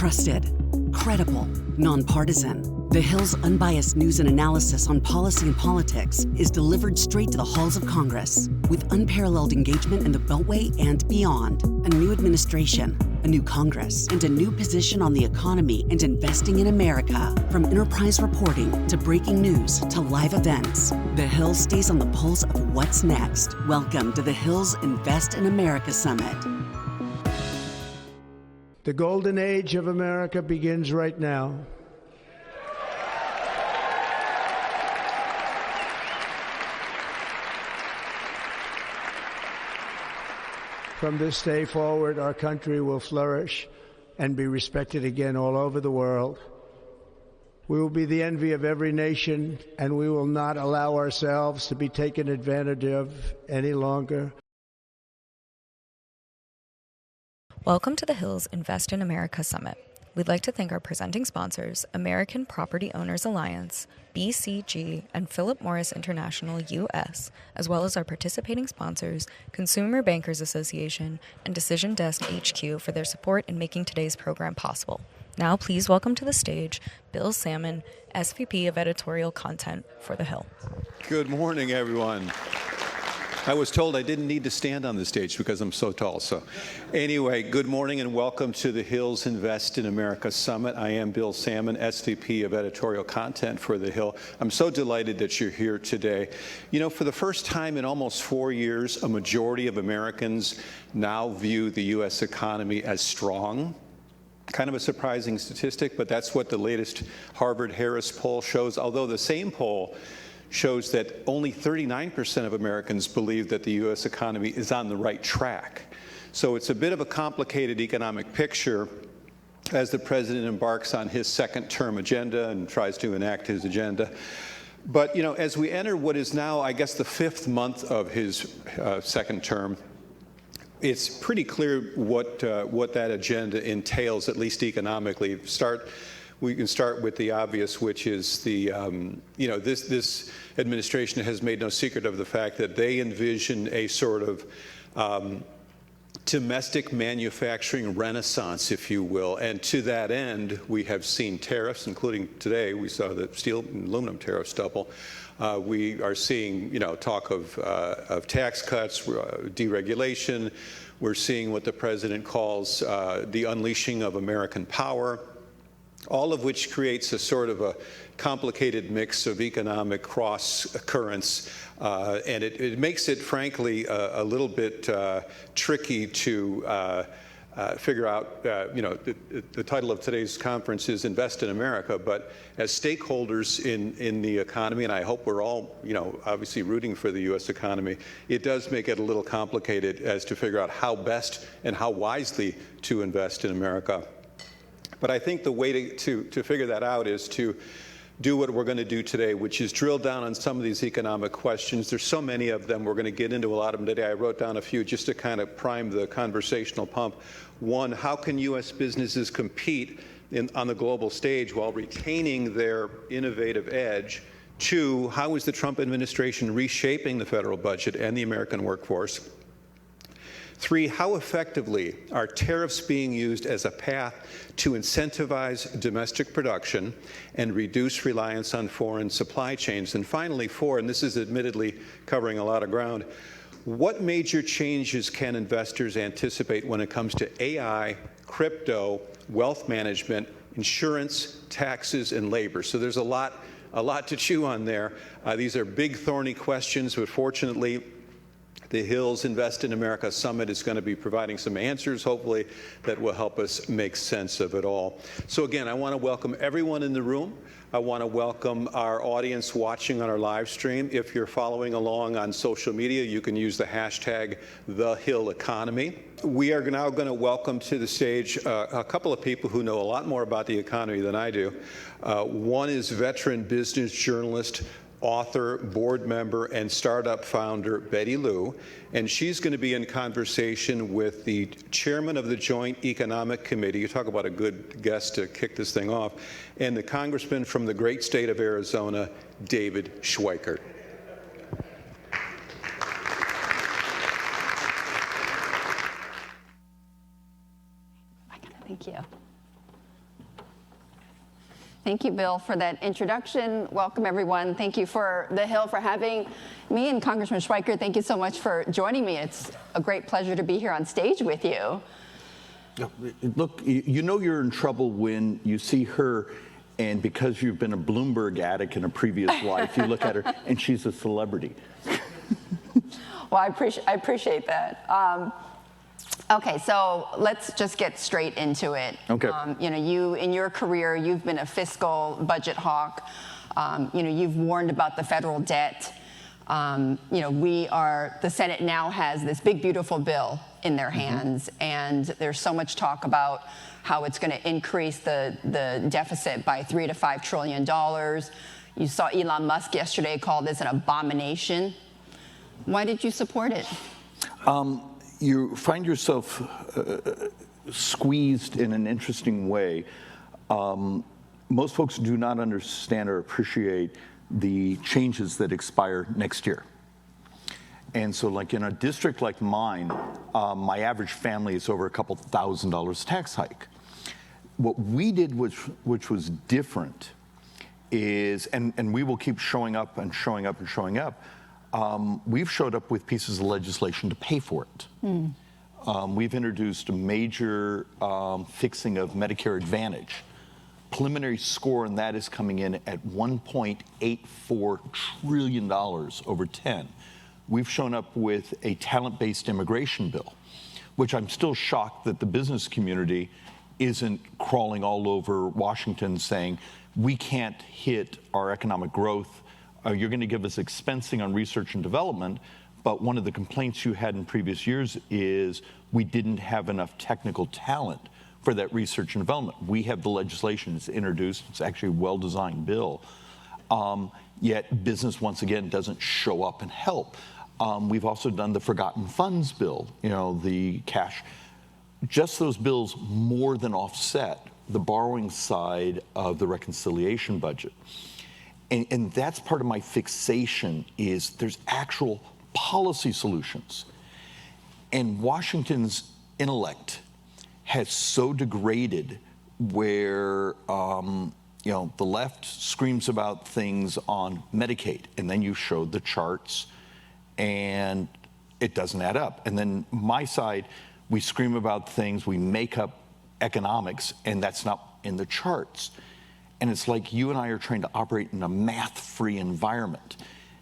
Trusted, credible, nonpartisan. The Hill's unbiased news and analysis on policy and politics is delivered straight to the halls of Congress with unparalleled engagement in the Beltway and beyond. A new administration, a new Congress, and a new position on the economy and investing in America. From enterprise reporting to breaking news to live events, The Hill stays on the pulse of what's next. Welcome to The Hill's Invest in America Summit. The golden age of America begins right now. From this day forward, our country will flourish and be respected again all over the world. We will be the envy of every nation, and we will not allow ourselves to be taken advantage of any longer. Welcome to the Hill's Invest in America Summit. We'd like to thank our presenting sponsors, American Property Owners Alliance, BCG, and Philip Morris International US, as well as our participating sponsors, Consumer Bankers Association and Decision Desk HQ, for their support in making today's program possible. Now please welcome to the stage Bill Sammon, SVP of Editorial Content for The Hill. Good morning, everyone. I was told I didn't need to stand on the stage because I'm so tall. So anyway, good morning and welcome to the Hill's Invest in America Summit. I am Bill Sammon, SVP of Editorial Content for The Hill. I'm so delighted that you're here today. You know, for the first time in almost 4 years, a majority of Americans now view the U.S. economy as strong. Kind of a surprising statistic, but that's what the latest Harvard-Harris poll shows, although the same poll shows that only 39% of Americans believe that the U.S. economy is on the right track. So it's a bit of a complicated economic picture as the president embarks on his second-term agenda and tries to enact his agenda. But, you know, as we enter what is now, I guess, the 5th month of his second term, it's pretty clear what that agenda entails, at least economically. We can start with the obvious, which is the, you know, this administration has made no secret of the fact that they envision a sort of domestic manufacturing renaissance, if you will. And to that end, we have seen tariffs, including today, we saw the steel and aluminum tariffs double. We are seeing, you know, talk of tax cuts, deregulation. We're seeing what the president calls the unleashing of American power, all of which creates a sort of a complicated mix of economic cross currents, and it makes it, frankly, a little bit tricky to figure out, you know, the title of today's conference is Invest in America, but as stakeholders in the economy, and I hope we're all, you know, obviously rooting for the U.S. economy, it does make it a little complicated as to figure out how best and how wisely to invest in America. But I think the way to figure that out is to do what we're going to do today, which is drill down on some of these economic questions. There's so many of them. We're going to get into a lot of them today. I wrote down a few just to kind of prime the conversational pump. One, how can U.S. businesses compete on the global stage while retaining their innovative edge? Two, how is the Trump administration reshaping the federal budget and the American workforce? Three, how effectively are tariffs being used as a path to incentivize domestic production and reduce reliance on foreign supply chains? And finally, four, and this is admittedly covering a lot of ground, what major changes can investors anticipate when it comes to AI, crypto, wealth management, insurance, taxes, and labor? So there's a lot to chew on there. These are big, thorny questions, but fortunately, the Hill's Invest in America Summit is going to be providing some answers, hopefully, that will help us make sense of it all. So again, I want to welcome everyone in the room. I want to welcome our audience watching on our live stream. If you're following along on social media, you can use the hashtag #TheHillEconomy. We are now going to welcome to the stage a couple of people who know a lot more about the economy than I do. One is veteran business journalist, author, board member, and startup founder Betty Liu, and she's going to be in conversation with the chairman of the Joint Economic Committee. You talk about a good guest to kick this thing off, and the congressman from the great state of Arizona, David Schweikert. Thank you. Thank you, Bill, for that introduction. Welcome, everyone. Thank you for The Hill for having me, and Congressman Schweikert, thank you so much for joining me. It's a great pleasure to be here on stage with you. Look, you know you're in trouble when you see her, and because you've been a Bloomberg addict in a previous life, you look at her and she's a celebrity. Well, I appreciate that. Okay, so let's just get straight into it. Okay. You know, you in your career, you've been a fiscal budget hawk. You know, you've warned about the federal debt. You know, the Senate now has this big, beautiful bill in their hands, and there's so much talk about how it's going to increase the deficit by $3 to $5 trillion. You saw Elon Musk yesterday call this an abomination. Why did you support it? You find yourself squeezed in an interesting way. Most folks do not understand or appreciate the changes that expire next year. And so like in a district like mine, my average family is over a couple $1,000s tax hike. What we did, which was different, is, and we will keep showing up and showing up and showing up, we've showed up with pieces of legislation to pay for it. We've introduced a major fixing of Medicare Advantage. Preliminary score on that is coming in at $1.84 trillion over 10. We've shown up with a talent-based immigration bill, which I'm still shocked that the business community isn't crawling all over Washington saying, we can't hit our economic growth. You're going to give us expensing on research and development, but one of the complaints you had in previous years is we didn't have enough technical talent for that research and development. We have the legislation, it's introduced, it's actually a well-designed bill, yet business once again doesn't show up and help. We've also done the Forgotten Funds bill, you know, the cash. Just those bills more than offset the borrowing side of the reconciliation budget. And that's part of my fixation is there's actual policy solutions. And Washington's intellect has so degraded where, you know, the left screams about things on Medicaid, and then you showed the charts, and it doesn't add up. And then my side, we scream about things, we make up economics, and that's not in the charts. And it's like you and I are trying to operate in a math-free environment.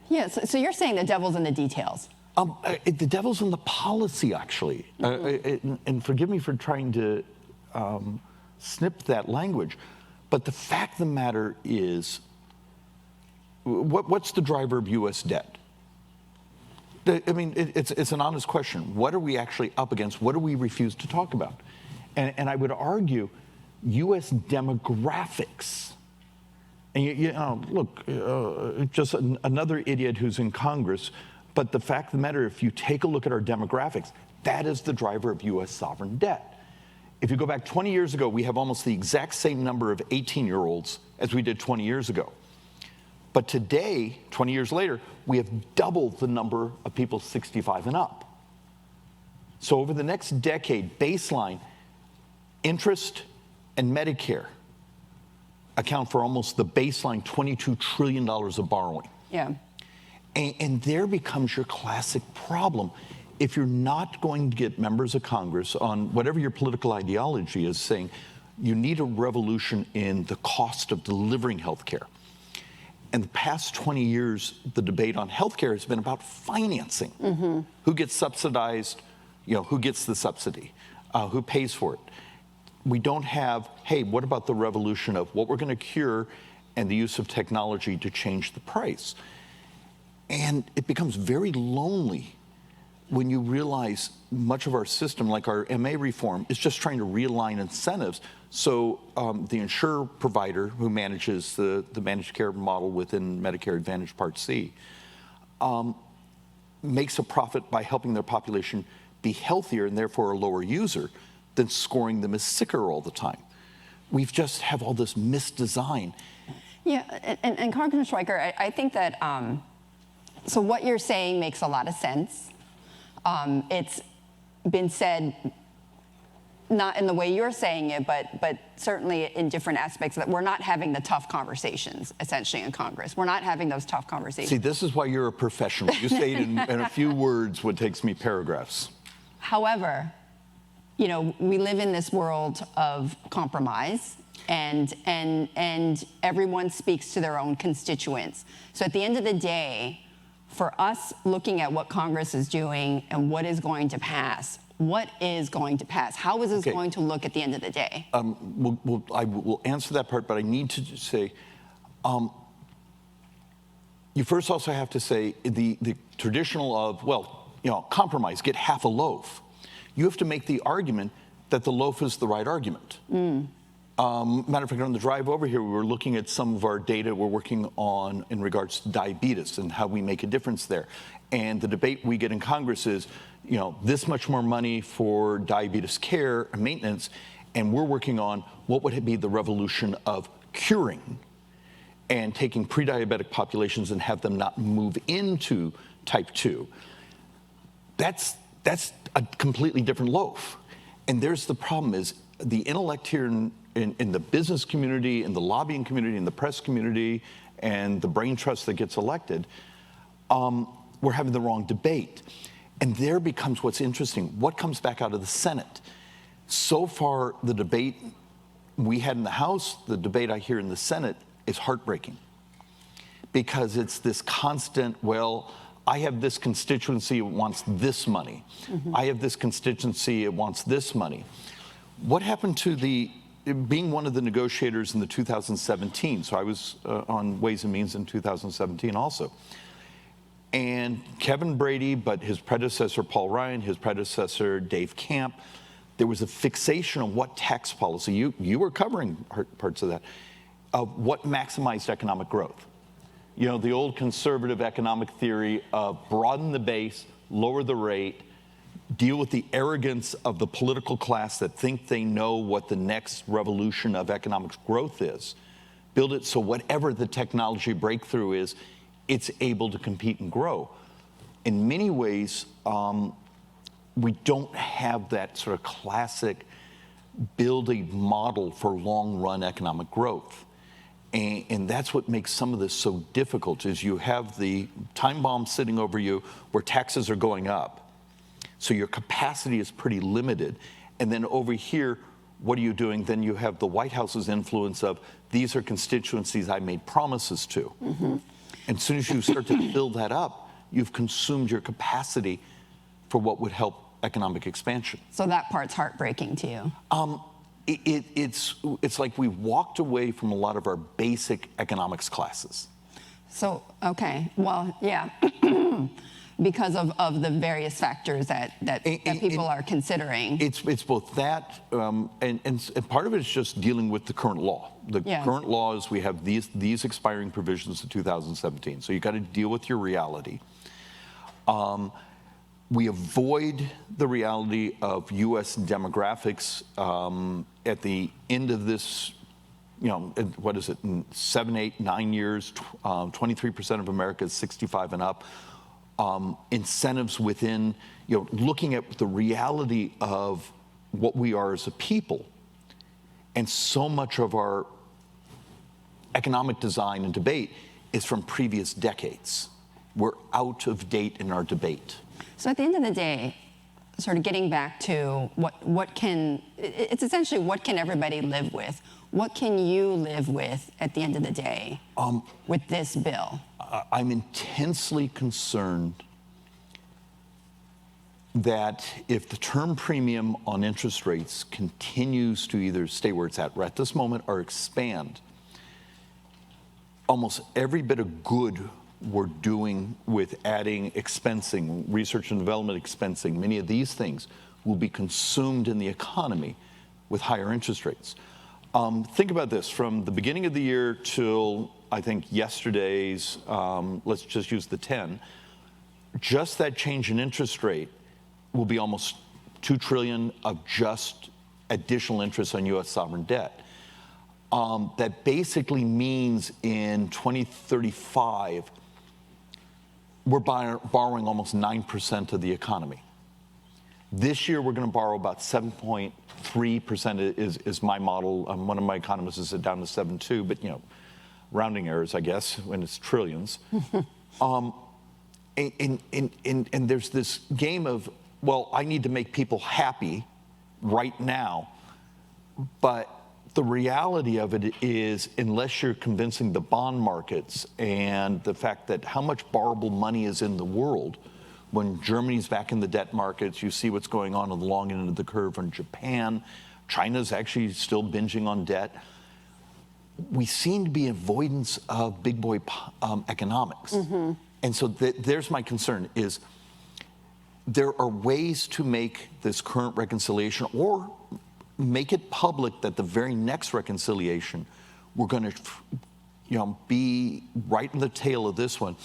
Yeah, so you're saying the devil's in the details. The devil's in the policy, actually. And forgive me for trying to snip that language. But the fact of the matter is, what's the driver of U.S. debt? I mean, it's an honest question. What are we actually up against? What do we refuse to talk about? And I would argue U.S. demographics. And you know, look, just another idiot who's in Congress. But the fact of the matter, if you take a look at our demographics, that is the driver of U.S. sovereign debt. If you go back 20 years ago, we have almost the exact same number of 18-year-olds as we did 20 years ago. But today, 20 years later, we have doubled the number of people 65 and up. So over the next decade, baseline, interest and Medicare account for almost the baseline $22 trillion of borrowing. Yeah. And there becomes your classic problem. If you're not going to get members of Congress on whatever your political ideology is saying, you need a revolution in the cost of delivering health care. And the past 20 years, the debate on health care has been about financing. Who gets subsidized, you know, who gets the subsidy, who pays for it. We don't have, hey, what about the revolution of what we're going to cure and the use of technology to change the price? And it becomes very lonely when you realize much of our system, like our MA reform, is just trying to realign incentives. So the insurer provider who manages the managed care model within Medicare Advantage Part C makes a profit by helping their population be healthier and therefore a lower user than scoring them as sicker all the time. We just have all this misdesign. Yeah, and Congressman Schweikert, I think that, so what you're saying makes a lot of sense. It's been said not in the way you're saying it, but certainly in different aspects, that we're not having the tough conversations, essentially, in Congress. We're not having those tough conversations. See, this is why you're a professional. You say it in a few words what takes me paragraphs. However, you know, we live in this world of compromise, and everyone speaks to their own constituents. So at the end of the day, for us looking at what Congress is doing and what is going to pass, what is going to pass? How is this going to look at the end of the day? I will answer that part, but I need to say, you first also have to say the traditional of, well, you know, compromise, get half a loaf. You have to make the argument that the loaf is the right argument. Matter of fact, on the drive over here, we were looking at some of our data we're working on in regards to diabetes and how we make a difference there. And the debate we get in Congress is, you know, this much more money for diabetes care and maintenance, and we're working on what would be the revolution of curing and taking pre-diabetic populations and have them not move into type 2. That's a completely different loaf. And there's the problem is the intellect here in the business community, in the lobbying community, in the press community, and the brain trust that gets elected, we're having the wrong debate. And there becomes what's interesting. What comes back out of the Senate? So far, the debate we had in the House, the debate I hear in the Senate, is heartbreaking. Because it's this constant, well, I have this constituency, it wants this money. I have this constituency, it wants this money. What happened to being one of the negotiators in the 2017, so I was on Ways and Means in 2017 also. And Kevin Brady, but his predecessor, Paul Ryan, his predecessor, Dave Camp, there was a fixation on what tax policy, you were covering parts of that, of what maximized economic growth. You know, the old conservative economic theory of broaden the base, lower the rate, deal with the arrogance of the political class that think they know what the next revolution of economic growth is. Build it so whatever the technology breakthrough is, it's able to compete and grow. In many ways, we don't have that sort of classic build a model for long-run economic growth. And that's what makes some of this so difficult, is you have the time bomb sitting over you where taxes are going up. So your capacity is pretty limited. And then over here, what are you doing? Then you have the White House's influence of, these are constituencies I made promises to. And as soon as you start to build that up, you've consumed your capacity for what would help economic expansion. So that part's heartbreaking to you. It's like we walked away from a lot of our basic economics classes. So, okay, well, yeah, because of the various factors that people are considering. It's both that, and part of it is just dealing with the current law. The current law is we have these expiring provisions of 2017, so you got to deal with your reality. We avoid the reality of U.S. demographics at the end of this, you know, what is it, in 7, 8, 9 years, 23% of America is 65 and up. Incentives within, you know, looking at the reality of what we are as a people. And so much of our economic design and debate is from previous decades. We're out of date in our debate. So at the end of the day, sort of getting back to it's essentially what can everybody live with? What can you live with at the end of the day with this bill? I'm intensely concerned that if the term premium on interest rates continues to either stay where it's at right this moment or expand, almost every bit of good we're doing with adding expensing, research and development expensing, many of these things will be consumed in the economy with higher interest rates. Think about this, from the beginning of the year till I think yesterday's, let's just use the 10, just that change in interest rate will be almost $2 trillion of just additional interest on U.S. sovereign debt. That basically means in 2035, we're borrowing almost 9% of the economy. This year, we're going to borrow about 7.3% 7.3% is my model. One of my economists has it down to 7.2, but rounding errors, I guess, when it's trillions. And there's this game of, well, I need to make people happy right now, but the reality of it is, unless you're convincing the bond markets and the fact that how much borrowable money is in the world, when Germany's back in the debt markets, you see what's going on the long end of the curve in Japan. China's actually still binging on debt. We seem to be avoidance of big boy economics. Mm-hmm. And so there's my concern is there are ways to make this current reconciliation or make it public that the very next reconciliation, we're going to be right in the tail of this one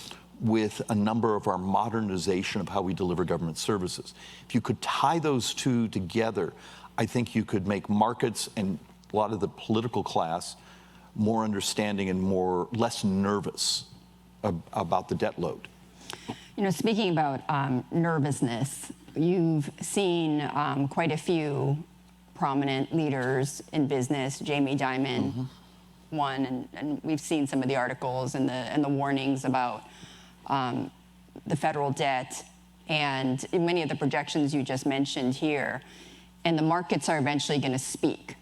with a number of our modernization of how we deliver government services. If you could tie those two together, I think you could make markets and a lot of the political class more understanding and less nervous about the debt load. Speaking about nervousness, you've seen quite a few prominent leaders in business, Jamie Dimon, one, and we've seen some of the articles and the warnings about the federal debt and many of the projections you just mentioned here. And the markets are eventually going to speak.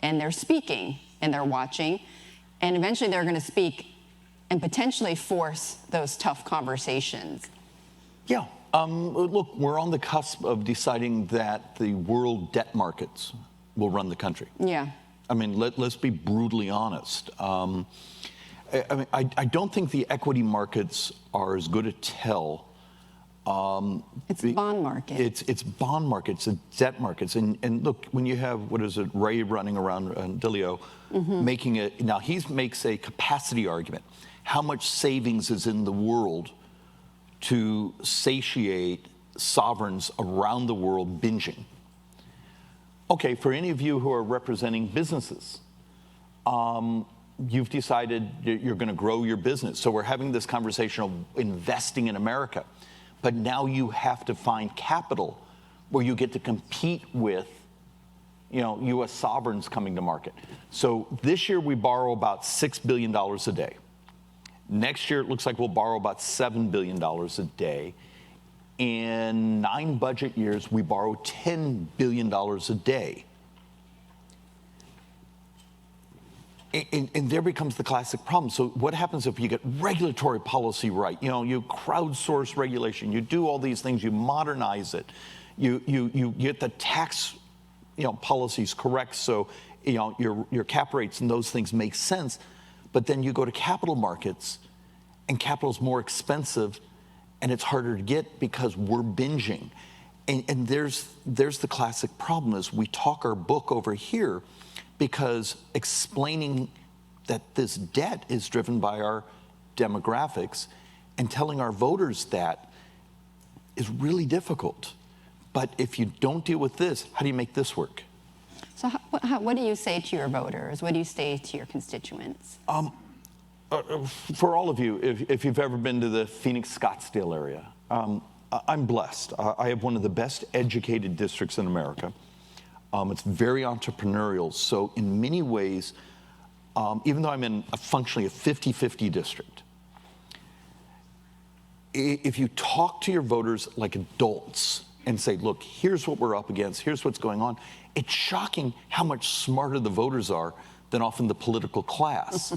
And they're speaking and they're watching. And eventually they're going to speak and potentially force those tough conversations. Yeah. Look, we're on the cusp of deciding that the world debt markets will run the country. Yeah. I mean, let's be brutally honest. I don't think the equity markets are as good a tell. It's bond market. It's bond markets, it's debt markets. And look, when you have, Ray running around Dilio, making it, now he makes a capacity argument. How much savings is in the world to satiate sovereigns around the world binging? Okay, for any of you who are representing businesses, you've decided you're going to grow your business. So we're having this conversation of investing in America. But now you have to find capital where you get to compete with, U.S. sovereigns coming to market. So this year we borrow about $6 billion a day. Next year it looks like we'll borrow about $7 billion a day. In 9 budget years, we borrow $10 billion a day. And there becomes the classic problem. So what happens if you get regulatory policy right? You crowdsource regulation, you do all these things, you modernize it, you get the tax policies correct, so your cap rates and those things make sense. But then you go to capital markets, and capital's more expensive, and it's harder to get because we're binging. And there's the classic problem is we talk our book over here because explaining that this debt is driven by our demographics and telling our voters that is really difficult. But if you don't deal with this, how do you make this work? So what do you say to your voters? What do you say to your constituents? For all of you, if you've ever been to the Phoenix, Scottsdale area, I'm blessed. I have one of the best educated districts in America. It's very entrepreneurial. So in many ways, even though I'm in functionally a 50-50 district, if you talk to your voters like adults and say, look, here's what we're up against, here's what's going on, it's shocking how much smarter the voters are than often the political class.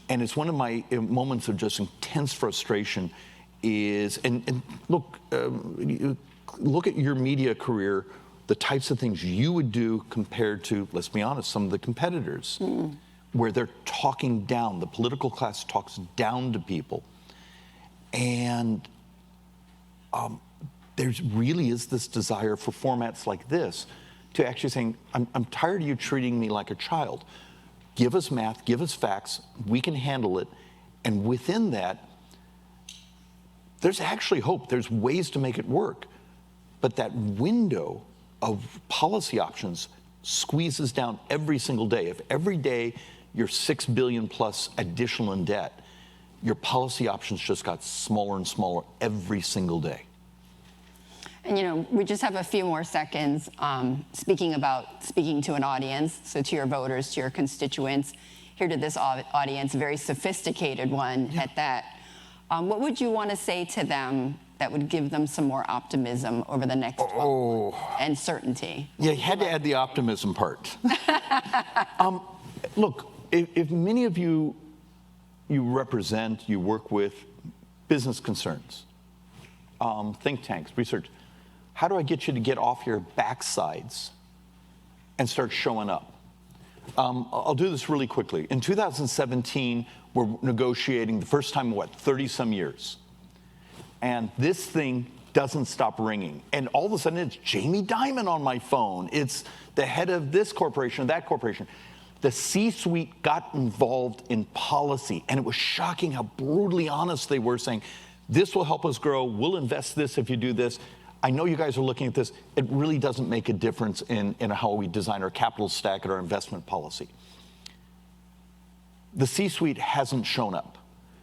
And it's one of my moments of just intense frustration is, and look, look at your media career, the types of things you would do compared to, let's be honest, some of the competitors, where they're talking down, the political class talks down to people. And there really is this desire for formats like this to actually saying, I'm tired of you treating me like a child. Give us math, give us facts, we can handle it. And within that, there's actually hope. There's ways to make it work. But that window of policy options squeezes down every single day. If every day you're $6 billion plus additional in debt, your policy options just got smaller and smaller every single day. And we just have a few more seconds speaking to an audience, so to your voters, to your constituents, here to this audience, a very sophisticated one at that. What would you want to say to them that would give them some more optimism over the next 12 months and certainty? Yeah, you had to add the optimism part. Look, if many of you represent, you work with business concerns, think tanks, research, how do I get you to get off your backsides and start showing up? I'll do this really quickly. In 2017, we're negotiating the first time in 30-some years. And this thing doesn't stop ringing. And all of a sudden, it's Jamie Dimon on my phone. It's the head of this corporation, that corporation. The C-suite got involved in policy, and it was shocking how brutally honest they were, saying, this will help us grow, we'll invest this if you do this. I know you guys are looking at this. It really doesn't make a difference in how we design our capital stack and our investment policy. The C-suite hasn't shown up,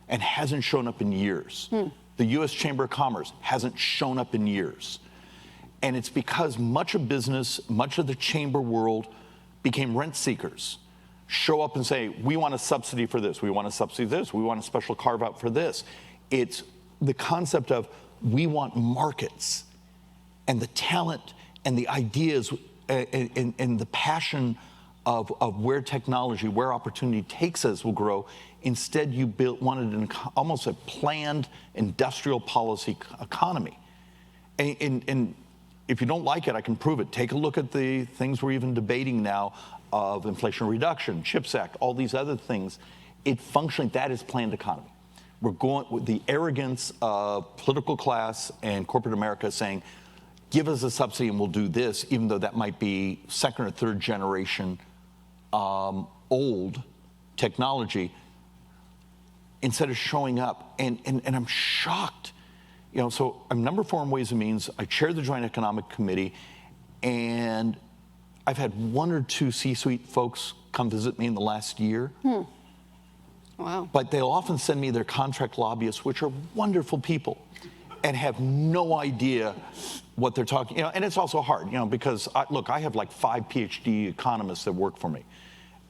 and hasn't shown up in years. The U.S. Chamber of Commerce hasn't shown up in years. And it's because much of business, much of the chamber world became rent seekers. Show up and say, we want a subsidy for this, we want a subsidy for this, we want a special carve out for this. It's the concept of we want markets and the talent and the ideas and the passion of where technology, where opportunity takes us will grow. Instead, you wanted almost a planned industrial policy economy. And if you don't like it, I can prove it. Take a look at the things we're even debating now of Inflation Reduction, CHIPS Act, all these other things. That is planned economy. We're going with the arrogance of political class and corporate America saying, give us a subsidy and we'll do this, even though that might be second or third generation old technology, instead of showing up. And I'm shocked. So I'm number 4 in Ways and Means. I chair the Joint Economic Committee, and I've had 1 or 2 C-suite folks come visit me in the last year. Wow. But they'll often send me their contract lobbyists, which are wonderful people, and have no idea what they're talking. And it's also hard, because I have like 5 PhD economists that work for me.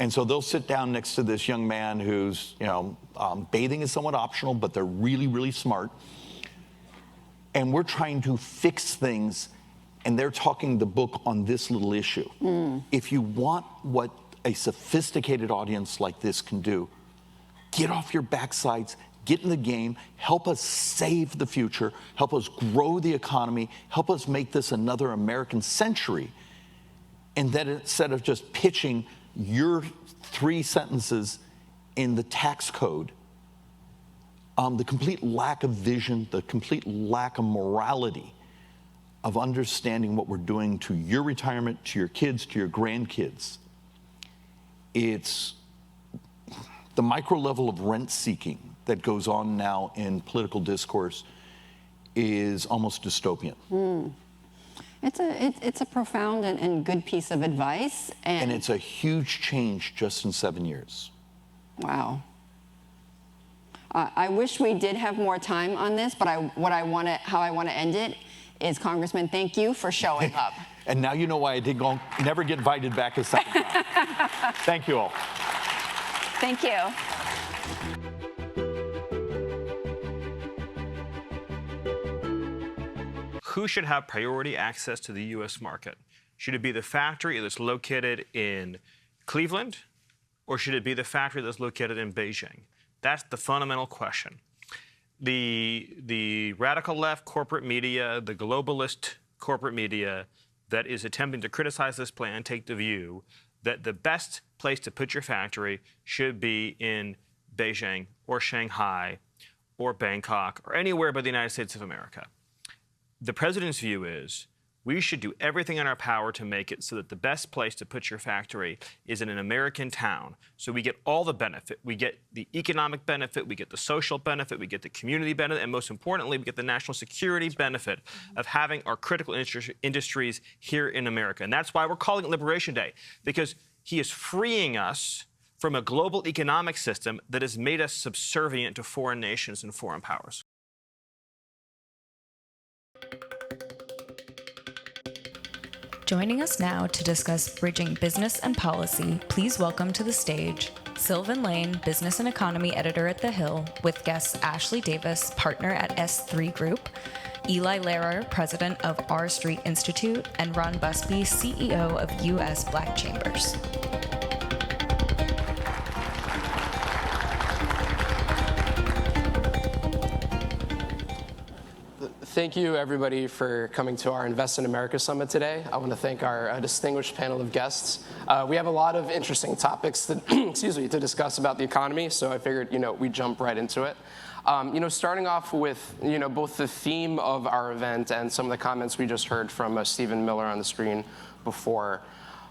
And so they'll sit down next to this young man who's, bathing is somewhat optional, but they're really, really smart. And we're trying to fix things, and they're talking the book on this little issue. If you want what a sophisticated audience like this can do, get off your backsides, get in the game, help us save the future, help us grow the economy, help us make this another American century. And then instead of just pitching your 3 sentences in the tax code, the complete lack of vision, the complete lack of morality of understanding what we're doing to your retirement, to your kids, to your grandkids. It's the micro level of rent seeking that goes on now in political discourse is almost dystopian. It's a profound and good piece of advice. And it's a huge change just in 7 years. Wow. I wish we did have more time on this, but how I want to end it is, Congressman, thank you for showing up. And now you know why I never get invited back a second time. Thank you all. Thank you. Who should have priority access to the U.S. market? Should it be the factory that's located in Cleveland, or should it be the factory that's located in Beijing? That's the fundamental question. The radical left corporate media, the globalist corporate media that is attempting to criticize this plan take the view that the best place to put your factory should be in Beijing or Shanghai or Bangkok or anywhere but the United States of America. The president's view is we should do everything in our power to make it so that the best place to put your factory is in an American town. So we get all the benefit. We get the economic benefit, we get the social benefit, we get the community benefit, and most importantly, we get the national security benefit of having our critical industries here in America. And that's why we're calling it Liberation Day, because he is freeing us from a global economic system that has made us subservient to foreign nations and foreign powers. Joining us now to discuss bridging business and policy, please welcome to the stage Sylvan Lane, Business and Economy Editor at The Hill, with guests Ashley Davis, partner at S3 Group, Eli Lehrer, president of R Street Institute, and Ron Busby, CEO of U.S. Black Chambers. Thank you, everybody, for coming to our Invest in America Summit today. I want to thank our distinguished panel of guests. We have a lot of interesting topics that, to discuss about the economy, so I figured, we'd jump right into it. Starting off with, both the theme of our event and some of the comments we just heard from Stephen Miller on the screen before.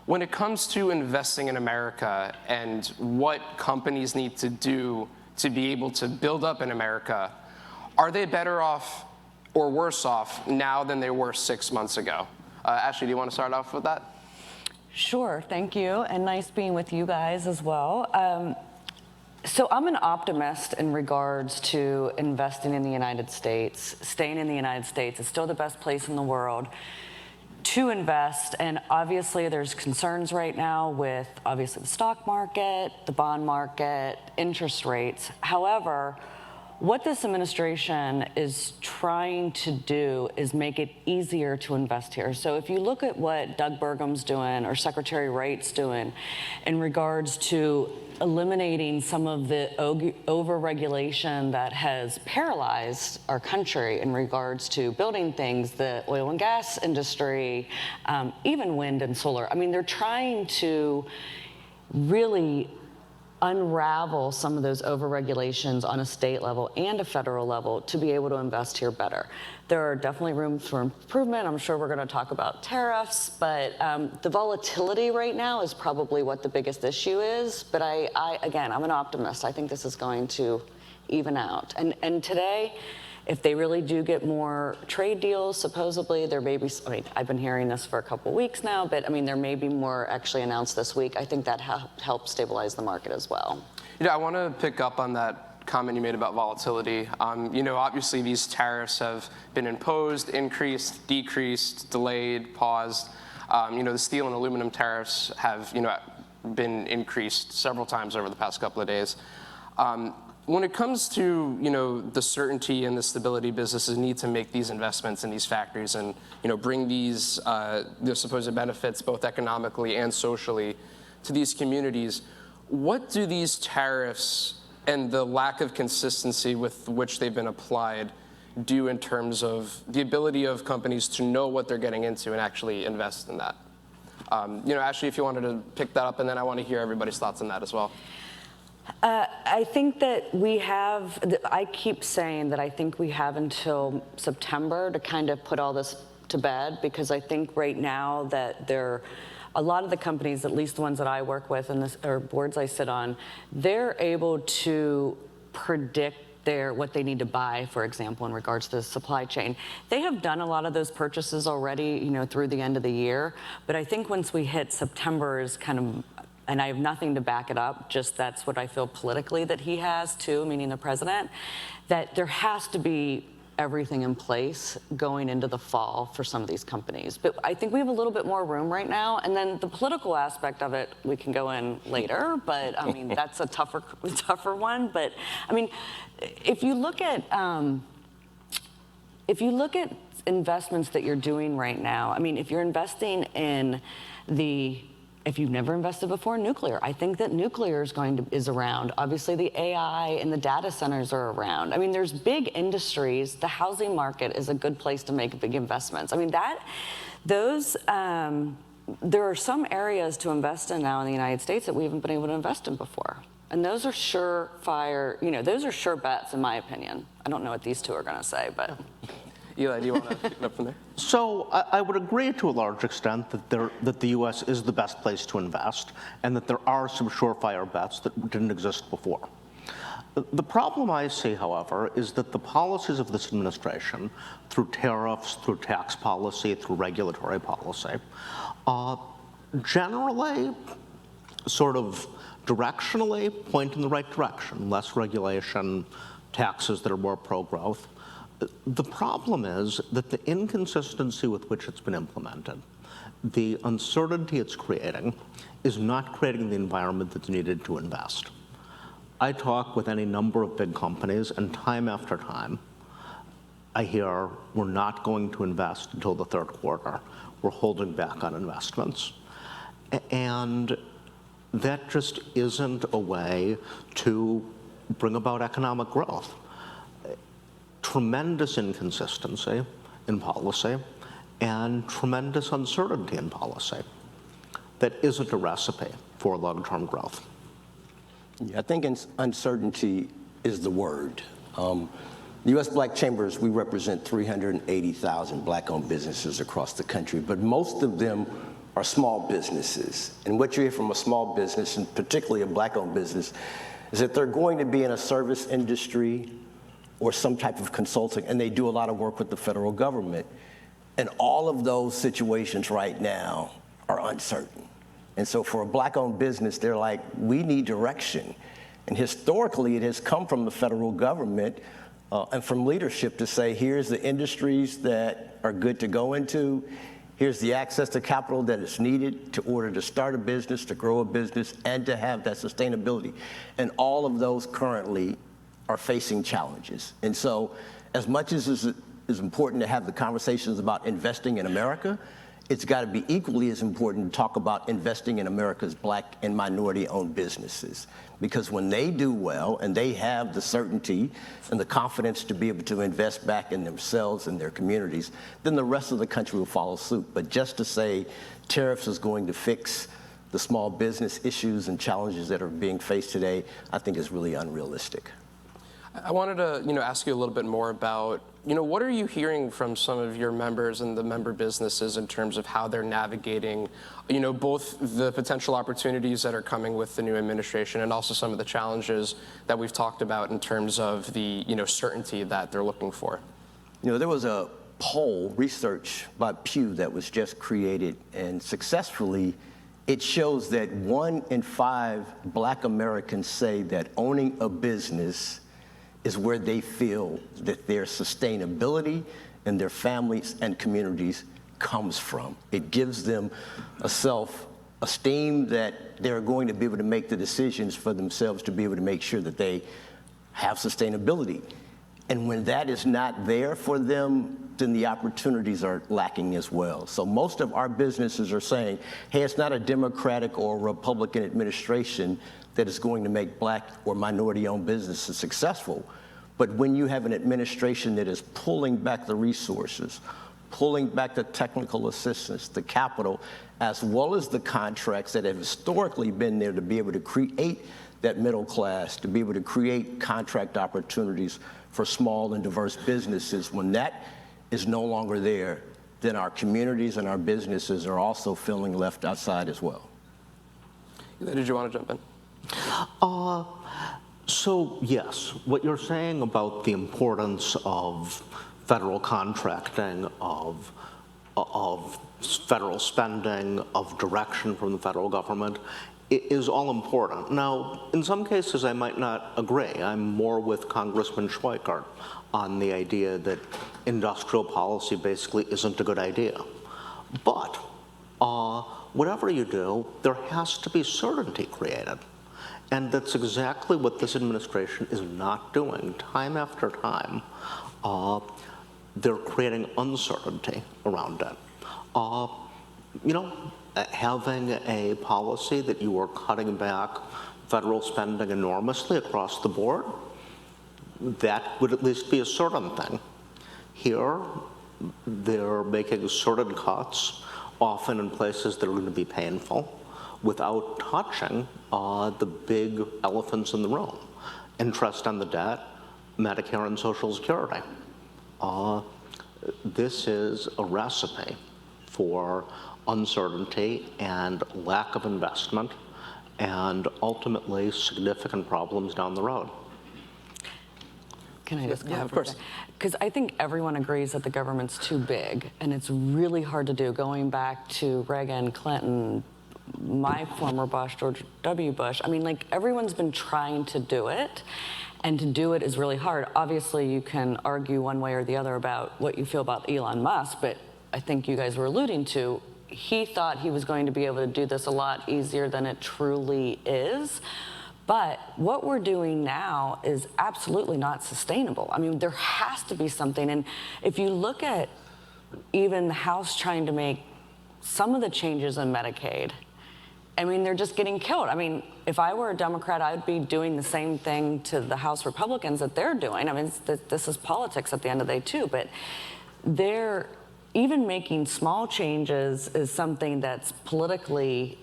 When it comes to investing in America and what companies need to do to be able to build up in America, are they better off or worse off now than they were 6 months ago? Ashley, do you want to start off with that? Sure, thank you, and nice being with you guys as well. So I'm an optimist in regards to investing in the United States. Staying in the United States is still the best place in the world to invest, and obviously there's concerns right now with obviously the stock market, the bond market, interest rates. However, what this administration is trying to do is make it easier to invest here. So if you look at what Doug Burgum's doing or Secretary Wright's doing in regards to eliminating some of the over-regulation that has paralyzed our country in regards to building things, the oil and gas industry, even wind and solar. I mean, they're trying to really unravel some of those over-regulations on a state level and a federal level to be able to invest here better. There are definitely rooms for improvement. I'm sure we're going to talk about tariffs, but the volatility right now is probably what the biggest issue is. But again, I'm an optimist. I think this is going to even out. And today, if they really do get more trade deals, supposedly there may be, I've been hearing this for a couple weeks now, but there may be more actually announced this week. I think that helps stabilize the market as well. I want to pick up on that comment you made about volatility. Obviously these tariffs have been imposed, increased, decreased, delayed, paused. The steel and aluminum tariffs have, been increased several times over the past couple of days. When it comes to the certainty and the stability businesses need to make these investments in these factories and bring these the supposed benefits both economically and socially to these communities, what do these tariffs and the lack of consistency with which they've been applied do in terms of the ability of companies to know what they're getting into and actually invest in that? Ashley, if you wanted to pick that up, and then I want to hear everybody's thoughts on that as well. I think that I keep saying that I think we have until September to kind of put all this to bed, because I think right now that a lot of the companies, at least the ones that I work with or boards I sit on, they're able to predict what they need to buy, for example, in regards to the supply chain. They have done a lot of those purchases already, through the end of the year. But I think once we hit September is kind of, and I have nothing to back it up, just that's what I feel politically that he has too, meaning the president, that there has to be everything in place going into the fall for some of these companies. But I think we have a little bit more room right now. And then the political aspect of it, we can go in later, but that's a tougher one. But if you look at investments that you're doing right now, if you're investing in if you've never invested before, nuclear. I think that nuclear is around. Obviously, the AI and the data centers are around. There's big industries. The housing market is a good place to make big investments. There are some areas to invest in now in the United States that we haven't been able to invest in before. And those are surefire, those are sure bets, in my opinion. I don't know what these two are going to say, but. Eli, do you want to pick it up from there? So I would agree to a large extent that the U.S. is the best place to invest, and that there are some surefire bets that didn't exist before. The problem I see, however, is that the policies of this administration, through tariffs, through tax policy, through regulatory policy, generally sort of directionally point in the right direction. Less regulation, taxes that are more pro-growth. The problem is that the inconsistency with which it's been implemented the uncertainty it's creating is not creating the environment that's needed to invest. I talk with any number of big companies, and time after time, I hear we're not going to invest until the third quarter. We're holding back on investments. And that just isn't a way to bring about economic growth. Tremendous inconsistency in policy and tremendous uncertainty in policy. That isn't a recipe for long-term growth. Yeah, I think uncertainty is the word. The U.S. Black Chambers, we represent 380,000 Black-owned businesses across the country, but most of them are small businesses. And what you hear from a small business, and particularly a Black-owned business, is that they're going to be in a service industry or some type of consulting, and they do a lot of work with the federal government. And all of those situations right now are uncertain. And so for a Black-owned business, they're like, we need direction. And historically, it has come from the federal government and from leadership to say, here's the industries that are good to go into, here's the access to capital that is needed to order to start a business, to grow a business, and to have that sustainability. And all of those currently are facing challenges. And so as much as it is important to have the conversations about investing in America, it's got to be equally as important to talk about investing in America's Black and minority-owned businesses. Because when they do well and they have the certainty and the confidence to be able to invest back in themselves and their communities, then the rest of the country will follow suit. But just to say tariffs is going to fix the small business issues and challenges that are being faced today, I think is really unrealistic. I wanted to, ask you a little bit more about, what are you hearing from some of your members and the member businesses in terms of how they're navigating, both the potential opportunities that are coming with the new administration and also some of the challenges that we've talked about in terms of the, certainty that they're looking for? There was a poll research by Pew that was just created, and successfully, it shows that 1 in 5 Black Americans say that owning a business is where they feel that their sustainability and their families and communities comes from. It gives them a self-esteem that they're going to be able to make the decisions for themselves to be able to make sure that they have sustainability. And when that is not there for them, then the opportunities are lacking as well. So most of our businesses are saying, hey, it's not a Democratic or Republican administration that is going to make Black or minority-owned businesses successful. But when you have an administration that is pulling back the resources, pulling back the technical assistance, the capital, as well as the contracts that have historically been there to be able to create that middle class, to be able to create contract opportunities for small and diverse businesses, when that is no longer there, then our communities and our businesses are also feeling left outside as well. Did you want to jump in? So yes, what you're saying about the importance of federal contracting, of federal spending, of direction from the federal government is all important. Now, in some cases, I might not agree. I'm more with Congressman Schweikert on the idea that industrial policy basically isn't a good idea. But whatever you do, there has to be certainty created. And that's exactly what this administration is not doing. Time after time, they're creating uncertainty around it. Having a policy that you are cutting back federal spending enormously across the board, that would at least be a certain thing. Here, they're making certain cuts, often in places that are going to be painful, without touching the big elephants in the room: interest on the debt, Medicare and Social Security. This is a recipe for uncertainty and lack of investment, and ultimately significant problems down the road. Can I just Yeah, of course. Because I think everyone agrees that the government's too big, and it's really hard to do. Going back to Reagan, Clinton, my former boss, George W. Bush, everyone's been trying to do it, and to do it is really hard. Obviously, you can argue one way or the other about what you feel about Elon Musk, but I think you guys were alluding to, he thought he was going to be able to do this a lot easier than it truly is. But what we're doing now is absolutely not sustainable. I mean, there has to be something. And if you look at even the House trying to make some of the changes in Medicaid, I mean, they're just getting killed. I mean, if I were a Democrat, I'd be doing the same thing to the House Republicans that they're doing. I mean, this is politics at the end of the day, too. But they're even making small changes is something that's politically,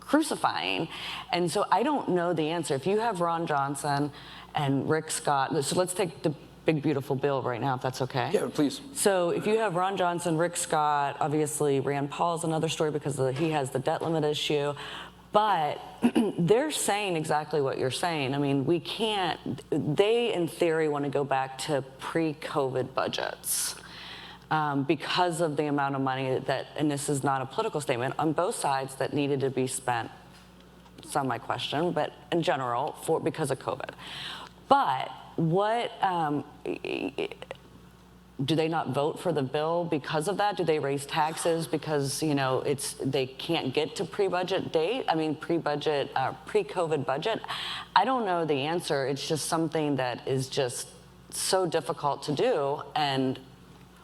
crucifying. And so I don't know the answer. If you have Ron Johnson and Rick Scott, so let's take the big, beautiful bill right now, if that's okay. Yeah, please. So if you have Ron Johnson, Rick Scott, obviously Rand Paul's another story because he has the debt limit issue. But they're saying exactly what you're saying. I mean, they in theory want to go back to pre-COVID budgets. Because of the amount of money and this is not a political statement, on both sides that needed to be spent, some might question, but in general, because of COVID. But do they not vote for the bill because of that? Do they raise taxes because, they can't get to pre-COVID budget? I don't know the answer. It's just something that is just so difficult to do. And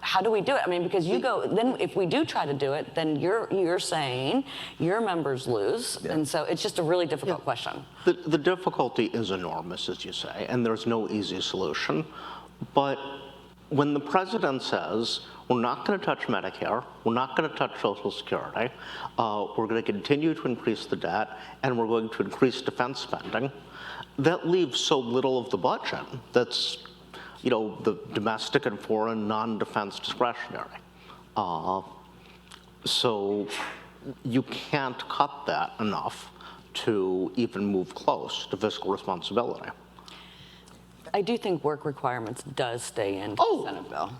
how do we do it? I mean, because then if we do try to do it, then you're saying your members lose. Yeah. And so it's just a really difficult question. The difficulty is enormous, as you say, and there's no easy solution. But when the president says, we're not going to touch Medicare, we're not going to touch Social Security, we're going to continue to increase the debt, and we're going to increase defense spending, that leaves so little of the budget that's the domestic and foreign non-defense discretionary. So you can't cut that enough to even move close to fiscal responsibility. I do think work requirements does stay in the Senate bill.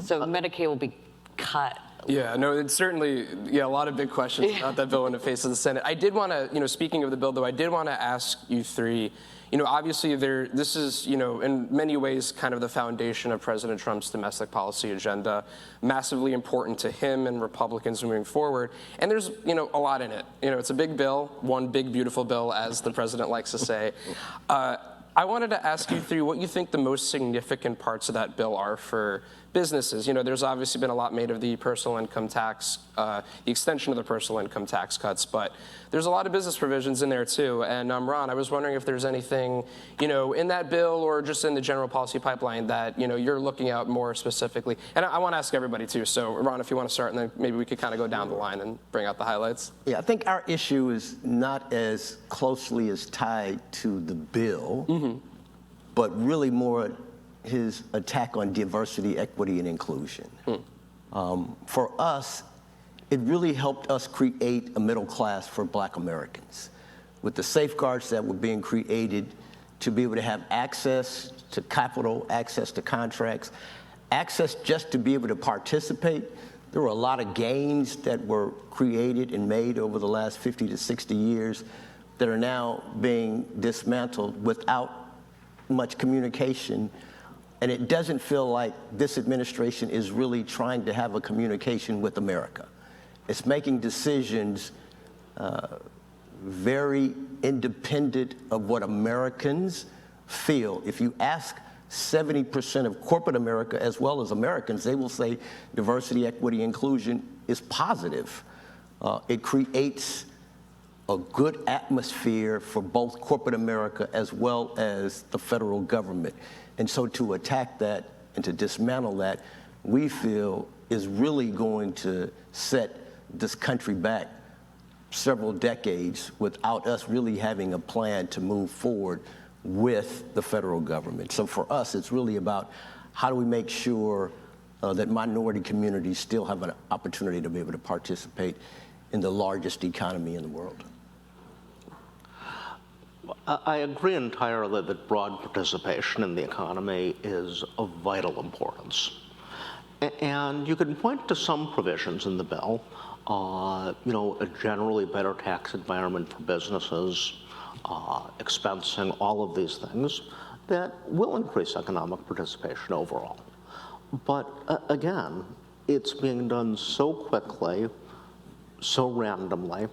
So Medicaid will be cut. Yeah, no, it's certainly, a lot of big questions about that bill in the face of the Senate. I did want to, speaking of the bill, though, I did want to ask you three, obviously this is, in many ways kind of the foundation of President Trump's domestic policy agenda, massively important to him and Republicans moving forward. And there's, a lot in it. It's a big bill, one big, beautiful bill, as the president likes to say. I wanted to ask you three what you think the most significant parts of that bill are for businesses. There's obviously been a lot made of the personal income tax, the extension of the personal income tax cuts, but there's a lot of business provisions in there too. And Ron, I was wondering if there's anything, in that bill or just in the general policy pipeline that, you're looking at more specifically. And I want to ask everybody too. So Ron, if you want to start, and then maybe we could kind of go down the line and bring out the highlights. Yeah, I think our issue is not as closely as tied to the bill, but really more his attack on diversity, equity, and inclusion. For us, it really helped us create a middle class for Black Americans with the safeguards that were being created to be able to have access to capital, access to contracts, access just to be able to participate. There were a lot of gains that were created and made over the last 50 to 60 years that are now being dismantled without much communication. And it doesn't feel like this administration is really trying to have a communication with America. It's making decisions very independent of what Americans feel. If you ask 70% of corporate America as well as Americans, they will say diversity, equity, inclusion is positive. It creates a good atmosphere for both corporate America as well as the federal government. And so to attack that and to dismantle that, we feel is really going to set this country back several decades without us really having a plan to move forward with the federal government. So for us, it's really about how do we make sure that minority communities still have an opportunity to be able to participate in the largest economy in the world. I agree entirely that broad participation in the economy is of vital importance. And you can point to some provisions in the bill, a generally better tax environment for businesses, expensing, all of these things that will increase economic participation overall. But again, it's being done so quickly so randomly,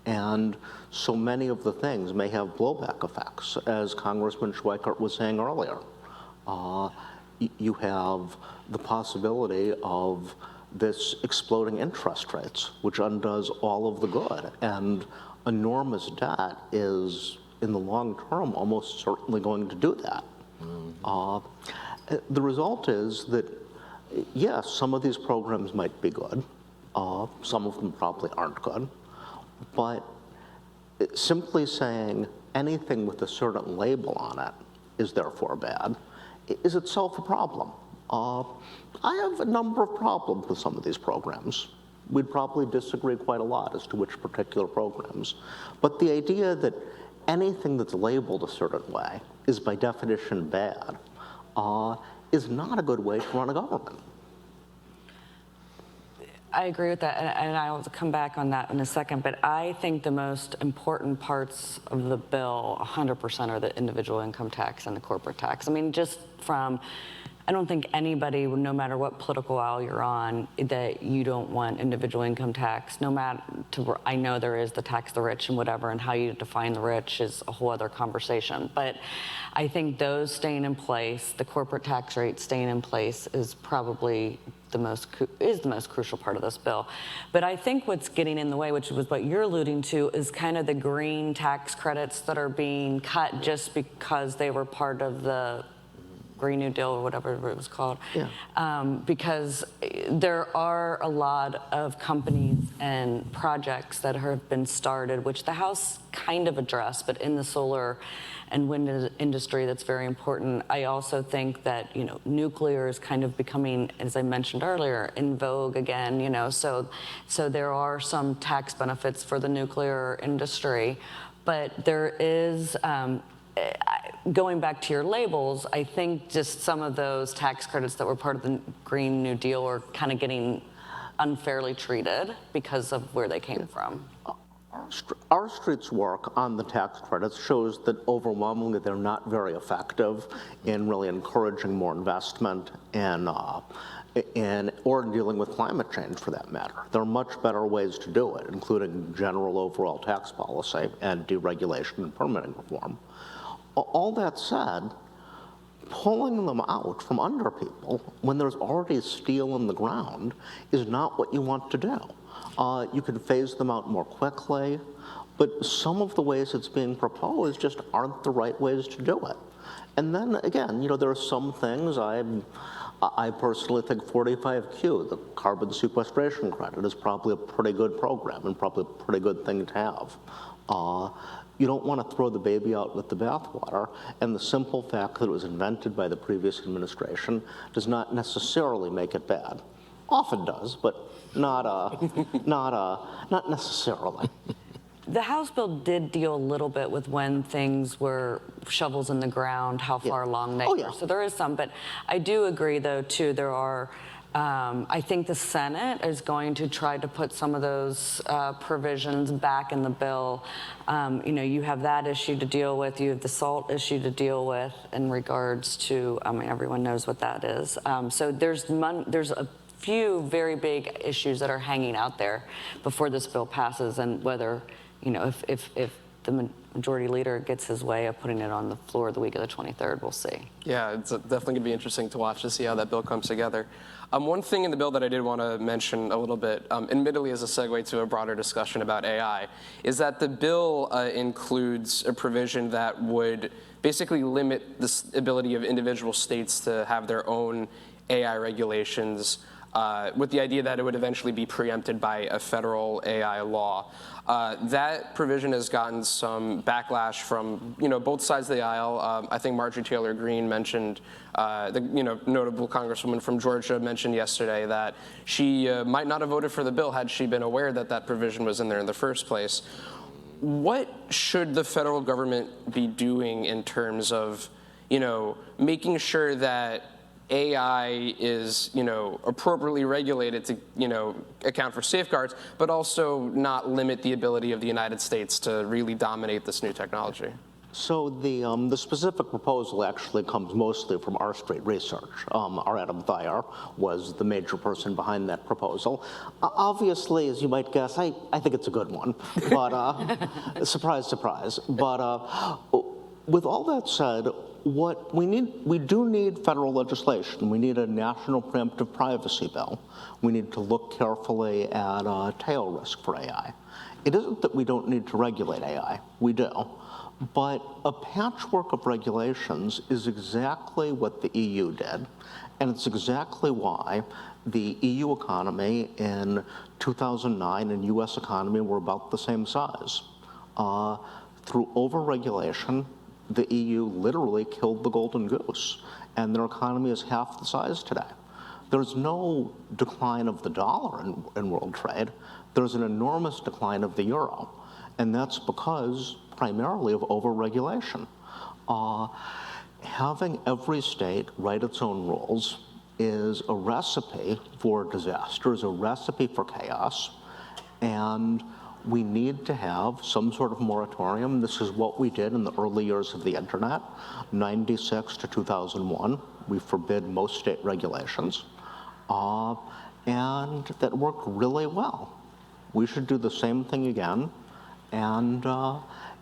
and so many of the things may have blowback effects, as Congressman Schweikert was saying earlier. You have the possibility of this exploding interest rates, which undoes all of the good, and enormous debt is, in the long term, almost certainly going to do that. The result is that, yes, some of these programs might be good, some of them probably aren't good, but simply saying anything with a certain label on it is therefore bad is itself a problem. I have a number of problems with some of these programs. We'd probably disagree quite a lot as to which particular programs. But the idea that anything that's labeled a certain way is by definition bad is not a good way to run a government. I agree with that, and I'll come back on that in a second, but I think the most important parts of the bill, 100%, are the individual income tax and the corporate tax. I mean, just from, I don't think anybody, no matter what political aisle you're on, that you don't want individual income tax, no matter, I know there is the tax the rich and whatever, and how you define the rich is a whole other conversation. But I think those staying in place, the corporate tax rate staying in place is probably the most crucial part of this bill. But I think what's getting in the way, which was what you're alluding to, is kind of the green tax credits that are being cut just because they were part of the Green New Deal or whatever it was called. Yeah. Because there are a lot of companies and projects that have been started, which the House kind of addressed, but in the solar and wind industry, that's very important. I also think that, you know, nuclear is kind of becoming, as I mentioned earlier, in vogue again, you know, so there are some tax benefits for the nuclear industry, but there is, going back to your labels, I think just some of those tax credits that were part of the Green New Deal are kind of getting unfairly treated because of where they came from. Our street's work on the tax credits shows that overwhelmingly they're not very effective in really encouraging more investment or in dealing with climate change, for that matter. There are much better ways to do it, including general overall tax policy and deregulation and permitting reform. All that said, pulling them out from under people when there's already steel in the ground is not what you want to do. You can phase them out more quickly, but some of the ways it's being proposed just aren't the right ways to do it. And then again, you know, there are some things I personally think 45Q, the carbon sequestration credit, is probably a pretty good program and probably a pretty good thing to have. You don't want to throw the baby out with the bathwater, and the simple fact that it was invented by the previous administration does not necessarily make it bad. Often does, but not necessarily. The House bill did deal a little bit with when things were shovels in the ground, how far along they were. So there is some, but I do agree, though, too, there are, I think the Senate is going to try to put some of those provisions back in the bill. You know, you have that issue to deal with, you have the SALT issue to deal with in regards to, I mean, everyone knows what that is. So there's a few very big issues that are hanging out there before this bill passes, and whether, you know, if the majority leader gets his way of putting it on the floor the week of the 23rd, we'll see. Yeah, it's definitely going to be interesting to watch to see how that bill comes together. One thing in the bill that I did want to mention a little bit, admittedly as a segue to a broader discussion about AI, is that the bill includes a provision that would basically limit the ability of individual states to have their own AI regulations, with the idea that it would eventually be preempted by a federal AI law. That provision has gotten some backlash from, you know, both sides of the aisle. I think Marjorie Taylor Greene mentioned, the notable congresswoman from Georgia mentioned yesterday that she might not have voted for the bill had she been aware that that provision was in there in the first place. What should the federal government be doing in terms of, you know, making sure that AI is, you know, appropriately regulated to, you know, account for safeguards, but also not limit the ability of the United States to really dominate this new technology? So the specific proposal actually comes mostly from R Street Research. Our Adam Thayer was the major person behind that proposal. Obviously, as you might guess, I think it's a good one, but surprise, surprise. But with all that said, what we do need federal legislation. We need a national preemptive privacy bill. We need to look carefully at tail risk for AI. It isn't that we don't need to regulate AI, we do. But a patchwork of regulations is exactly what the EU did, and it's exactly why the EU economy in 2009 and US economy were about the same size. Through over-regulation, the EU literally killed the golden goose, and their economy is half the size today. There's no decline of the dollar in world trade. There's an enormous decline of the euro, and that's because primarily of over-regulation. Having every state write its own rules is a recipe for disaster, is a recipe for chaos, and we need to have some sort of moratorium. This is what we did in the early years of the internet, 96 to 2001. We forbid most state regulations, and that worked really well. We should do the same thing again, and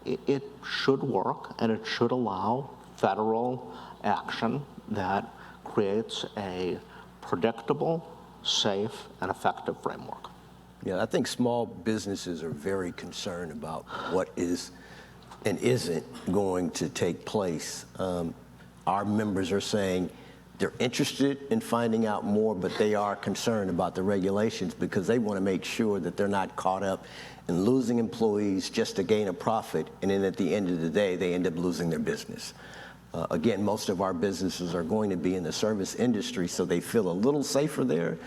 it should work, and it should allow federal action that creates a predictable, safe, and effective framework. Yeah, I think small businesses are very concerned about what is and isn't going to take place. Our members are saying they're interested in finding out more, but they are concerned about the regulations because they want to make sure that they're not caught up in losing employees just to gain a profit, and then at the end of the day, they end up losing their business. Again, most of our businesses are going to be in the service industry, so they feel a little safer there.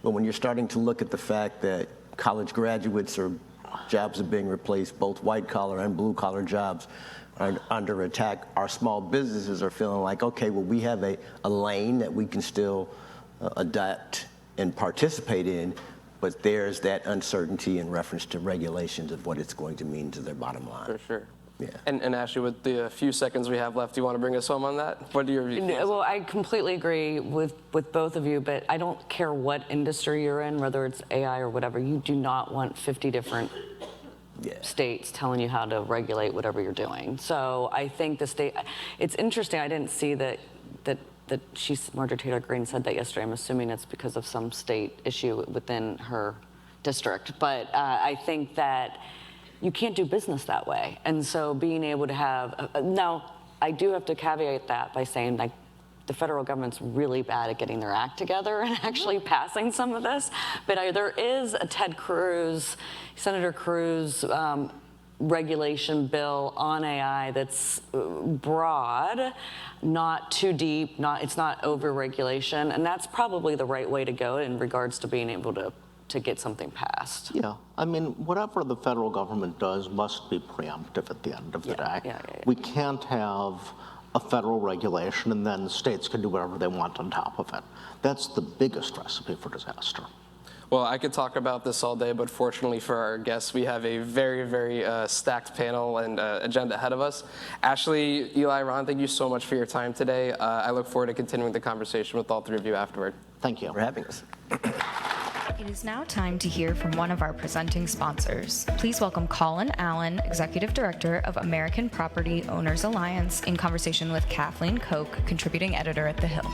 But when you're starting to look at the fact that college graduates or jobs are being replaced, both white-collar and blue-collar jobs are under attack, our small businesses are feeling like, okay, well, we have a lane that we can still adapt and participate in, but there's that uncertainty in reference to regulations of what it's going to mean to their bottom line. For sure. Yeah. And Ashley, with the few seconds we have left, do you want to bring us home on that? What are your views? Well, I completely agree with both of you, but I don't care what industry you're in, whether it's AI or whatever. You do not want 50 different states telling you how to regulate whatever you're doing. So I think the state, it's interesting, I didn't see that Marjorie Taylor Greene said that yesterday. I'm assuming it's because of some state issue within her district. But I think that you can't do business that way. And so being able to have, now I do have to caveat that by saying like the federal government's really bad at getting their act together and actually passing some of this. But there is a Senator Cruz regulation bill on AI that's broad, not too deep, it's not over-regulation, and that's probably the right way to go in regards to being able to get something passed. Yeah, I mean, whatever the federal government does must be preemptive at the end of the day. Yeah. We can't have a federal regulation and then states can do whatever they want on top of it. That's the biggest recipe for disaster. Well, I could talk about this all day, but fortunately for our guests, we have a very, very stacked panel and agenda ahead of us. Ashley, Eli, Ron, thank you so much for your time today. I look forward to continuing the conversation with all three of you afterward. Thank you for having us. It is now time to hear from one of our presenting sponsors. Please welcome Colin Allen, Executive Director of American Property Owners Alliance, in conversation with Kathleen Koch, contributing editor at The Hill.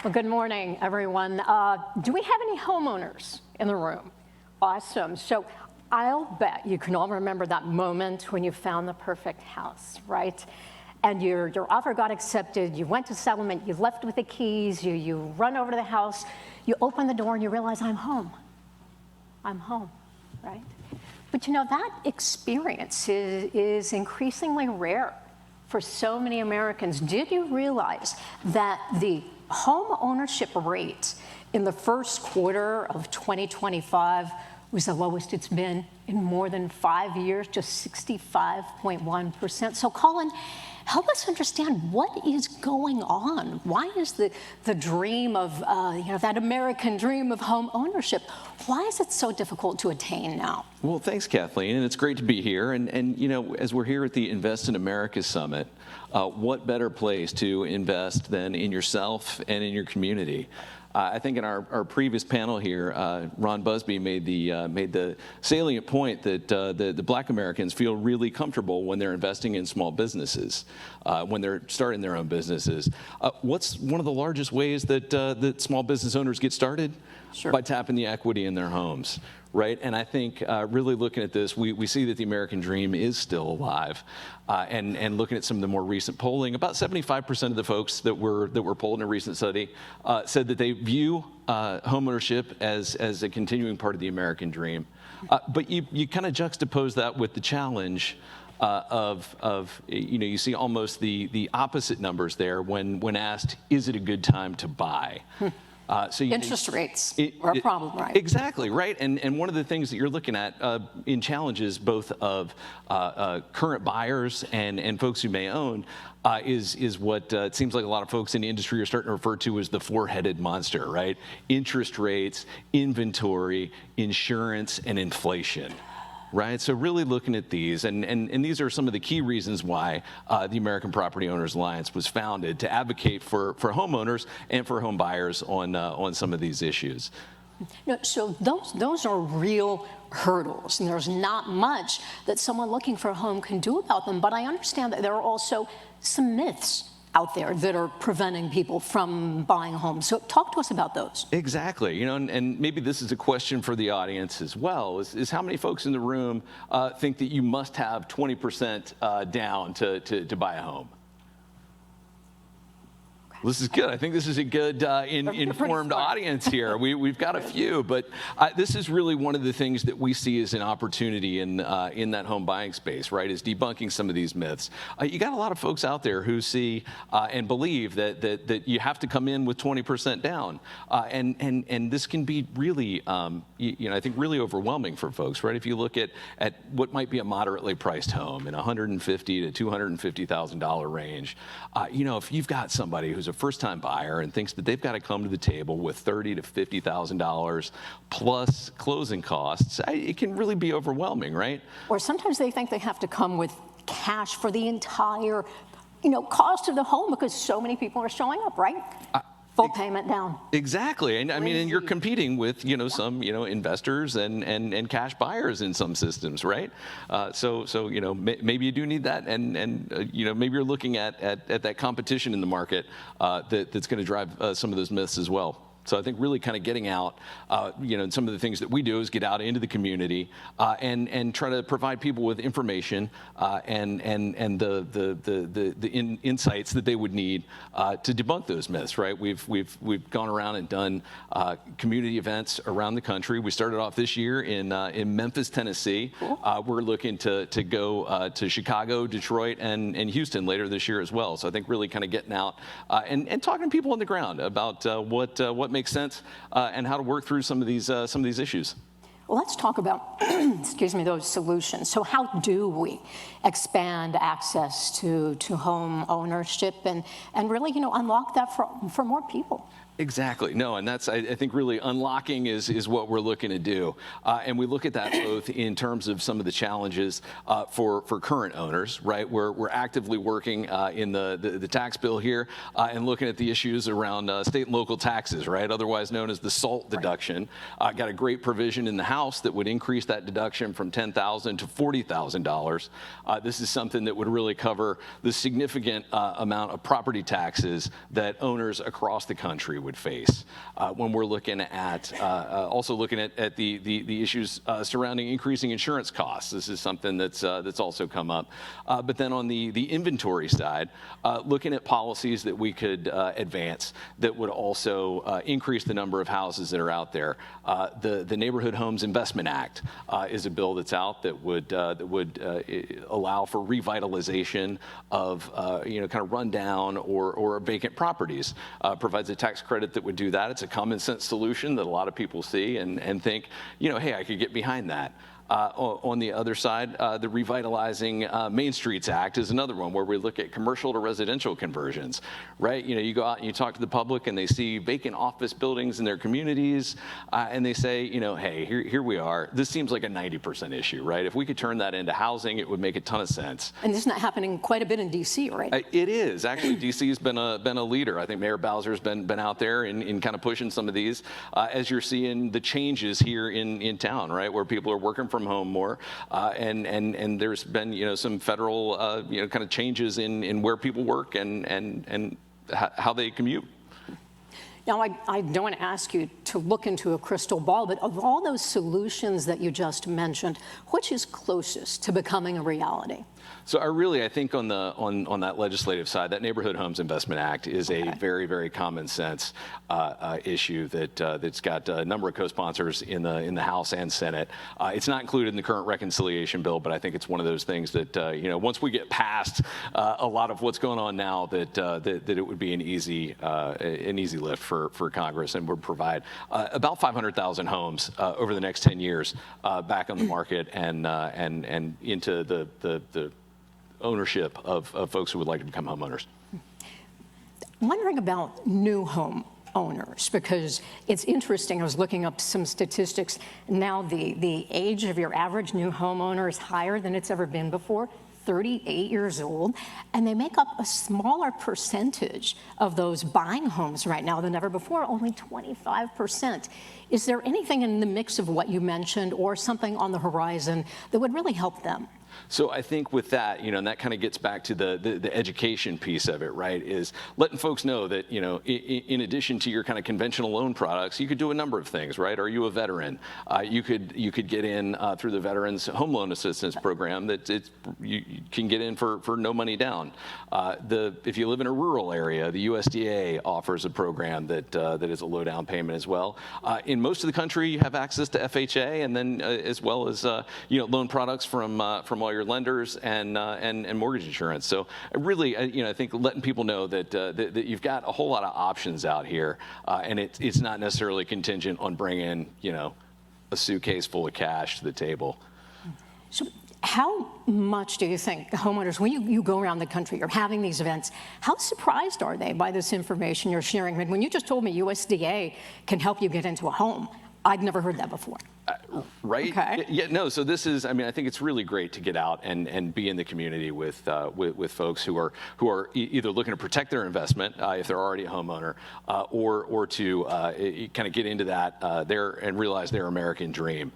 Well, good morning, everyone. Do we have any homeowners in the room? Awesome. So I'll bet you can all remember that moment when you found the perfect house, right? And your offer got accepted, you went to settlement, you left with the keys, you run over to the house, you open the door and you realize, I'm home, right? But you know, that experience is increasingly rare for so many Americans. Did you realize that the home ownership rate in the first quarter of 2025 was the lowest it's been in more than 5 years, just 65.1%. So Colin, Help us understand what is going on. Why is the dream of, that American dream of home ownership, why is it so difficult to attain now? Well, thanks, Kathleen, and it's great to be here. And as we're here at the Invest in America Summit, what better place to invest than in yourself and in your community? I think in our previous panel here, Ron Busby made the salient point that the Black Americans feel really comfortable when they're investing in small businesses, when they're starting their own businesses. What's one of the largest ways that small business owners get started? Sure. By tapping the equity in their homes. Right, and I think really looking at this, we see that the American dream is still alive, and looking at some of the more recent polling, about 75% of the folks that were polled in a recent study said that they view homeownership as a continuing part of the American dream. But you kind of juxtapose that with the challenge you see almost the opposite numbers there when asked, is it a good time to buy? So interest rates are a problem, right? Exactly, right. And one of the things that you're looking at in challenges both of current buyers and folks who may own is what it seems like a lot of folks in the industry are starting to refer to as the four-headed monster, right? Interest rates, inventory, insurance, and inflation. Right, so really looking at these, and these are some of the key reasons why the American Property Owners Alliance was founded, to advocate for homeowners and for home buyers on some of these issues. No, so those are real hurdles, and there's not much that someone looking for a home can do about them, but I understand that there are also some myths out there that are preventing people from buying homes. So talk to us about those. Exactly. And maybe this is a question for the audience as well, is how many folks in the room think that you must have 20% down to buy a home? This is good. I think this is a good informed audience here. We've got a few, but this is really one of the things that we see as an opportunity in that home buying space, right, is debunking some of these myths. You got a lot of folks out there who see and believe that you have to come in with 20% down, and this can be really, I think really overwhelming for folks, right? If you look at what might be a moderately priced home in $150,000 to $250,000 range, if you've got somebody who's a first-time buyer and thinks that they've got to come to the table with $30,000 to $50,000 plus closing costs, it can really be overwhelming, right? Or sometimes they think they have to come with cash for the entire, cost of the home because so many people are showing up, right? Full payment down. Exactly, and I mean, and you're competing with some investors and cash buyers in some systems, right? So maybe you do need that, and maybe you're looking at that competition in the market that's going to drive some of those myths as well. So I think really kind of getting out, and some of the things that we do is get out into the community and try to provide people with information and the insights that they would need to debunk those myths. Right? We've gone around and done community events around the country. We started off this year in Memphis, Tennessee. Cool. We're looking to go to Chicago, Detroit, and Houston later this year as well. So I think really kind of getting out and talking to people on the ground about what makes sense and how to work through some of these issues. Well, let's talk about, those solutions. So how do we expand access to home ownership and really, unlock that for more people? Exactly. No, and that's, I think, really unlocking is what we're looking to do. And we look at that both in terms of some of the challenges for current owners, right? We're actively working in the tax bill here and looking at the issues around state and local taxes, right? Otherwise known as the SALT deduction. Got a great provision in the House that would increase that deduction from $10,000 to $40,000. This is something that would really cover the significant amount of property taxes that owners across the country would face. When we're looking at also looking at the issues surrounding increasing insurance costs. This is something that's also come up. But then on the inventory side, looking at policies that we could advance that would also increase the number of houses that are out there. The Neighborhood Homes Investment Act is a bill that's out that would allow for revitalization of kind of rundown or vacant properties. Provides a tax credit that would do that. It's a common sense solution that a lot of people see and think, hey, I could get behind that. On the other side, the Revitalizing Main Streets Act is another one where we look at commercial to residential conversions, right? You know, you go out and you talk to the public and they see vacant office buildings in their communities and they say, you know, hey, here we are. This seems like a 90% issue, right? If we could turn that into housing, it would make a ton of sense. And this is not happening quite a bit in D.C., right? It is. Actually, D.C. has been a leader. I think Mayor Bowser's been out there in kind of pushing some of these as you're seeing the changes here in town, right, where people are working from home more, and there's been, you know, some federal, you know, kind of changes in where people work and how they commute. Now, I don't want to ask you to look into a crystal ball, but of all those solutions that you just mentioned, which is closest to becoming a reality? So I think on that legislative side, that Neighborhood Homes Investment Act is a very, very common sense issue that's got a number of co-sponsors in the House and Senate. It's not included in the current reconciliation bill, but I think it's one of those things that you know, once we get past a lot of what's going on now, that it would be an easy lift for Congress, and would provide about 500,000 homes over the next 10 years back on the market and into the ownership of folks who would like to become homeowners. Wondering about new home owners, because it's interesting. I was looking up some statistics. Now the age of your average new homeowner is higher than it's ever been before. 38 years old, and they make up a smaller percentage of those buying homes right now than ever before, only 25%. Is there anything in the mix of what you mentioned or something on the horizon that would really help them? So I think with that, you know, and that kind of gets back to the education piece of it, right, is letting folks know that, you know, in addition to your kind of conventional loan products, you could do a number of things, right? Are you a veteran? You could get in through the Veterans Home Loan Assistance Program that you can get in for no money down. If you live in a rural area, the USDA offers a program that is a low down payment as well. In most of the country, you have access to FHA, and then as well as you know, loan products from all your lenders and mortgage insurance. So really, you know, I think letting people know that you've got a whole lot of options out here, and it's not necessarily contingent on bringing, you know, a suitcase full of cash to the table. So how much do you think homeowners, when you go around the country, you're having these events, how surprised are they by this information you're sharing? I mean, when you just told me USDA can help you get into a home, I'd never heard that before. Right? Okay. Yeah, no, so this is, I mean, I think it's really great to get out and be in the community with folks who are either looking to protect their investment if they're already a homeowner, or to kind of get into that and realize their American dream.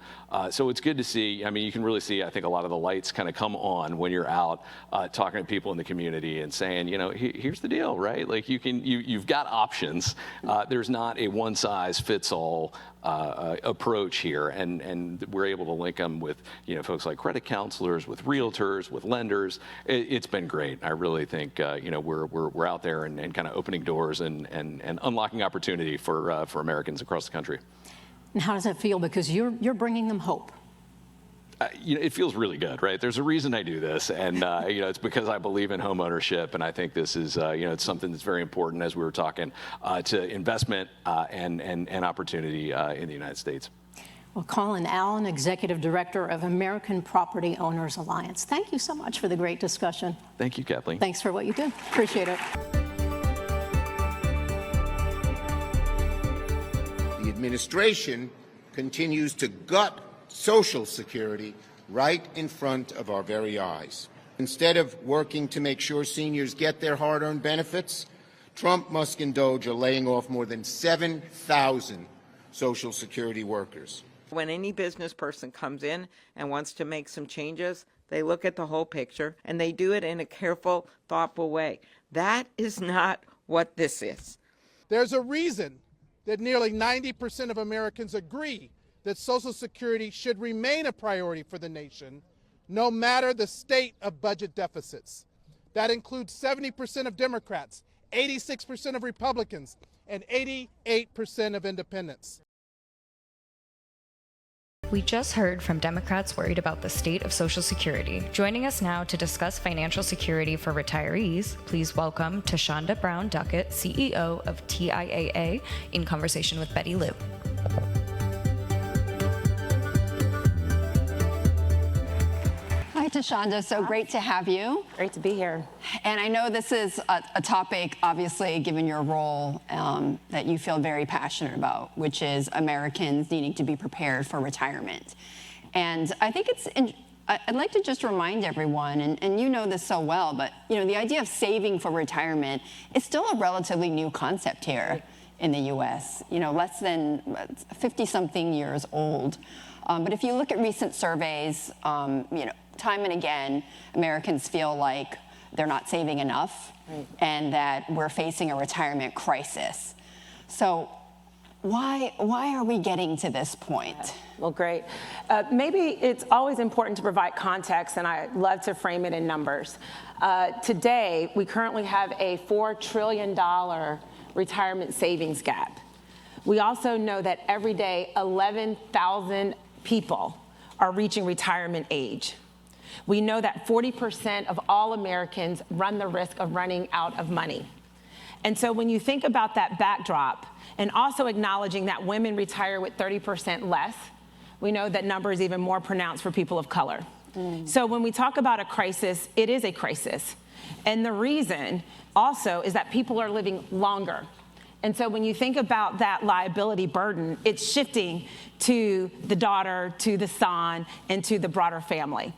So it's good to see. I mean, you can really see, I think, a lot of the lights kind of come on when you're out talking to people in the community and saying, you know, here's the deal, right? Like you've got options. There's not a one size fits all approach here, and we're able to link them with, you know, folks like credit counselors, with realtors, with lenders. It's been great. I really think you know, we're out there and kind of opening doors and unlocking opportunity for Americans across the country. And how does that feel? Because you're bringing them hope. You know, it feels really good, right? There's a reason I do this, and you know, it's because I believe in home ownership, and I think this is, you know, it's something that's very important as we were talking to investment and opportunity in the United States. Well, Colin Allen, Executive Director of American Property Owners Alliance, thank you so much for the great discussion. Thank you, Kathleen. Thanks for what you do. Appreciate it. The administration continues to gut Social Security right in front of our very eyes. Instead of working to make sure seniors get their hard-earned benefits, Trump, Musk, and Doge are laying off more than 7,000 Social Security workers. When any business person comes in and wants to make some changes, they look at the whole picture, and they do it in a careful, thoughtful way. That is not what this is. There's a reason that nearly 90% of Americans agree that Social Security should remain a priority for the nation, no matter the state of budget deficits. That includes 70% of Democrats, 86% of Republicans, and 88% of independents. We just heard from Democrats worried about the state of Social Security. Joining us now to discuss financial security for retirees, please welcome Thasunda Brown Duckett, CEO of TIAA, in conversation with Betty Liu. Thasunda, so great to have you. Great to be here. And I know this is a topic, obviously, given your role, that you feel very passionate about, which is Americans needing to be prepared for retirement. And I think I'd like to just remind everyone, and you know this so well, but the idea of saving for retirement is still a relatively new concept here in the U.S. Less than 50-something years old. But if you look at recent surveys, time and again, Americans feel like they're not saving enough, and that we're facing a retirement crisis. So why are we getting to this point? Well, great. Maybe it's always important to provide context, and I love to frame it in numbers. Today, we currently have a $4 trillion retirement savings gap. We also know that every day, 11,000 people are reaching retirement age. We know that 40% of all Americans run the risk of running out of money. And so when you think about that backdrop, and also acknowledging that women retire with 30% less, we know that number is even more pronounced for people of color. So when we talk about a crisis, it is a crisis. And the reason also is that people are living longer. And so when you think about that liability burden, it's shifting to the daughter, to the son, and to the broader family.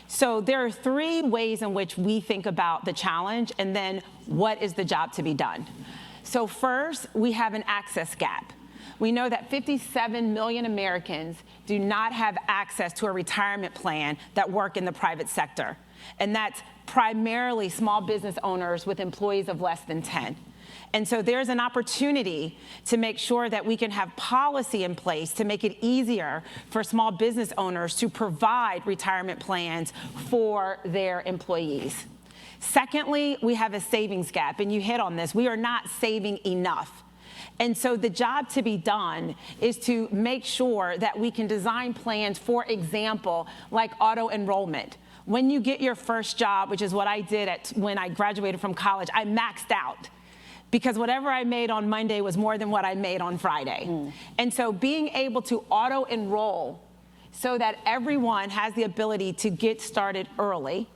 So there are three ways in which we think about the challenge, and then what is the job to be done. So first, we have an access gap. We know that 57 million Americans do not have access to a retirement plan that work in the private sector. And that's primarily small business owners with employees of less than 10. And so there's an opportunity to make sure that we can have policy in place to make it easier for small business owners to provide retirement plans for their employees. Secondly, we have a savings gap, and you hit on this. We are not saving enough. And so the job to be done is to make sure that we can design plans, for example, like auto enrollment. When you get your first job, which is what I did when I graduated from college, I maxed out, because whatever I made on Monday was more than what I made on Friday. And so being able to auto-enroll so that everyone has the ability to get started early,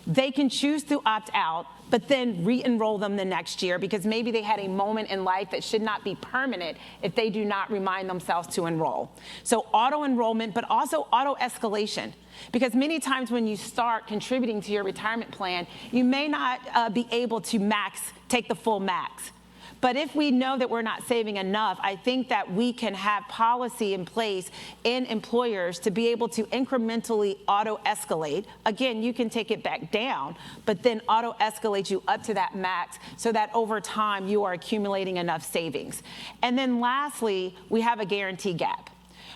they can choose to opt out, but then re-enroll them the next year, because maybe they had a moment in life that should not be permanent if they do not remind themselves to enroll. So auto-enrollment, but also auto-escalation. Because many times when you start contributing to your retirement plan, you may not be able to take the full max. But if we know that we're not saving enough, I think that we can have policy in place in employers to be able to incrementally auto-escalate. Again, you can take it back down, but then auto-escalate you up to that max so that over time you are accumulating enough savings. And then lastly, we have a guarantee gap.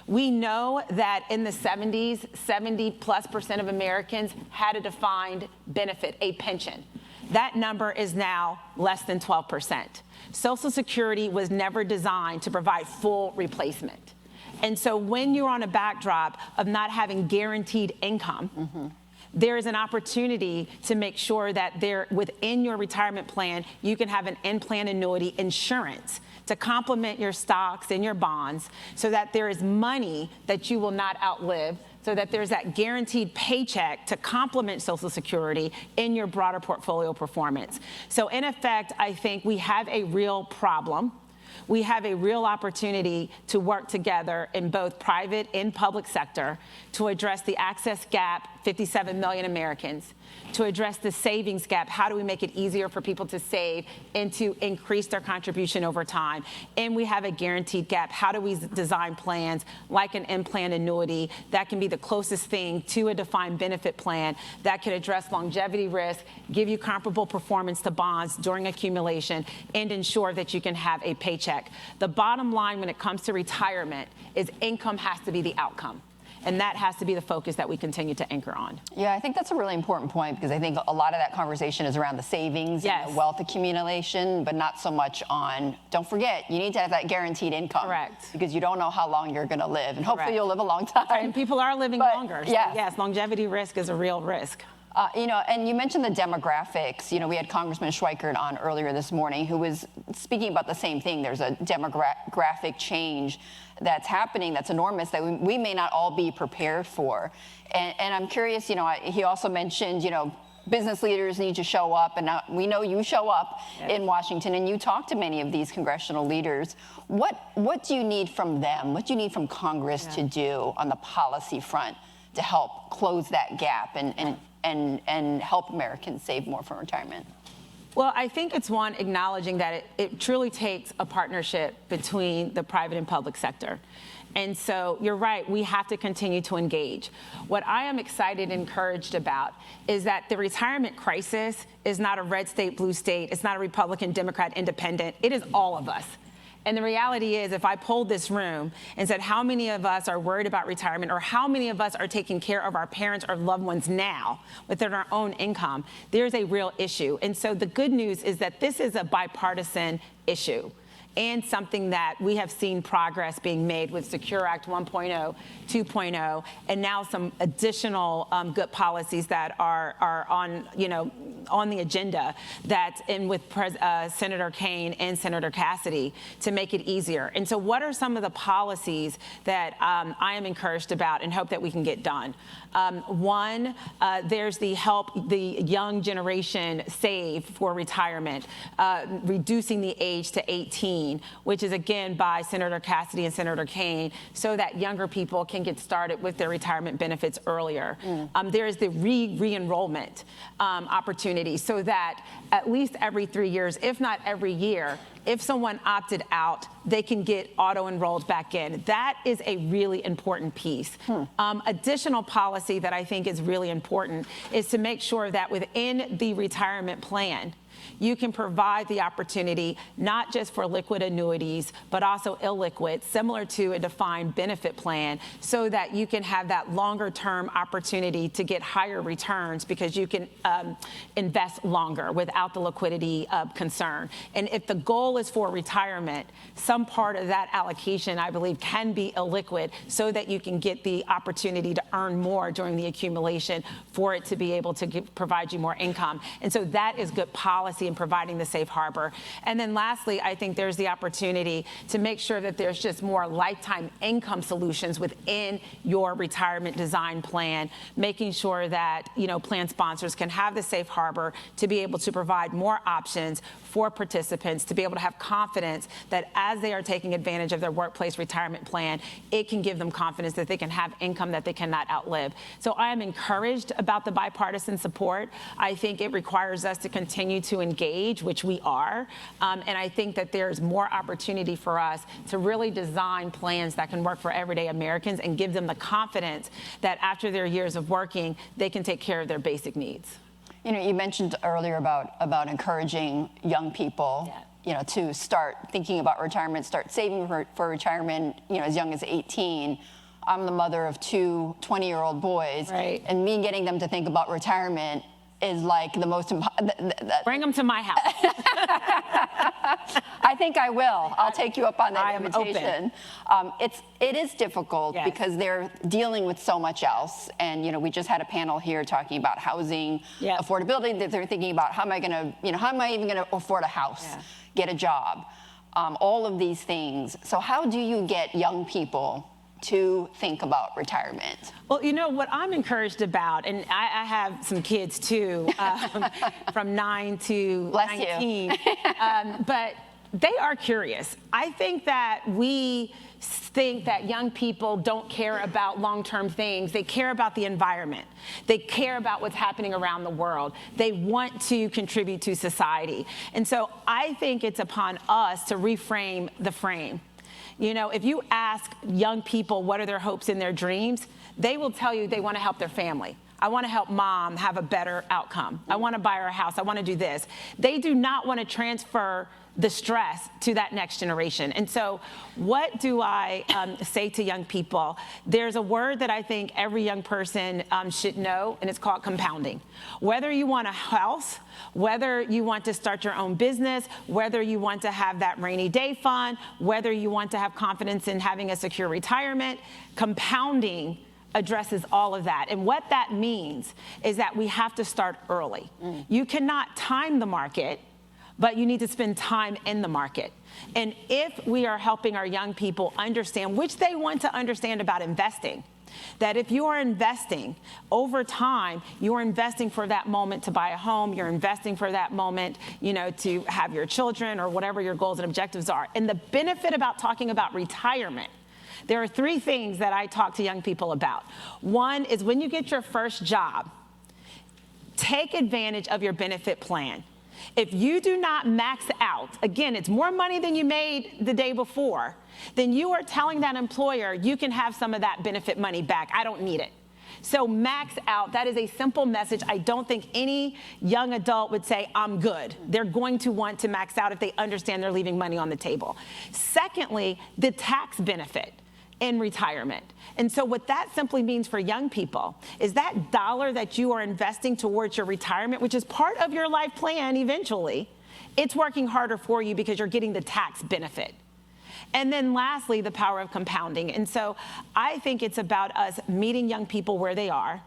We know that in the 70s, 70+% of Americans had a defined benefit, a pension. That number is now less than 12%. Social Security was never designed to provide full replacement. And so when you're on a backdrop of not having guaranteed income, there is an opportunity to make sure that within your retirement plan, you can have an in-plan annuity insurance to complement your stocks and your bonds, so that there is money that you will not outlive, so that there's that guaranteed paycheck to complement Social Security in your broader portfolio performance. So in effect, I think we have a real problem. We have a real opportunity to work together in both private and public sector to address the access gap, 57 million Americans, to address the savings gap. How do we make it easier for people to save and to increase their contribution over time? And we have a guaranteed gap. How do we design plans like an in-plan annuity that can be the closest thing to a defined benefit plan that can address longevity risk, give you comparable performance to bonds during accumulation, and ensure that you can have a paycheck? The bottom line when it comes to retirement is income has to be the outcome. And that has to be the focus that we continue to anchor on. Yeah, I think that's a really important point, because I think a lot of that conversation is around the savings and the wealth accumulation, but not so much on, don't forget, you need to have that guaranteed income. Correct. Because you don't know how long you're going to live, and hopefully you'll live a long time. And people are living longer. So yes, longevity risk is a real risk. And you mentioned the demographics. We had Congressman Schweikert on earlier this morning who was speaking about the same thing. There's a demographic change that's happening that's enormous that we may not all be prepared for. And I'm curious, he also mentioned, business leaders need to show up, and we know you show up in Washington, and you talk to many of these congressional leaders. What do you need from them? What do you need from Congress to do on the policy front to help close that gap and help Americans save more for retirement? Well, I think it's one, acknowledging that it truly takes a partnership between the private and public sector. And so you're right, we have to continue to engage. What I am excited and encouraged about is that the retirement crisis is not a red state, blue state. It's not a Republican, Democrat, independent. It is all of us. And the reality is, if I polled this room and said how many of us are worried about retirement, or how many of us are taking care of our parents or loved ones now within our own income, there's a real issue. And so the good news is that this is a bipartisan issue, and something that we have seen progress being made with Secure Act 1.0, 2.0, and now some additional good policies that are on, on the agenda that's in with Senator Kaine and Senator Cassidy to make it easier. And so what are some of the policies that I am encouraged about and hope that we can get done? One, there's the help the young generation save for retirement, reducing the age to 18, which is again by Senator Cassidy and Senator Kaine, so that younger people can get started with their retirement benefits earlier. There is the re-enrollment opportunity, so that at least every 3 years, if not every year, if someone opted out, they can get auto-enrolled back in. That is a really important piece. Additional policy that I think is really important is to make sure that within the retirement plan, you can provide the opportunity not just for liquid annuities, but also illiquid, similar to a defined benefit plan, so that you can have that longer term opportunity to get higher returns, because you can invest longer without the liquidity concern. And if the goal is for retirement, some part of that allocation, I believe, can be illiquid, so that you can get the opportunity to earn more during the accumulation for it to be able to provide you more income. And so that is good policy in providing the safe harbor. And then lastly, I think there's the opportunity to make sure that there's just more lifetime income solutions within your retirement design plan, making sure that, plan sponsors can have the safe harbor to be able to provide more options for participants, to be able to have confidence that as they are taking advantage of their workplace retirement plan, it can give them confidence that they can have income that they cannot outlive. So I am encouraged about the bipartisan support. I think it requires us to continue to engage, which we are. And I think that there's more opportunity for us to really design plans that can work for everyday Americans and give them the confidence that after their years of working, they can take care of their basic needs. You mentioned earlier about encouraging young people, to start thinking about retirement, start saving for retirement, as young as 18. I'm the mother of two 20-year-old boys, and me getting them to think about retirement is like the most Bring them to my house. I think I will. I'll take you up on that invitation. It is difficult because they're dealing with so much else. And, we just had a panel here talking about housing affordability, that they're thinking about how am I even going to afford a house, get a job, all of these things. So how do you get young people to think about retirement? Well, what I'm encouraged about, and I have some kids too, from 9 to 19, but they are curious. I think that we think that young people don't care about long-term things. They care about the environment. They care about what's happening around the world. They want to contribute to society. And so I think it's upon us to reframe the frame. If you ask young people what are their hopes and their dreams, they will tell you they want to help their family. I want to help mom have a better outcome. I want to buy her a house. I want to do this. They do not want to transfer the stress to that next generation. And so what do I say to young people? There's a word that I think every young person should know, and it's called compounding. Whether you want a house, whether you want to start your own business, whether you want to have that rainy day fund, whether you want to have confidence in having a secure retirement, compounding addresses all of that. And what that means is that we have to start early. You cannot time the market, but you need to spend time in the market. And if we are helping our young people understand, which they want to understand about investing, that if you are investing over time, you are investing for that moment to buy a home, you're investing for that moment, you know, to have your children or whatever your goals and objectives are. And the benefit about talking about retirement, there are 3 things that I talk to young people about. One is when you get your first job, take advantage of your benefit plan. If you do not max out, again, it's more money than you made the day before, then you are telling that employer you can have some of that benefit money back. I don't need it. So max out. That is a simple message. I don't think any young adult would say, I'm good. They're going to want to max out if they understand they're leaving money on the table. Secondly, the tax benefit in retirement. And so what that simply means for young people is that dollar that you are investing towards your retirement, which is part of your life plan eventually, it's working harder for you because you're getting the tax benefit. And then lastly, the power of compounding. And so I think it's about us meeting young people where they are.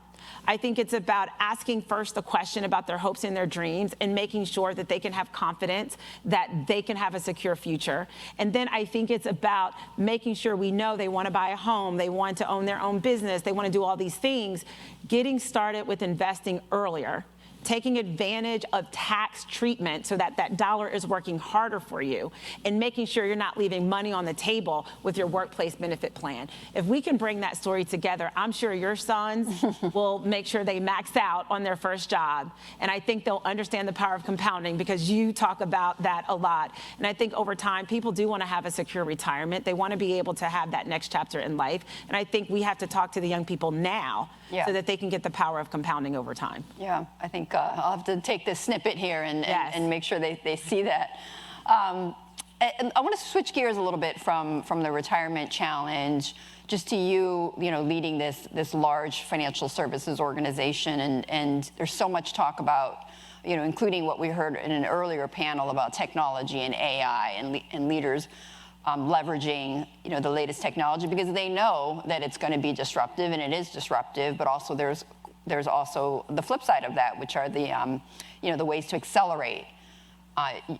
I think it's about asking first the question about their hopes and their dreams and making sure that they can have confidence that they can have a secure future. And then I think it's about making sure we know they want to buy a home, they want to own their own business, they want to do all these things, getting started with investing earlier, taking advantage of tax treatment so that that dollar is working harder for you, and making sure you're not leaving money on the table with your workplace benefit plan. If we can bring that story together, I'm sure your sons will make sure they max out on their first job. And I think they'll understand the power of compounding because you talk about that a lot. And I think over time, people do want to have a secure retirement. They want to be able to have that next chapter in life. And I think we have to talk to the young people now so that they can get the power of compounding over time. Yeah, I think I'll have to take this snippet here and make sure they see that. And I want to switch gears a little bit from the retirement challenge just to you leading this large financial services organization. And there's so much talk about, including what we heard in an earlier panel about technology and AI and leaders leveraging, the latest technology because they know that it's going to be disruptive, and it is disruptive. But also, there's also the flip side of that, which are the the ways to accelerate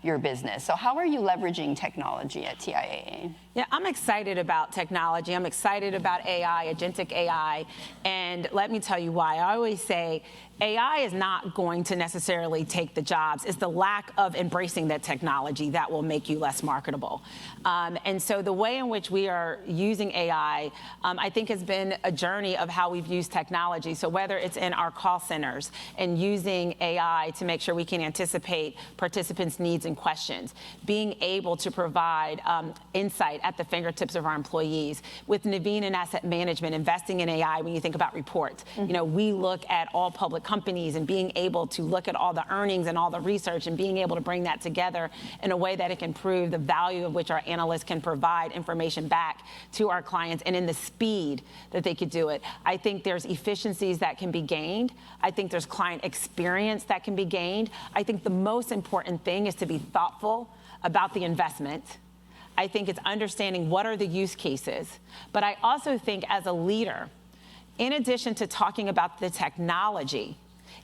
your business. So, how are you leveraging technology at TIAA? Yeah, I'm excited about technology. I'm excited about AI, agentic AI, and let me tell you why. I always say AI is not going to necessarily take the jobs. It's the lack of embracing that technology that will make you less marketable. And so the way in which we are using AI, I think has been a journey of how we've used technology. So whether it's in our call centers and using AI to make sure we can anticipate participants' needs and questions, being able to provide insight at the fingertips of our employees. With Naveen and Asset Management, investing in AI when you think about reports. We look at all public companies and being able to look at all the earnings and all the research and being able to bring that together in a way that it can prove the value of which our analysts can provide information back to our clients and in the speed that they could do it. I think there's efficiencies that can be gained. I think there's client experience that can be gained. I think the most important thing is to be thoughtful about the investment. I think it's understanding what are the use cases. But I also think as a leader, in addition to talking about the technology,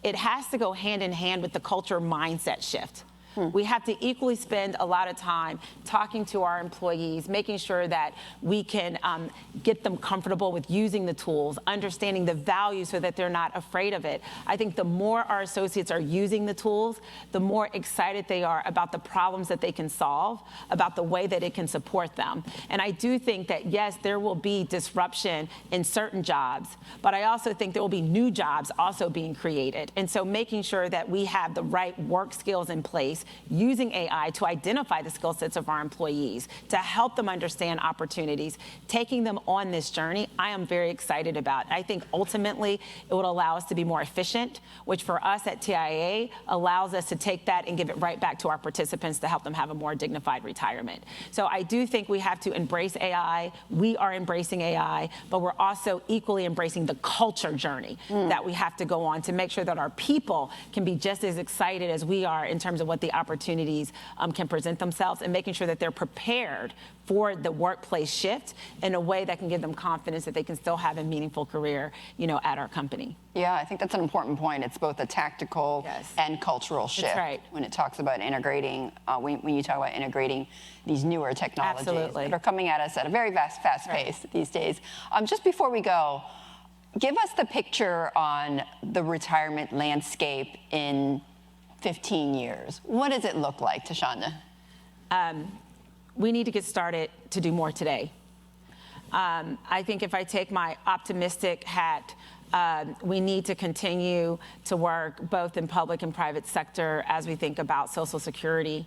it has to go hand in hand with the culture mindset shift. We have to equally spend a lot of time talking to our employees, making sure that we can get them comfortable with using the tools, understanding the value so that they're not afraid of it. I think the more our associates are using the tools, the more excited they are about the problems that they can solve, about the way that it can support them. And I do think that, yes, there will be disruption in certain jobs, but I also think there will be new jobs also being created. And so making sure that we have the right work skills in place, using AI to identify the skill sets of our employees, to help them understand opportunities, taking them on this journey, I am very excited about. I think ultimately it would allow us to be more efficient, which for us at TIAA allows us to take that and give it right back to our participants to help them have a more dignified retirement. So I do think we have to embrace AI. We are embracing AI, but we're also equally embracing the culture journey that we have to go on to make sure that our people can be just as excited as we are in terms of what the the opportunities can present themselves, and making sure that they're prepared for the workplace shift in a way that can give them confidence that they can still have a meaningful career, at our company. Yeah, I think that's an important point. It's both a tactical and cultural shift. That's right. When it talks about integrating, when you talk about integrating these newer technologies that are coming at us at a very fast pace these days. Just before we go, give us the picture on the retirement landscape in 15 years. What does it look like, Thasunda? We need to get started to do more today. I think if I take my optimistic hat, we need to continue to work both in public and private sector as we think about Social Security.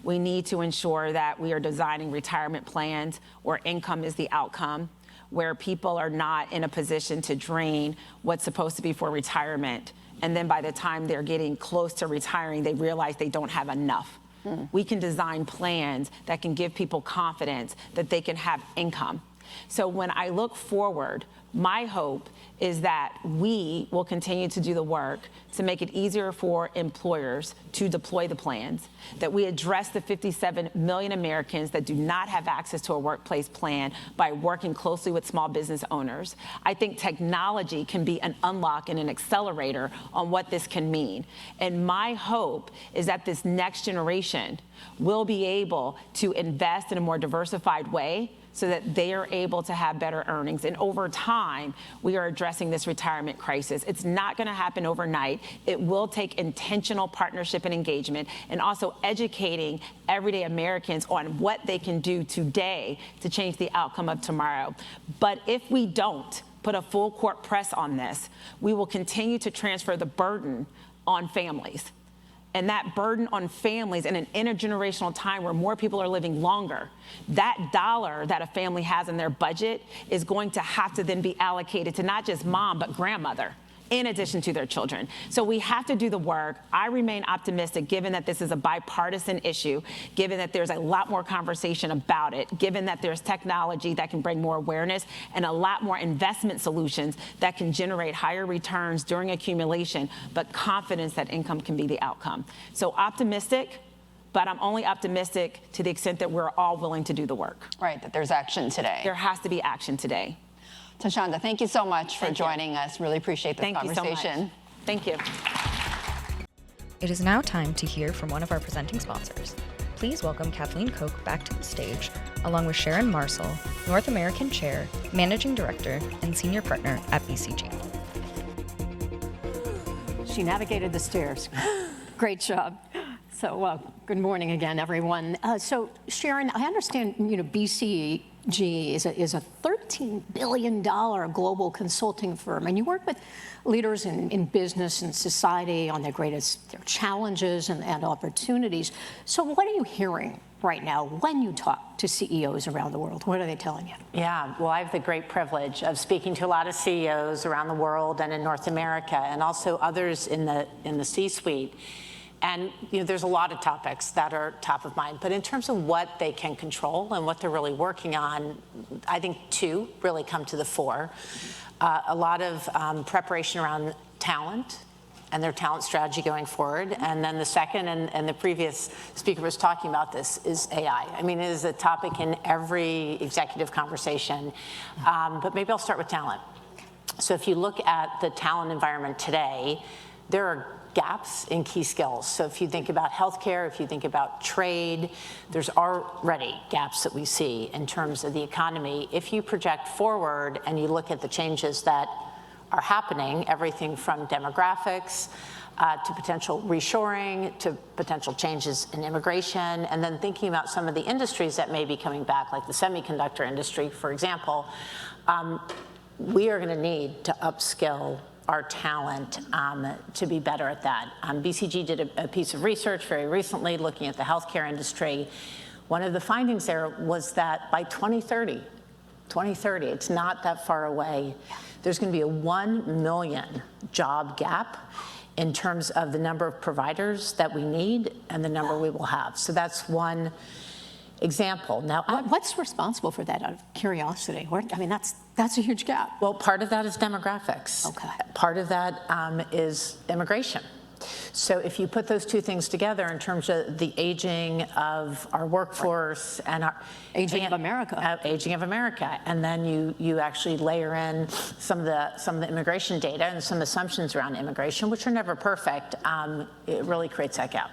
We need to ensure that we are designing retirement plans where income is the outcome, where people are not in a position to drain what's supposed to be for retirement. And then by the time they're getting close to retiring, they realize they don't have enough. We can design plans that can give people confidence that they can have income. So when I look forward, my hope is that we will continue to do the work to make it easier for employers to deploy the plans, that we address the 57 million Americans that do not have access to a workplace plan by working closely with small business owners. I think technology can be an unlock and an accelerator on what this can mean. And my hope is that this next generation will be able to invest in a more diversified way so that they are able to have better earnings. And over time, we are addressing this retirement crisis. It's not going to happen overnight. It will take intentional partnership and engagement, and also educating everyday Americans on what they can do today to change the outcome of tomorrow. But if we don't put a full court press on this, we will continue to transfer the burden on families. And that burden on families in an intergenerational time where more people are living longer, that dollar that a family has in their budget is going to have to then be allocated to not just mom, but grandmother, in addition to their children. So we have to do the work. I remain optimistic, given that this is a bipartisan issue, given that there's a lot more conversation about it, given that there's technology that can bring more awareness and a lot more investment solutions that can generate higher returns during accumulation, but confidence that income can be the outcome. So optimistic, but I'm only optimistic to the extent that we're all willing to do the work. Right, that there's action today. There has to be action today. Thasunda, thank you so much for joining us. Really appreciate this conversation. Thank you. It is now time to hear from one of our presenting sponsors. Please welcome Kathleen Koch back to the stage, along with Sharon Marcel, North American Chair, Managing Director, and Senior Partner at BCG. She navigated the stairs. Great job. So, good morning again, everyone. So, Sharon, I understand, BCG is a $13 billion global consulting firm, and you work with leaders in business and society on their challenges and opportunities. So what are you hearing right now when you talk to CEOs around the world? What are they telling you? Yeah, well, I have the great privilege of speaking to a lot of CEOs around the world and in North America, and also others in the C-suite. And there's a lot of topics that are top of mind. But in terms of what they can control and what they're really working on, I think two really come to the fore. A lot of preparation around talent and their talent strategy going forward. And then the second, and the previous speaker was talking about this, is AI. I mean, it is a topic in every executive conversation. But maybe I'll start with talent. So if you look at the talent environment today, there are gaps in key skills. So if you think about healthcare, if you think about trade, there's already gaps that we see in terms of the economy. If you project forward and you look at the changes that are happening, everything from demographics to potential reshoring, to potential changes in immigration, and then thinking about some of the industries that may be coming back, like the semiconductor industry, for example, we are going to need to upskill our talent to be better at that. BCG did a piece of research very recently looking at the healthcare industry. One of the findings there was that by 2030, it's not that far away, there's going to be a 1 million job gap in terms of the number of providers that we need and the number we will have. So that's one example. Now, what's responsible for that, out of curiosity? I mean, that's a huge gap. Well, part of that is demographics. Okay. Part of that is immigration. So if you put those two things together in terms of the aging of our workforce and our aging of America, and then you actually layer in some of the immigration data and some assumptions around immigration, which are never perfect, it really creates that gap.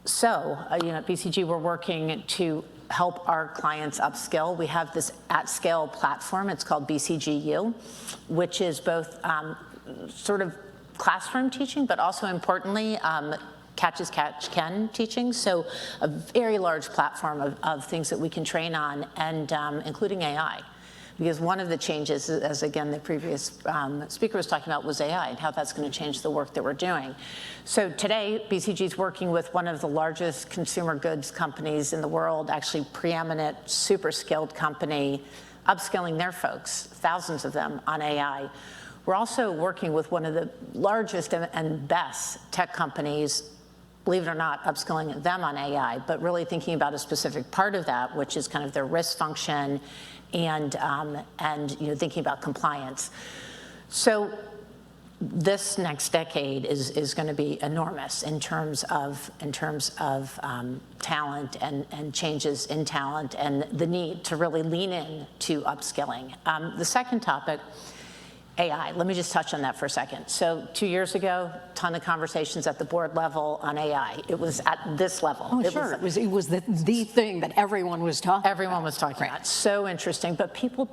So at BCG, we're working to help our clients upskill. We have this at-scale platform. It's called BCGU, which is both sort of classroom teaching, but also importantly, catch-as-catch-can teaching. So a very large platform of things that we can train on, and including AI. Because one of the changes, as again the previous speaker was talking about, was AI and how that's going to change the work that we're doing. So today, BCG is working with one of the largest consumer goods companies in the world, actually preeminent, super skilled company, upskilling their folks, thousands of them, on AI. We're also working with one of the largest and best tech companies, believe it or not, upskilling them on AI, but really thinking about a specific part of that, which is kind of their risk function and thinking about compliance. So this next decade is going to be enormous in terms of talent and changes in talent and the need to really lean in to upskilling. The second topic, AI. Let me just touch on that for a second. So 2 years ago, a ton of conversations at the board level on AI. It was at this level. Oh, sure. It was the thing that everyone was talking about. Everyone was talking about. So interesting, but people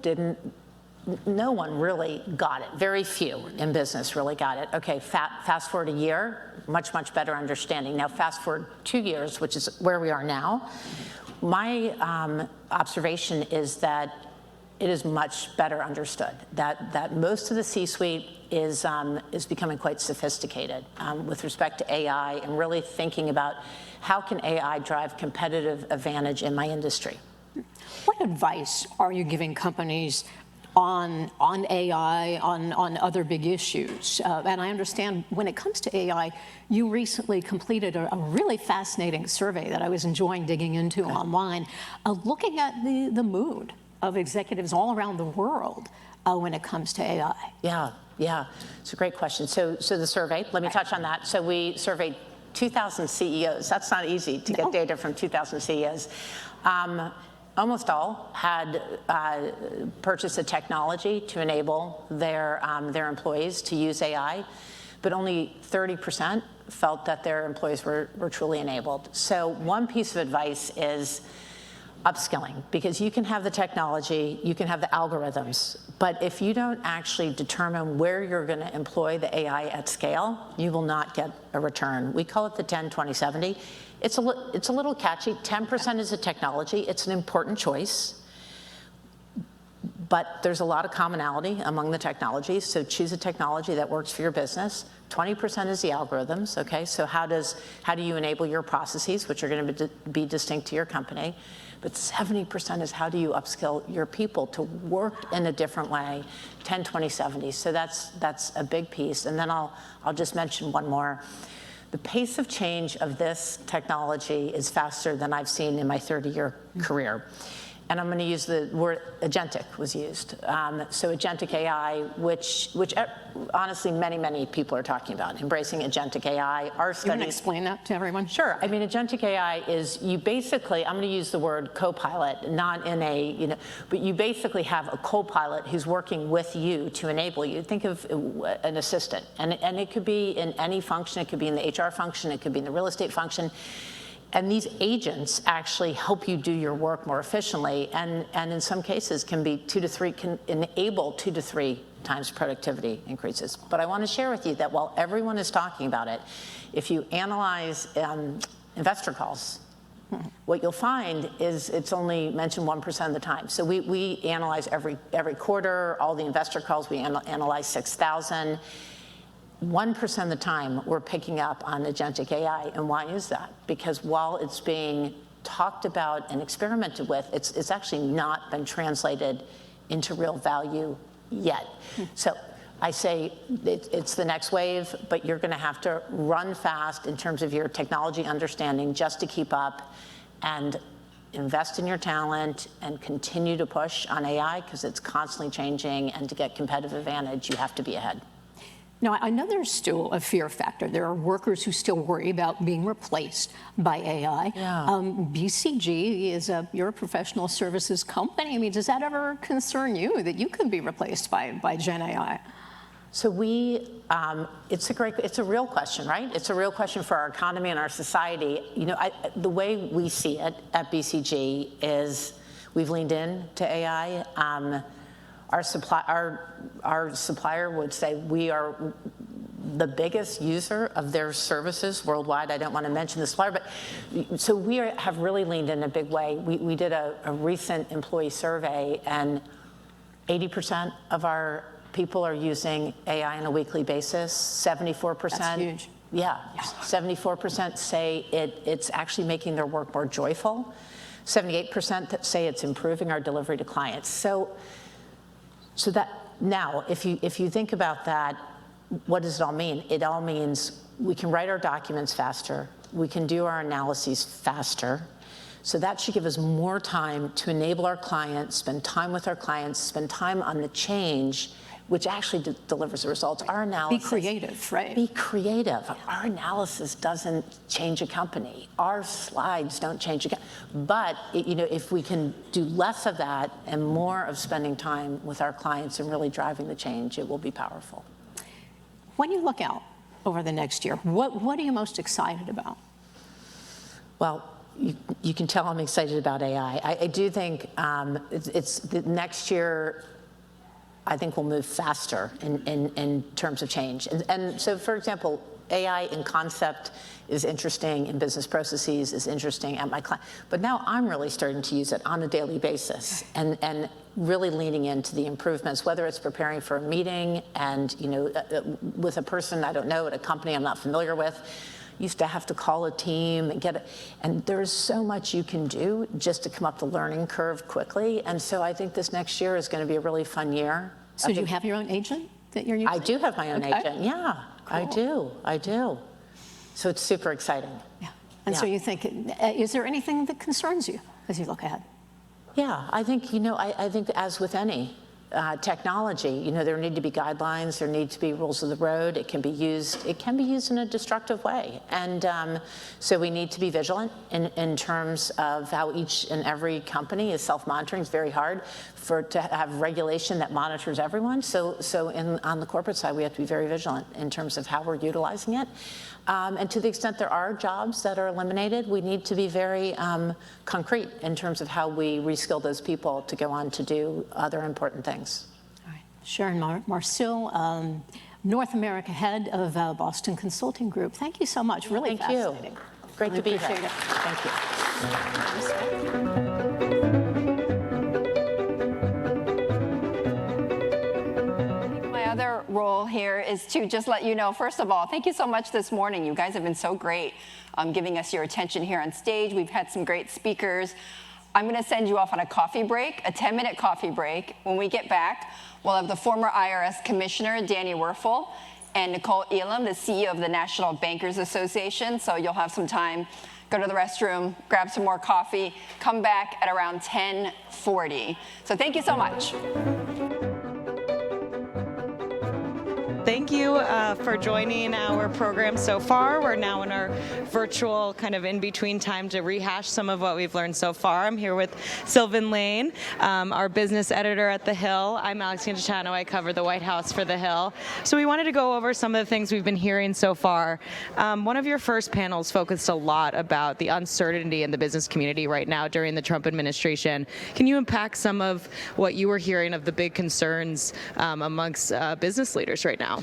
no one really got it. Very few in business really got it. Okay, fast forward a year, much better understanding. Now fast forward 2 years, which is where we are now. My observation is that it is much better understood, that most of the C-suite is becoming quite sophisticated with respect to AI and really thinking about how can AI drive competitive advantage in my industry. What advice are you giving companies on AI, on other big issues? And I understand when it comes to AI, you recently completed a really fascinating survey that I was enjoying digging into online, looking at the mood of executives all around the world when it comes to AI. Yeah, it's a great question. So the survey, let me touch on that. So we surveyed 2,000 CEOs. That's not easy to get data from 2,000 CEOs. Almost all had purchased a technology to enable their employees to use AI, but only 30% felt that their employees were truly enabled. So one piece of advice is upskilling, because you can have the technology, you can have the algorithms, but if you don't actually determine where you're going to employ the AI at scale, you will not get a return. We call it the 10-20-70. It's a little catchy. 10% is a technology. It's an important choice, but there's a lot of commonality among the technologies, so choose a technology that works for your business. 20% is the algorithms, okay? So how do you enable your processes, which are going to be distinct to your company? But 70% is how do you upskill your people to work in a different way, 10-20-70. So that's a big piece. And then I'll just mention one more. The pace of change of this technology is faster than I've seen in my 30-year career. And I'm going to use the word agentic was used. So agentic AI, which honestly many people are talking about, embracing agentic AI. Our study. You want to explain that to everyone? Sure. I mean, agentic AI is you basically, I'm going to use the word co-pilot, not in a, but you basically have a co-pilot who's working with you to enable you. Think of an assistant. And it could be in any function. It could be in the HR function. It could be in the real estate function. And these agents actually help you do your work more efficiently, and in some cases can enable 2 to 3 times productivity increases. But I want to share with you that while everyone is talking about it, if you analyze investor calls, what you'll find is it's only mentioned 1% of the time. So we analyze every quarter, all the investor calls, we analyze 6,000. 1% of the time we're picking up on agentic AI. And why is that? Because while it's being talked about and experimented with, it's actually not been translated into real value yet. So I say it's the next wave, but you're going to have to run fast in terms of your technology understanding just to keep up and invest in your talent and continue to push on AI because it's constantly changing, and to get competitive advantage, you have to be ahead. Now, I know there's still a fear factor. There are workers who still worry about being replaced by AI. Yeah. BCG you're a professional services company. I mean, does that ever concern you that you could be replaced by Gen AI? So it's a real question, right? It's a real question for our economy and our society. You know, the way we see it at BCG is we've leaned in to AI. Our supplier would say we are the biggest user of their services worldwide. I don't want to mention the supplier, but so we have really leaned in a big way. We did a recent employee survey, and 80% of our people are using AI on a weekly basis. 74%. That's huge. Yeah. 74% say it's actually making their work more joyful. 78% that say it's improving our delivery to clients. So that now, if you think about that, what does it all mean? It all means we can write our documents faster, we can do our analyses faster. So that should give us more time to enable our clients, spend time with our clients, spend time on the change, which actually delivers the results. Our analysis. Be creative, right? Be creative. Our analysis doesn't change a company. Our slides don't change a company. But if we can do less of that and more of spending time with our clients and really driving the change, it will be powerful. When you look out over the next year, what are you most excited about? Well, you can tell I'm excited about AI. I do think it's the next year. I think we'll move faster in terms of change. And so, for example, AI in concept is interesting, in business processes is interesting at my client. But now I'm really starting to use it on a daily basis and really leaning into the improvements, whether it's preparing for a meeting and, with a person I don't know at a company I'm not familiar with. Used to have to call a team and get it. And there's so much you can do just to come up the learning curve quickly. And so I think this next year is going to be a really fun year. So do you have your own agent that you're using? I do have my own agent, yeah. Cool. I do. So it's super exciting. Yeah. And so you think, is there anything that concerns you as you look ahead? Yeah, I think, I think as with any technology, there need to be guidelines, there need to be rules of the road. It can be used in a destructive way. And so we need to be vigilant in terms of how each and every company is self-monitoring. It's very hard to have regulation that monitors everyone. So on the corporate side, we have to be very vigilant in terms of how we're utilizing it. And to the extent there are jobs that are eliminated, we need to be very concrete in terms of how we reskill those people to go on to do other important things. All right. Sharon Marceau, North America head of Boston Consulting Group. Thank you so much. Really fascinating. Thank you. Great to be here. Thank you. Other role here is to just let you know, first of all, thank you so much this morning. You guys have been so great giving us your attention here on stage. We've had some great speakers. I'm going to send you off on a coffee break, a 10-minute coffee break. When we get back, we'll have the former IRS Commissioner, Danny Werfel, and Nicole Elam, the CEO of the National Bankers Association. So you'll have some time, go to the restroom, grab some more coffee, come back at around 10:40. So thank you so much. Thank you for joining our program so far. We're now in our virtual kind of in-between time to rehash some of what we've learned so far. I'm here with Sylvan Lane, our business editor at The Hill. I'm Alex Gangitano. I cover the White House for The Hill. So we wanted to go over some of the things we've been hearing so far. One of your first panels focused a lot about the uncertainty in the business community right now during the Trump administration. Can you unpack some of what you were hearing of the big concerns amongst business leaders right now?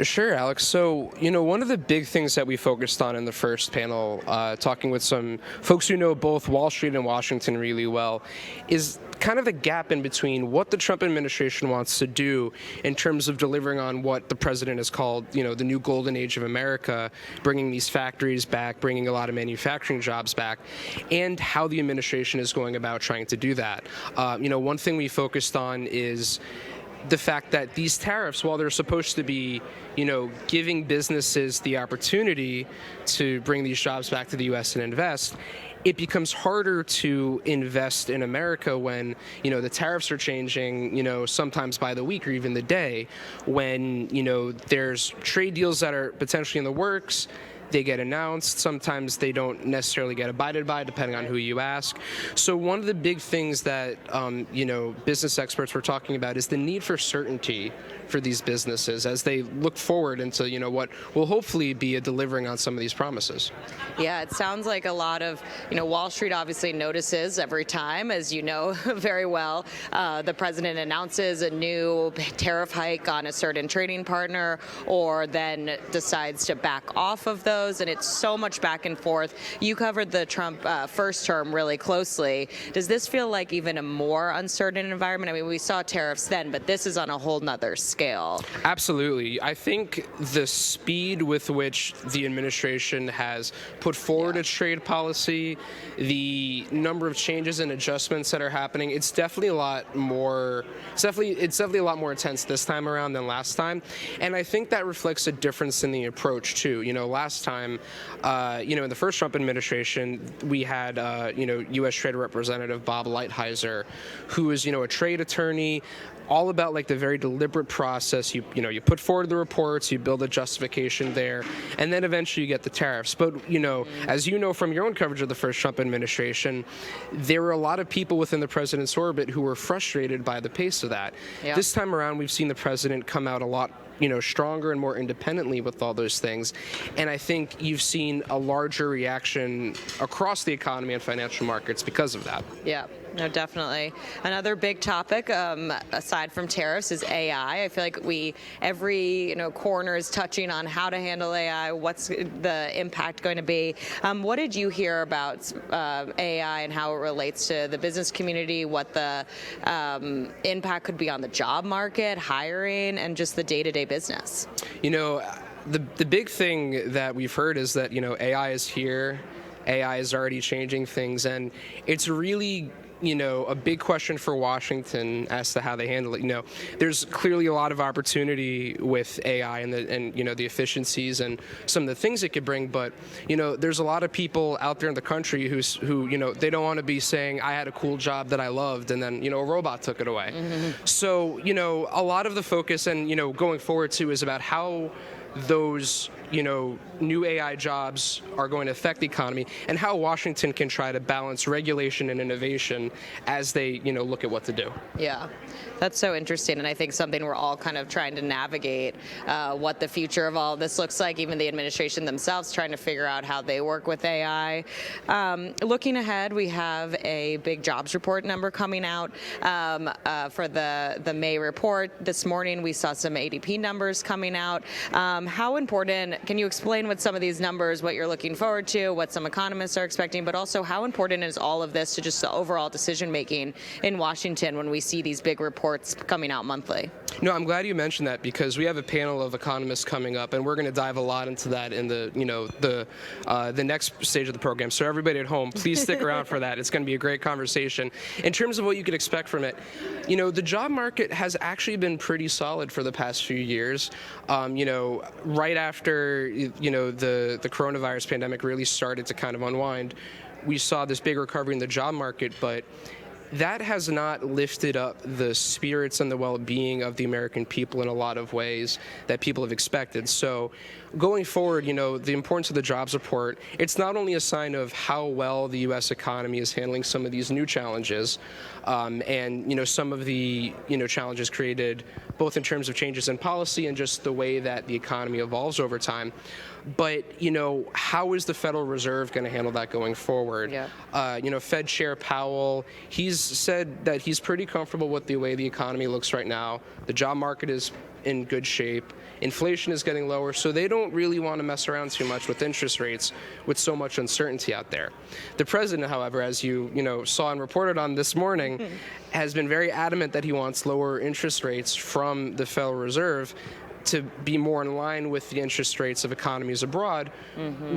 Sure, Alex. So, one of the big things that we focused on in the first panel, talking with some folks who know both Wall Street and Washington really well, is kind of the gap in between what the Trump administration wants to do in terms of delivering on what the president has called, the new golden age of America, bringing these factories back, bringing a lot of manufacturing jobs back, and how the administration is going about trying to do that. One thing we focused on is the fact that these tariffs, while they're supposed to be, giving businesses the opportunity to bring these jobs back to the U.S. and invest, it becomes harder to invest in America when, the tariffs are changing, sometimes by the week or even the day, when, there's trade deals that are potentially in the works. They get announced. Sometimes they don't necessarily get abided by, depending on who you ask. So one of the big things that, business experts were talking about is the need for certainty for these businesses as they look forward into, what will hopefully be a delivering on some of these promises. Yeah, it sounds like a lot of, Wall Street obviously notices every time, as you know very well, the president announces a new tariff hike on a certain trading partner or then decides to back off of those, and it's so much back and forth. You covered the Trump first term really closely. Does this feel like even a more uncertain environment? I mean, we saw tariffs then, but this is on a whole nother scale. Absolutely. I think the speed with which the administration has put forward its trade policy, the number of changes and adjustments that are happening, it's definitely a lot more intense this time around than last time. And I think that reflects a difference in the approach too. Last time, in the first Trump administration, we had, U.S. Trade Representative Bob Lighthizer, who is, a trade attorney, all about like the very deliberate process. You put forward the reports, you build a justification there, and then eventually you get the tariffs. But as you know from your own coverage of the first Trump administration, there were a lot of people within the president's orbit who were frustrated by the pace of that. Yeah. This time around, we've seen the president come out a lot stronger and more independently with all those things. And I think you've seen a larger reaction across the economy and financial markets because of that. Yeah, no, definitely. Another big topic, aside from tariffs, is AI. I feel like every corner is touching on how to handle AI, what's the impact going to be. What did you hear about AI and how it relates to the business community, what the impact could be on the job market, hiring, and just the day-to-day business? The big thing that we've heard is that, AI is here. AI is already changing things, and it's really a big question for Washington as to how they handle it. There's clearly a lot of opportunity with AI and the efficiencies and some of the things it could bring, but there's a lot of people out there in the country who they don't want to be saying I had a cool job that I loved and then a robot took it away. Mm-hmm. So a lot of the focus and going forward too is about how those new AI jobs are going to affect the economy and how Washington can try to balance regulation and innovation as they look at what to do. Yeah, that's so interesting, and I think something we're all kind of trying to navigate what the future of all of this looks like. Even the administration themselves trying to figure out how they work with AI. Looking ahead, we have a big jobs report number coming out for the May report. This morning we saw some ADP numbers coming out. How important, can you explain what some of these numbers, what you're looking forward to, what some economists are expecting, but also how important is all of this to just the overall decision making in Washington when we see these big reports coming out monthly? No, I'm glad you mentioned that because we have a panel of economists coming up, and we're going to dive a lot into that in the next stage of the program. So everybody at home, please stick around for that. It's going to be a great conversation. In terms of what you could expect from it, the job market has actually been pretty solid for the past few years. Right after the coronavirus pandemic really started to kind of unwind, we saw this big recovery in the job market, but that has not lifted up the spirits and the well-being of the American people in a lot of ways that people have expected. So going forward, the importance of the jobs report, it's not only a sign of how well the U.S. economy is handling some of these new challenges and, some of the, challenges created both in terms of changes in policy and just the way that the economy evolves over time. But, how is the Federal Reserve going to handle that going forward? Yeah. Fed Chair Powell, he's said that he's pretty comfortable with the way the economy looks right now. The job market is in good shape. Inflation is getting lower, so they don't really want to mess around too much with interest rates with so much uncertainty out there. The president, however, as you saw and reported on this morning, has been very adamant that he wants lower interest rates from the Federal Reserve to be more in line with the interest rates of economies abroad,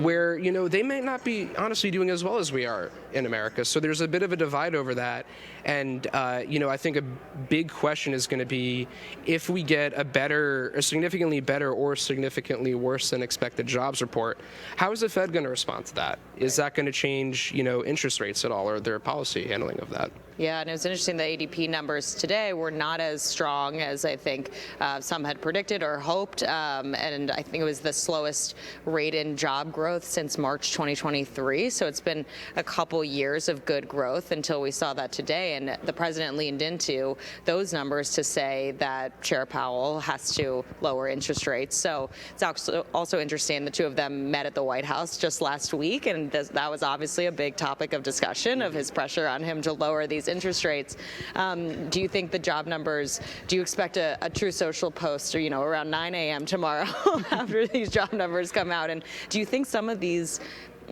where, you know, they may not be honestly doing as well as we are in America. So there's a bit of a divide over that. And, you know, I think a big question is going to be if we get a significantly better or significantly worse than expected jobs report, how is the Fed going to respond to that? Is that going to change, you know, interest rates at all, or their policy handling of that? Yeah, and it was interesting, the ADP numbers today were not as strong as I think some had predicted or hoped, and I think it was the slowest rate in job growth since March 2023, so it's been a couple years of good growth until we saw that today, and the president leaned into those numbers to say that Chair Powell has to lower interest rates. So it's also interesting, the two of them met at the White House just last week, and that was obviously a big topic of discussion, of his pressure on him to lower these interest rates. Do you think the job numbers, do you expect a True Social post, or, you know, around 9 a.m. tomorrow after these job numbers come out? And do you think some of these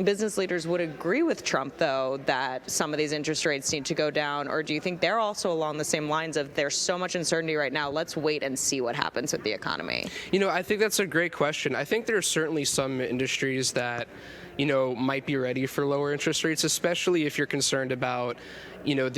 business leaders would agree with Trump, though, that some of these interest rates need to go down? Or do you think they're also along the same lines of there's so much uncertainty right now, let's wait and see what happens with the economy? You know, I think that's a great question. I think there are certainly some industries that, you know, might be ready for lower interest rates, especially if you're concerned about, you know,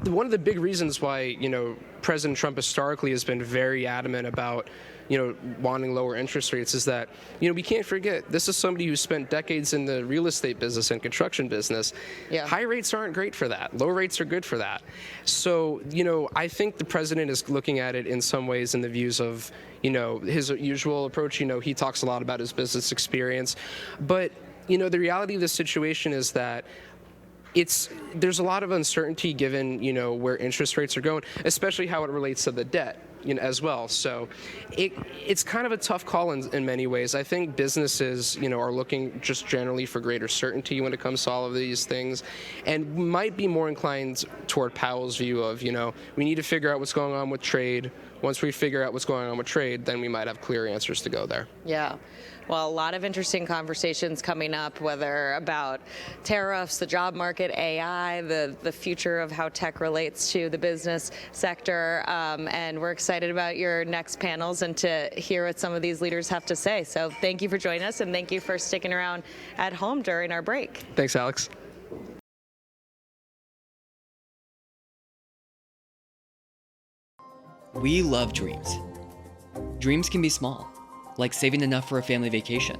one of the big reasons why, you know, President Trump historically has been very adamant about, you know, wanting lower interest rates is that, you know, we can't forget, this is somebody who spent decades in the real estate business and construction business. Yeah. High rates aren't great for that. Low rates are good for that. So, you know, I think the president is looking at it in some ways in the views of, you know, his usual approach. You know, he talks a lot about his business experience. But, you know, the reality of the situation is that there's a lot of uncertainty given, you know, where interest rates are going, especially how it relates to the debt, you know, as well. So it's kind of a tough call in many ways. I think businesses, you know, are looking just generally for greater certainty when it comes to all of these things, and might be more inclined toward Powell's view of, you know, we need to figure out what's going on with trade. Once we figure out what's going on with trade, then we might have clear answers to go there. Yeah. Well, a lot of interesting conversations coming up, whether about tariffs, the job market, AI, the future of how tech relates to the business sector. And we're excited about your next panels and to hear what some of these leaders have to say. So thank you for joining us, and thank you for sticking around at home during our break. Thanks, Alex. We love dreams. Dreams can be small, like saving enough for a family vacation,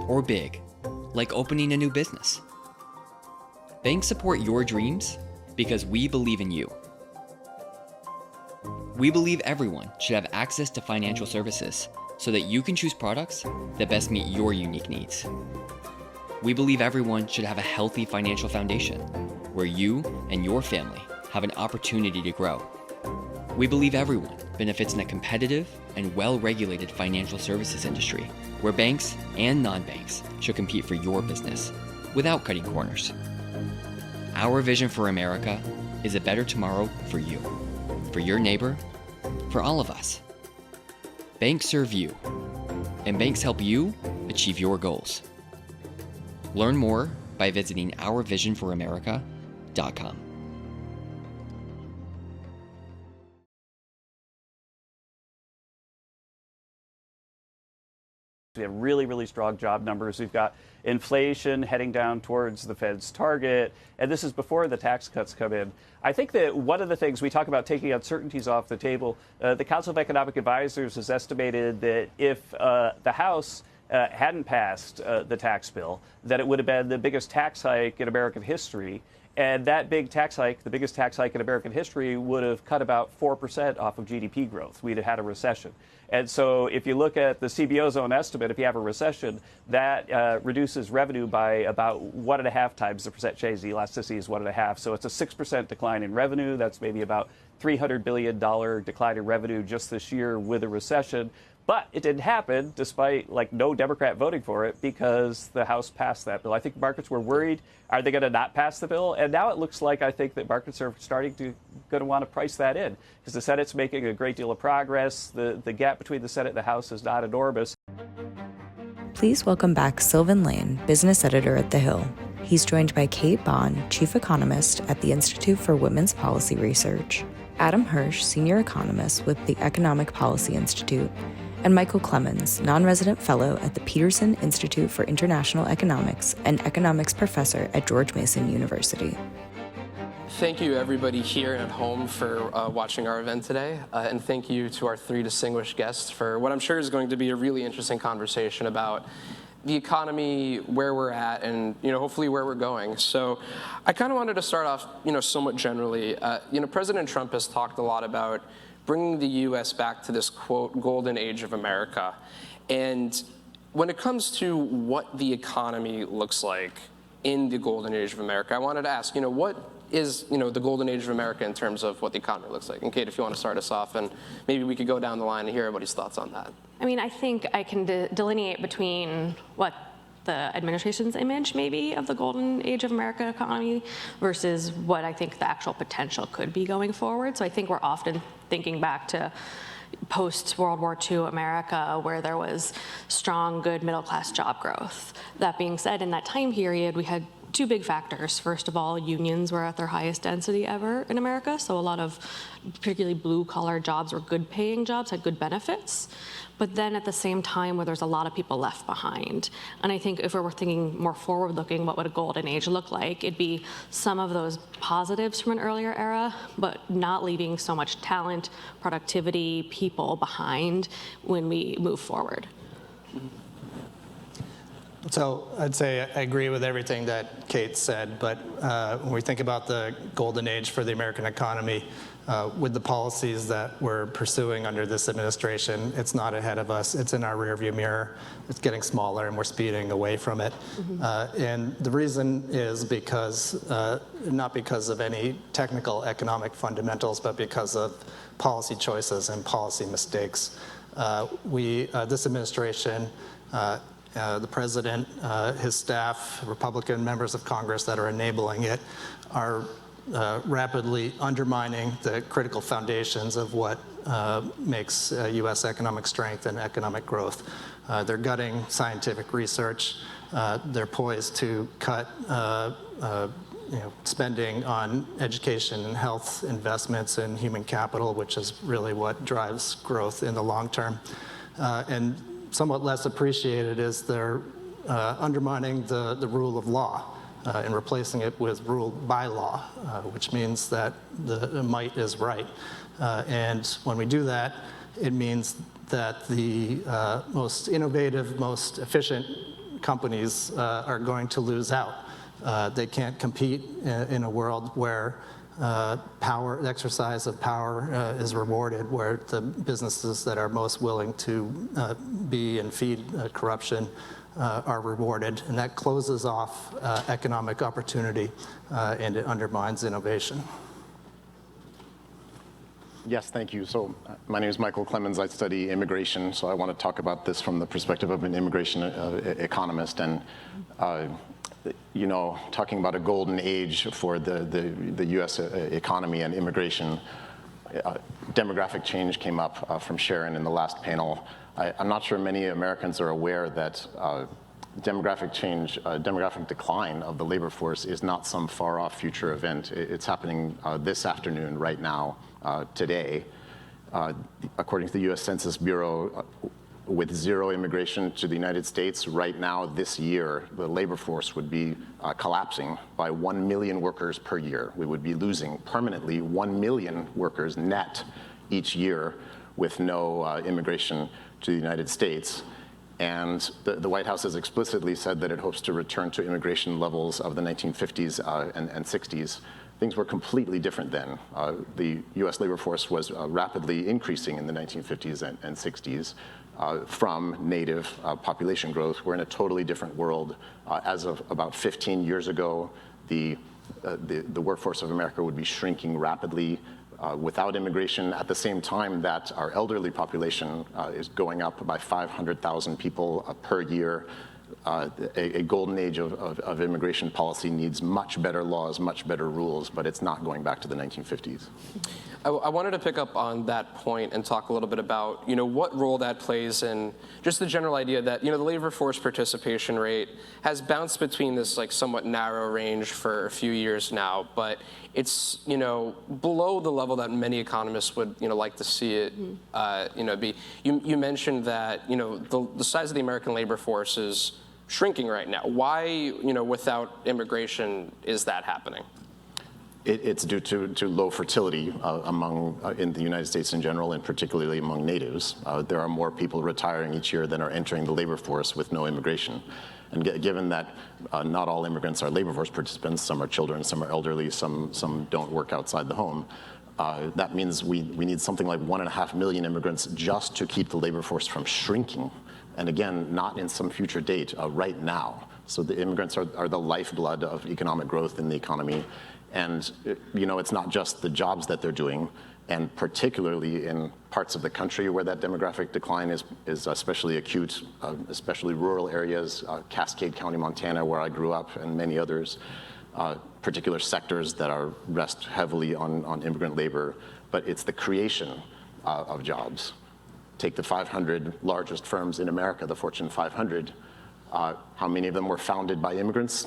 or big, like opening a new business. Banks support your dreams because we believe in you. We believe everyone should have access to financial services so that you can choose products that best meet your unique needs. We believe everyone should have a healthy financial foundation where you and your family have an opportunity to grow. We believe everyone benefits in a competitive and well-regulated financial services industry where banks and non-banks should compete for your business without cutting corners. Our vision for America is a better tomorrow for you, for your neighbor, for all of us. Banks serve you, and banks help you achieve your goals. Learn more by visiting ourvisionforamerica.com. We have really, really strong job numbers. We've got inflation heading down towards the Fed's target, and this is before the tax cuts come in. I think that one of the things we talk about taking uncertainties off the table, the Council of Economic Advisors has estimated that if the House hadn't passed the tax bill, that it would have been the biggest tax hike in American history. And that big tax hike, the biggest tax hike in American history, would have cut about 4% off of GDP growth. We'd have had a recession. And so if you look at the CBO's own estimate, if you have a recession, that reduces revenue by about 1.5 times the percent change. The elasticity is 1.5. So it's a 6% decline in revenue. That's maybe about $300 billion decline in revenue just this year with a recession. But it didn't happen despite no Democrat voting for it because the House passed that bill. I think markets were worried, are they going to not pass the bill? And now it looks like I think that markets are starting to going to want to price that in because the Senate's making a great deal of progress. The gap between the Senate and the House is not enormous. Please welcome back Sylvan Lane, business editor at The Hill. He's joined by Kate Bahn, chief economist at the Institute for Women's Policy Research. Adam Hersh, senior economist with the Economic Policy Institute, and Michael Clemens, non-resident fellow at the Peterson Institute for International Economics and economics professor at George Mason University. Thank you, everybody here and at home, for watching our event today. And thank you to our three distinguished guests for what I'm sure is going to be a really interesting conversation about the economy, where we're at, and hopefully where we're going. So I kind of wanted to start off somewhat generally. President Trump has talked a lot about bringing the U.S. back to this, quote, golden age of America. And when it comes to what the economy looks like in the golden age of America, I wanted to ask, what is, the golden age of America in terms of what the economy looks like? And Kate, if you want to start us off, and maybe we could go down the line and hear everybody's thoughts on that. I mean, I think I can delineate between what the administration's image maybe of the golden age of America economy versus what I think the actual potential could be going forward. So I think we're often thinking back to post-World War II America, where there was strong, good middle-class job growth. That being said, in that time period, we had two big factors. First of all, unions were at their highest density ever in America, so a lot of particularly blue-collar jobs or good-paying jobs had good benefits. But then at the same time, where there's a lot of people left behind. And I think if we were thinking more forward-looking, what would a golden age look like? It'd be some of those positives from an earlier era, but not leaving so much talent, productivity, people behind when we move forward. So I'd say I agree with everything that Kate said, but when we think about the golden age for the American economy, with the policies that we're pursuing under this administration, it's not ahead of us. It's in our rearview mirror. It's getting smaller, and we're speeding away from it. And the reason is because, not because of any technical economic fundamentals, but because of policy choices and policy mistakes. This administration, the president, his staff, Republican members of Congress that are enabling it are rapidly undermining the critical foundations of what makes U.S. economic strength and economic growth. They're gutting scientific research. They're poised to cut spending on education and health investments and human capital, which is really what drives growth in the long term. And somewhat less appreciated is they're undermining the rule of law and replacing it with rule by law, which means that the might is right. And when we do that, it means that the most innovative, most efficient companies are going to lose out. They can't compete in a world where the exercise of power is rewarded, where the businesses that are most willing to be and feed corruption are rewarded, and that closes off economic opportunity and it undermines innovation. Yes, thank you. So my name is Michael Clemens. I study immigration, so I want to talk about this from the perspective of an immigration economist. And talking about a golden age for the U.S. economy and immigration, demographic change came up from Sharon in the last panel. I'm not sure many Americans are aware that demographic change, demographic decline of the labor force is not some far-off future event. It's happening this afternoon, right now, today. According to the U.S. Census Bureau, with zero immigration to the United States right now this year, the labor force would be collapsing by 1 million workers per year. We would be losing permanently 1 million workers net each year with no immigration to the United States. And the White House has explicitly said that it hopes to return to immigration levels of the 1950s and 60s. Things were completely different then. The US labor force was rapidly increasing in the 1950s and 60s from native population growth. We're in a totally different world. As of about 15 years ago, the workforce of America would be shrinking rapidly without immigration, at the same time that our elderly population is going up by 500,000 people per year. A golden age of immigration policy needs much better laws, much better rules, but it's not going back to the 1950s. I wanted to pick up on that point and talk a little bit about, what role that plays in just the general idea that, the labor force participation rate has bounced between this somewhat narrow range for a few years now, but it's, below the level that many economists would, like to see it, be. You mentioned that, the size of the American labor force is shrinking right now. Why, without immigration, is that happening? It's due to low fertility in the United States in general, and particularly among natives. There are more people retiring each year than are entering the labor force with no immigration. And given that not all immigrants are labor force participants, some are children, some are elderly, some don't work outside the home, that means we need something like 1.5 million immigrants just to keep the labor force from shrinking. And again, not in some future date, right now. So the immigrants are the lifeblood of economic growth in the economy. And it's not just the jobs that they're doing, and particularly in parts of the country where that demographic decline is especially acute, especially rural areas, Cascade County, Montana, where I grew up, and many others, particular sectors that rest heavily on immigrant labor. But it's the creation of jobs. Take the 500 largest firms in America, the Fortune 500. How many of them were founded by immigrants?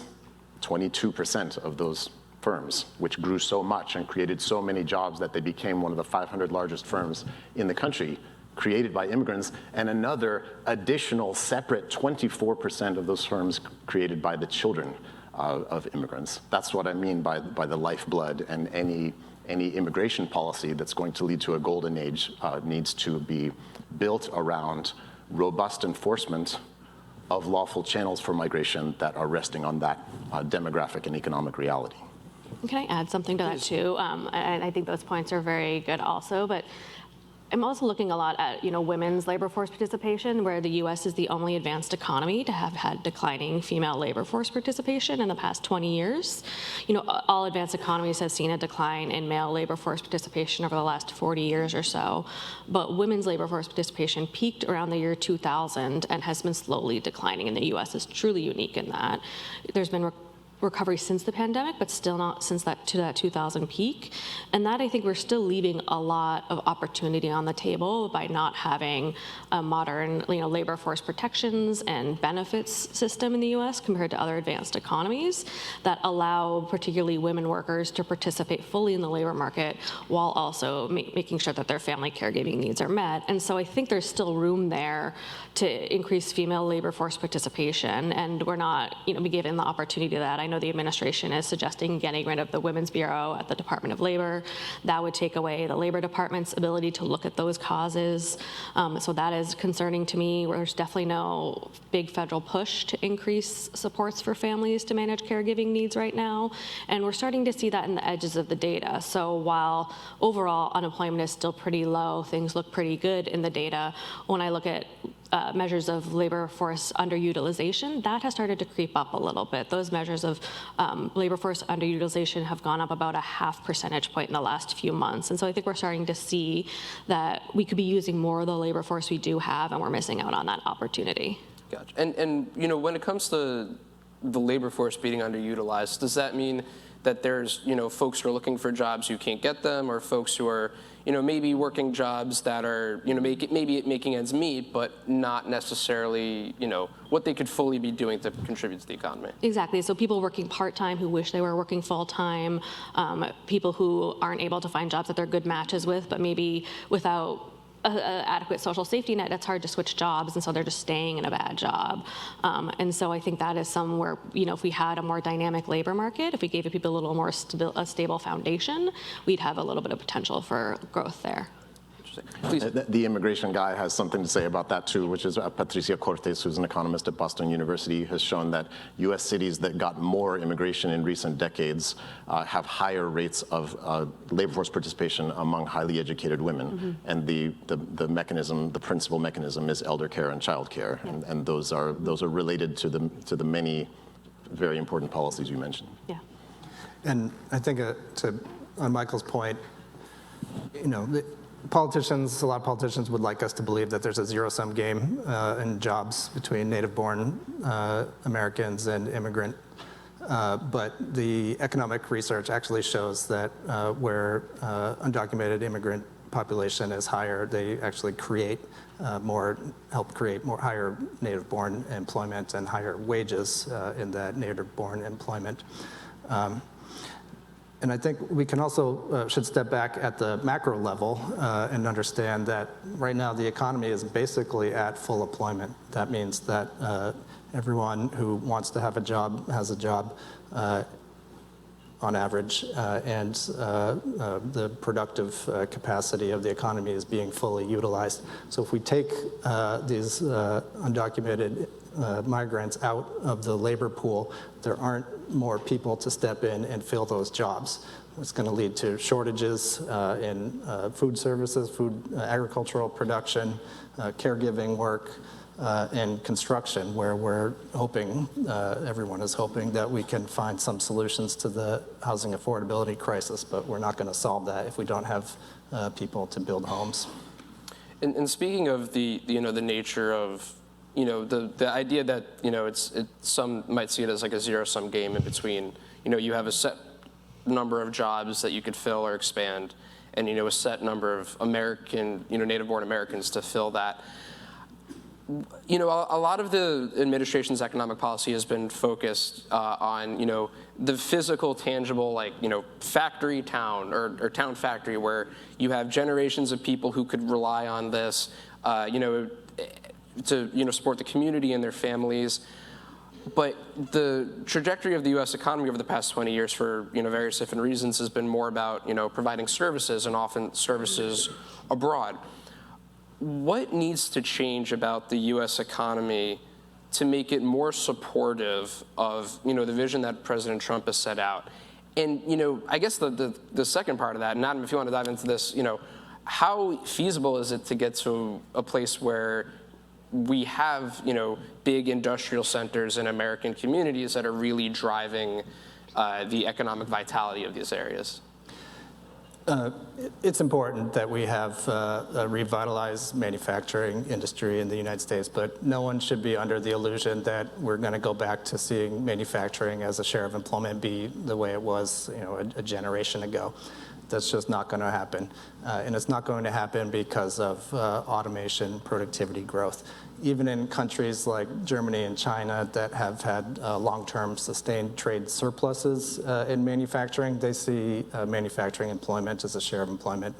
22% of those firms, which grew so much and created so many jobs that they became one of the 500 largest firms in the country, created by immigrants, and another additional separate 24% of those firms created by the children of immigrants. That's what I mean by the lifeblood, and any immigration policy that's going to lead to a golden age needs to be built around robust enforcement of lawful channels for migration that are resting on that demographic and economic reality. Can I add something to that too? And I think those points are very good also, but I'm also looking a lot at women's labor force participation, where the U.S. is the only advanced economy to have had declining female labor force participation in the past 20 years. All advanced economies have seen a decline in male labor force participation over the last 40 years or so, but women's labor force participation peaked around the year 2000 and has been slowly declining, and the U.S. is truly unique in that. There's been recovery since the pandemic, but still not since that 2000 peak. And that, I think, we're still leaving a lot of opportunity on the table by not having a modern labor force protections and benefits system in the US compared to other advanced economies that allow particularly women workers to participate fully in the labor market while also making sure that their family caregiving needs are met. And so I think there's still room there to increase female labor force participation, and we're not be given the opportunity to that. I know the administration is suggesting getting rid of the Women's Bureau at the Department of Labor. That would take away the Labor Department's ability to look at those causes. So that is concerning to me. There's definitely no big federal push to increase supports for families to manage caregiving needs right now. And we're starting to see that in the edges of the data. So while overall unemployment is still pretty low, things look pretty good in the data. When I look at measures of labor force underutilization, that has started to creep up a little bit. Those measures of labor force underutilization have gone up about a 0.5 percentage point in the last few months. And so I think we're starting to see that we could be using more of the labor force we do have, and we're missing out on that opportunity. Gotcha. And when it comes to the labor force being underutilized, does that mean that there's folks who are looking for jobs who can't get them, or folks who are maybe working jobs that are maybe making ends meet, but not necessarily what they could fully be doing to contribute to the economy? Exactly. So people working part-time who wish they were working full-time, people who aren't able to find jobs that they're good matches with, but maybe without adequate social safety net, it's hard to switch jobs, and so they're just staying in a bad job. And so I think that is somewhere, if we had a more dynamic labor market, if we gave people a little more stable foundation, we'd have a little bit of potential for growth there. Please. The immigration guy has something to say about that too, which is Patricia Cortes, who's an economist at Boston University, has shown that U.S. cities that got more immigration in recent decades have higher rates of labor force participation among highly educated women. Mm-hmm. And the principal mechanism is elder care and child care, and those are related to the many very important policies you mentioned. Yeah. And I think on Michael's point, a lot of politicians would like us to believe that there's a zero-sum game in jobs between native-born Americans and immigrant. But the economic research actually shows that where undocumented immigrant population is higher, they actually help create more higher native-born employment and higher wages in that native-born employment. And I think we can also should step back at the macro level and understand that right now the economy is basically at full employment. That means that everyone who wants to have a job has a job on average, and the productive capacity of the economy is being fully utilized. So if we take these undocumented migrants out of the labor pool, there aren't more people to step in and fill those jobs. It's going to lead to shortages in food services, agricultural production, caregiving work, and construction, where we're hoping, everyone is hoping that we can find some solutions to the housing affordability crisis, but we're not going to solve that if we don't have people to build homes. And speaking of the nature of the idea that some might see it as like a zero-sum game in between. You have a set number of jobs that you could fill or expand, and a set number of native-born Americans to fill that. A lot of the administration's economic policy has been focused on the physical, tangible, factory town or town factory, where you have generations of people who could rely on this, to support the community and their families. But the trajectory of the U.S. economy over the past 20 years, for various different reasons, has been more about providing services, and often services abroad. What needs to change about the U.S. economy to make it more supportive of the vision that President Trump has set out? And I guess the second part of that, and Adam, if you want to dive into this, how feasible is it to get to a place where we have big industrial centers in American communities that are really driving the economic vitality of these areas? It's important that we have a revitalized manufacturing industry in the United States, but no one should be under the illusion that we're going to go back to seeing manufacturing as a share of employment be the way it was, a generation ago. That's just not going to happen. And it's not going to happen because of automation, productivity growth. Even in countries like Germany and China that have had long-term sustained trade surpluses in manufacturing, they see manufacturing employment as a share of employment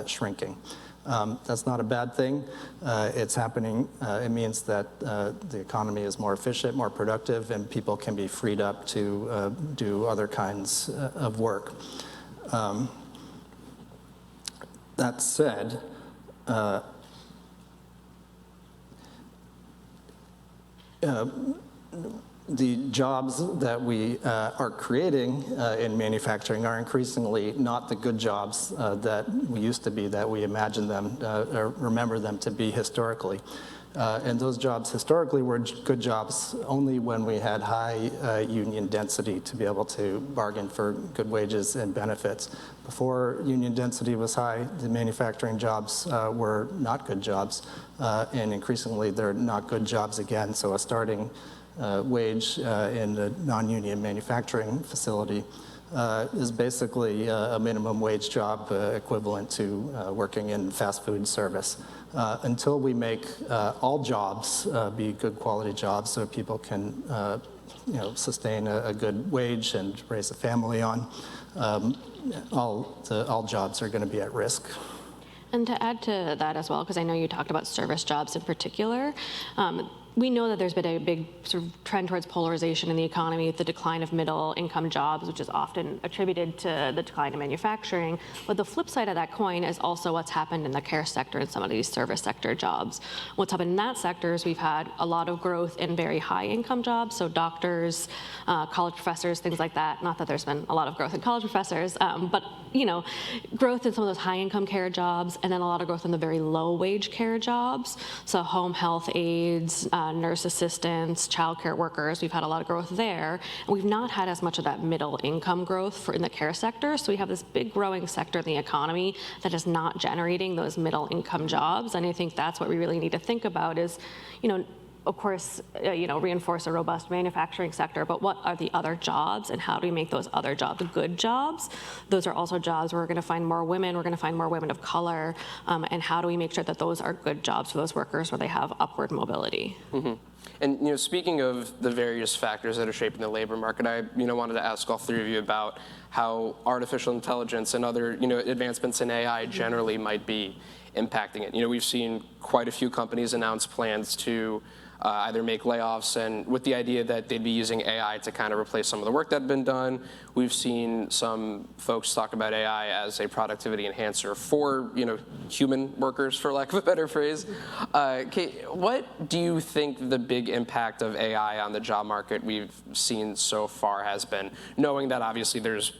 shrinking. That's not a bad thing. It's happening. It means that the economy is more efficient, more productive, and people can be freed up to do other kinds of work. That said, the jobs that we are creating in manufacturing are increasingly not the good jobs that we used to be, that we imagine them or remember them to be historically. And those jobs historically were good jobs only when we had high union density to be able to bargain for good wages and benefits. Before union density was high, the manufacturing jobs were not good jobs, and increasingly they're not good jobs again. So a starting wage in the non-union manufacturing facility is basically a minimum wage job equivalent to working in fast food service. Until we make all jobs be good quality jobs so people can sustain a good wage and raise a family on, all jobs are going to be at risk. And to add to that as well, because I know you talked about service jobs in particular, we know that there's been a big sort of trend towards polarization in the economy, the decline of middle-income jobs, which is often attributed to the decline in manufacturing. But the flip side of that coin is also what's happened in the care sector and some of these service sector jobs. What's happened in that sector is we've had a lot of growth in very high-income jobs, so doctors, college professors, things like that. Not that there's been a lot of growth in college professors, but growth in some of those high-income care jobs, and then a lot of growth in the very low-wage care jobs, so home health aides, nurse assistants, childcare workers. We've had a lot of growth there, and we've not had as much of that middle income growth in the care sector. So we have this big growing sector in the economy that is not generating those middle income jobs. And I think that's what we really need to think about is, of course, reinforce a robust manufacturing sector, but what are the other jobs and how do we make those other jobs good jobs? Those are also jobs where we're going to find more women, we're going to find more women of color, and how do we make sure that those are good jobs for those workers where they have upward mobility? Mm-hmm. And speaking of the various factors that are shaping the labor market, I wanted to ask all three of you about how artificial intelligence and other advancements in AI generally might be impacting it. We've seen quite a few companies announce plans to either make layoffs, and with the idea that they'd be using AI to kind of replace some of the work that had been done. We've seen some folks talk about AI as a productivity enhancer for human workers, for lack of a better phrase. Kate, what do you think the big impact of AI on the job market we've seen so far has been, knowing that obviously there's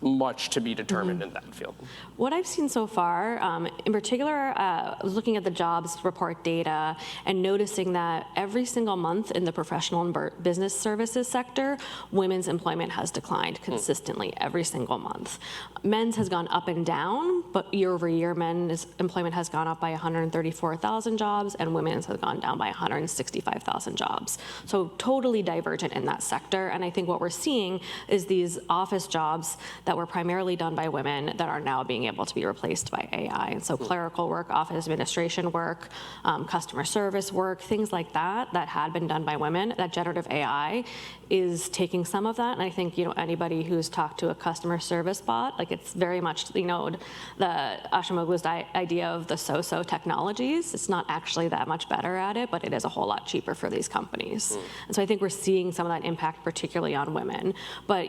much to be determined in that field? What I've seen so far, in particular, looking at the jobs report data and noticing that every single month in the professional and business services sector, women's employment has declined consistently every single month. Men's has gone up and down, but year over year, men's employment has gone up by 134,000 jobs and women's has gone down by 165,000 jobs. So totally divergent in that sector. And I think what we're seeing is these office jobs that were primarily done by women that are now being able to be replaced by AI. And so clerical work, office administration work, customer service work, things like that had been done by women, that generative AI is taking some of that. And I think, anybody who's talked to a customer service bot, like it's very much, the Ashimoglu's idea of the so-so technologies. It's not actually that much better at it, but it is a whole lot cheaper for these companies. And so I think we're seeing some of that impact, particularly on women. But,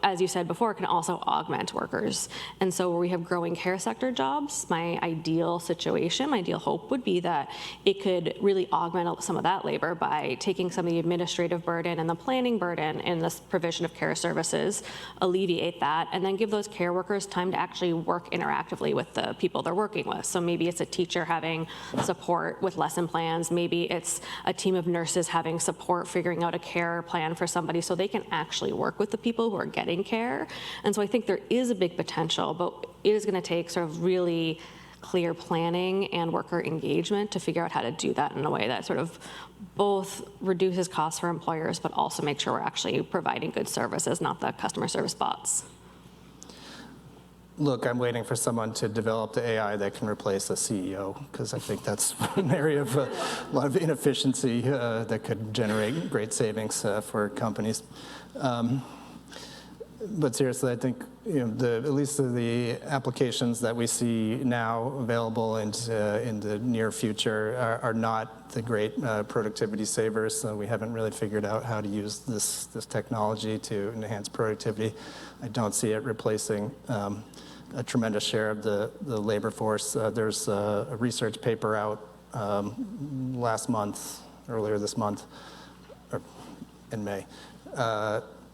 as you said before, it can also augment workers. And so where we have growing care sector jobs, my ideal situation, my ideal hope would be that it could really augment some of that labor by taking some of the administrative burden and the planning burden in this provision of care services, alleviate that, and then give those care workers time to actually work interactively with the people they're working with. So maybe it's a teacher having support with lesson plans. Maybe it's a team of nurses having support figuring out a care plan for somebody so they can actually work with the people who are getting care. And so I think there is a big potential, but it is going to take sort of really clear planning and worker engagement to figure out how to do that in a way that sort of both reduces costs for employers, but also make sure we're actually providing good services, not the customer service bots. Look, I'm waiting for someone to develop the AI that can replace a CEO, because I think that's an area of a lot of inefficiency that could generate great savings for companies. But seriously, I think at least the applications that we see now available in the near future are not the great productivity savers. So we haven't really figured out how to use this technology to enhance productivity. I don't see it replacing a tremendous share of the labor force. There's a research paper out earlier this month, or in May,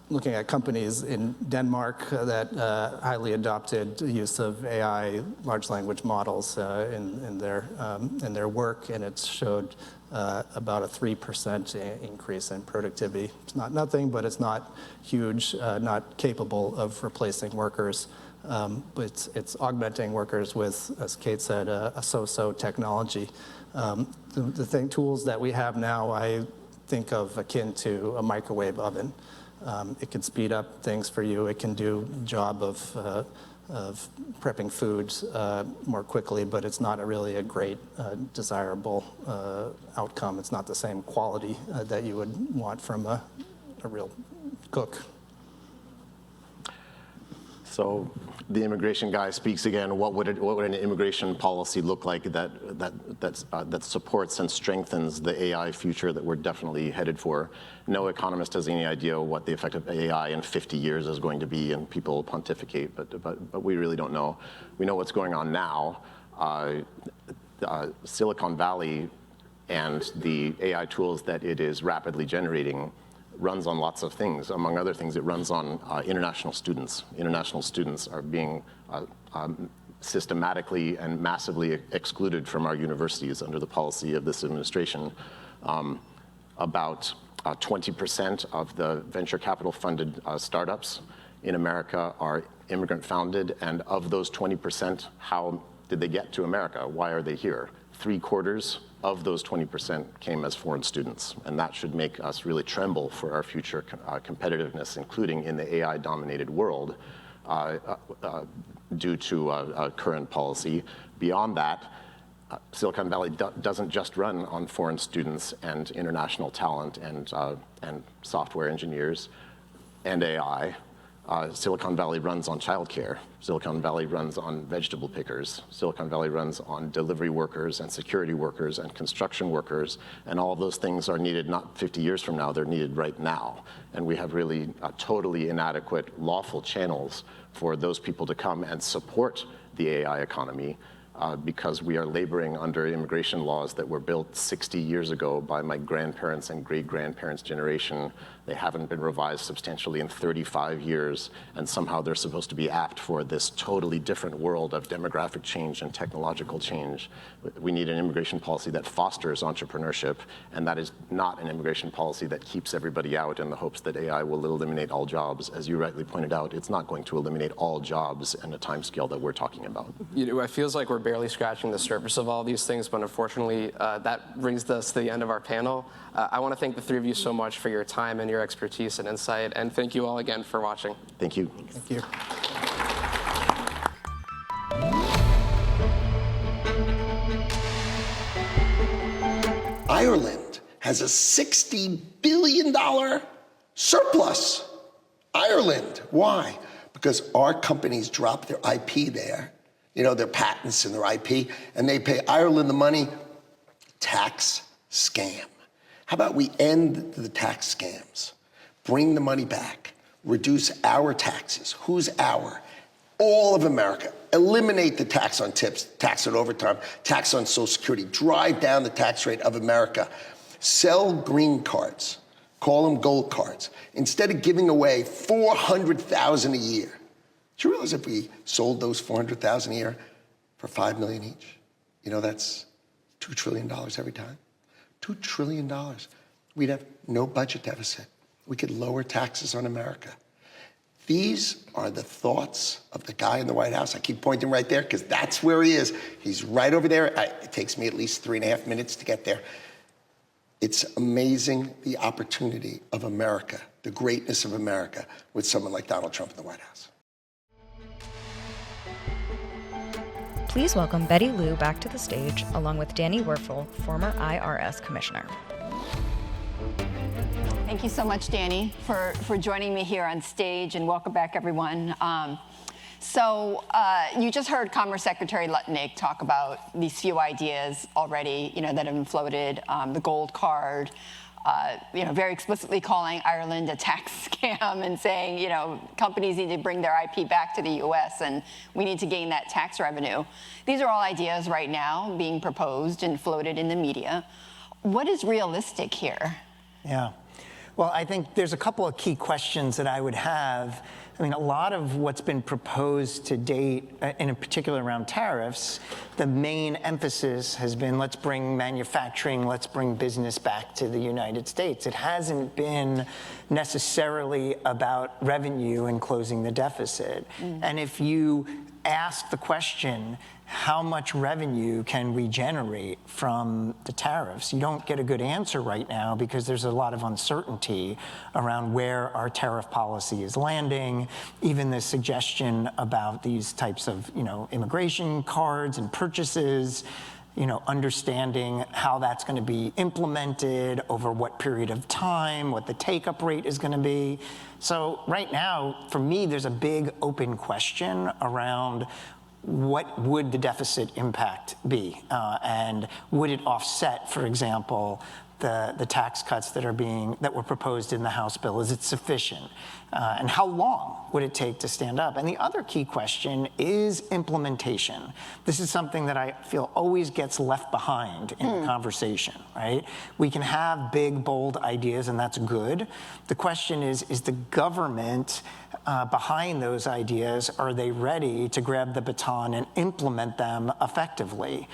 looking at companies in Denmark that highly adopted the use of AI, large language models in their work, and it showed about a 3% increase in productivity. It's not nothing, but it's not huge, not capable of replacing workers. But it's augmenting workers with, as Kate said, a so-so technology. The tools that we have now, I think of akin to a microwave oven. It can speed up things for you. It can do a job of prepping foods more quickly, but it's not really a great, desirable outcome. It's not the same quality that you would want from a real cook. So the immigration guy speaks again. What would an immigration policy look like that supports and strengthens the AI future that we're definitely headed for? No economist has any idea what the effect of AI in 50 years is going to be, and people pontificate, but we really don't know. We know what's going on now. Silicon Valley and the AI tools that it is rapidly generating runs on lots of things. Among other things, it runs on international students. International students are being systematically and massively excluded from our universities under the policy of this administration. About 20% of the venture capital funded startups in America are immigrant founded, and of those 20%, how did they get to America? Why are they here? 3/4 of those 20% came as foreign students, and that should make us really tremble for our future competitiveness, including in the AI-dominated world, due to current policy. Beyond that, Silicon Valley doesn't just run on foreign students and international talent and software engineers and AI. Silicon Valley runs on childcare. Silicon Valley runs on vegetable pickers. Silicon Valley runs on delivery workers and security workers and construction workers. And all of those things are needed not 50 years from now, they're needed right now. And we have really totally inadequate lawful channels for those people to come and support the AI economy. Because we are laboring under immigration laws that were built 60 years ago by my grandparents' and great-grandparents' generation. They haven't been revised substantially in 35 years, and somehow they're supposed to be apt for this totally different world of demographic change and technological change. We need an immigration policy that fosters entrepreneurship, and that is not an immigration policy that keeps everybody out in the hopes that AI will eliminate all jobs. As you rightly pointed out, it's not going to eliminate all jobs in a timescale that we're talking about. It feels like we're barely scratching the surface of all these things, but unfortunately, that brings us to the end of our panel. I want to thank the three of you so much for your time and your expertise and insight, and thank you all again for watching. Thank you. Thank you. Ireland has a $60 billion surplus. Ireland. Why? Because our companies drop their IP there, their patents and their IP, and they pay Ireland the money. Tax scam. How about we end the tax scams, bring the money back, reduce our taxes? Who's our? All of America. Eliminate the tax on tips, tax on overtime, tax on Social Security, drive down the tax rate of America. Sell green cards, call them gold cards, instead of giving away $400,000 a year. Do you realize if we sold those $400,000 a year for $5 million each, that's $2 trillion every time? $2 trillion. We'd have no budget deficit. We could lower taxes on America. These are the thoughts of the guy in the White House. I keep pointing right there because that's where he is. He's right over there. It takes me at least 3.5 minutes to get there. It's amazing the opportunity of America, the greatness of America, with someone like Donald Trump in the White House. Please welcome Betty Liu back to the stage, along with Danny Werfel, former IRS commissioner. Thank you so much, Danny, for joining me here on stage, and welcome back, everyone. You just heard Commerce Secretary Lutnick talk about these few ideas already, that have floated, the gold card, very explicitly calling Ireland a tax scam and saying, companies need to bring their IP back to the U.S. and we need to gain that tax revenue. These are all ideas right now being proposed and floated in the media. What is realistic here? Yeah. Well, I think there's a couple of key questions that I would have. I mean, a lot of what's been proposed to date, and in particular around tariffs, the main emphasis has been let's bring manufacturing, let's bring business back to the United States. It hasn't been necessarily about revenue and closing the deficit. And if you ask the question, how much revenue can we generate from the tariffs? You don't get a good answer right now because there's a lot of uncertainty around where our tariff policy is landing. Even the suggestion about these types of, immigration cards and purchases, understanding how that's going to be implemented over what period of time, what the take-up rate is going to be. So right now, for me, there's a big open question around what would the deficit impact be? And would it offset, for example, the tax cuts that were proposed in the House bill? Is it sufficient? And how long would it take to stand up? And the other key question is implementation. This is something that I feel always gets left behind in the conversation, right? We can have big, bold ideas, and that's good. The question is the government behind those ideas, are they ready to grab the baton and implement them effectively?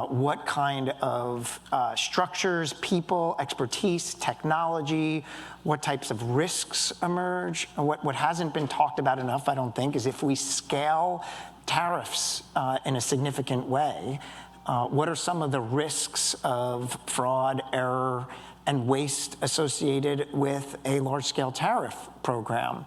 What kind of structures, people, expertise, technology, what types of risks emerge? What hasn't been talked about enough, I don't think, is if we scale tariffs in a significant way, what are some of the risks of fraud, error, and waste associated with a large-scale tariff program?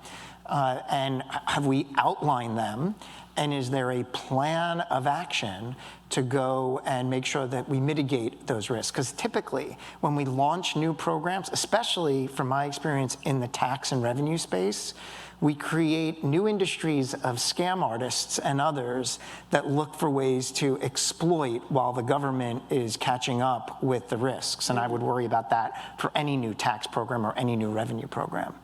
And have we outlined them? And is there a plan of action to go and make sure that we mitigate those risks? Because typically, when we launch new programs, especially from my experience in the tax and revenue space, we create new industries of scam artists and others that look for ways to exploit while the government is catching up with the risks. And I would worry about that for any new tax program or any new revenue program.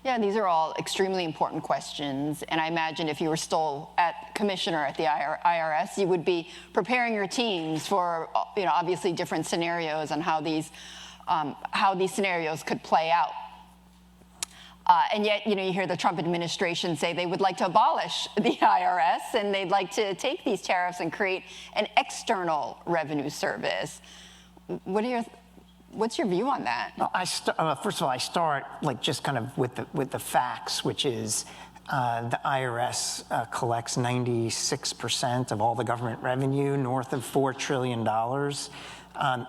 Yeah, these are all extremely important questions. And I imagine if you were still commissioner at the IRS, you would be preparing your teams for, obviously different scenarios and how these scenarios could play out. And yet, you hear the Trump administration say they would like to abolish the IRS and they'd like to take these tariffs and create an external revenue service. What's your view on that? Well, first of all, I start just kind of with the facts, which is the IRS collects 96% of all the government revenue, north of $4 trillion.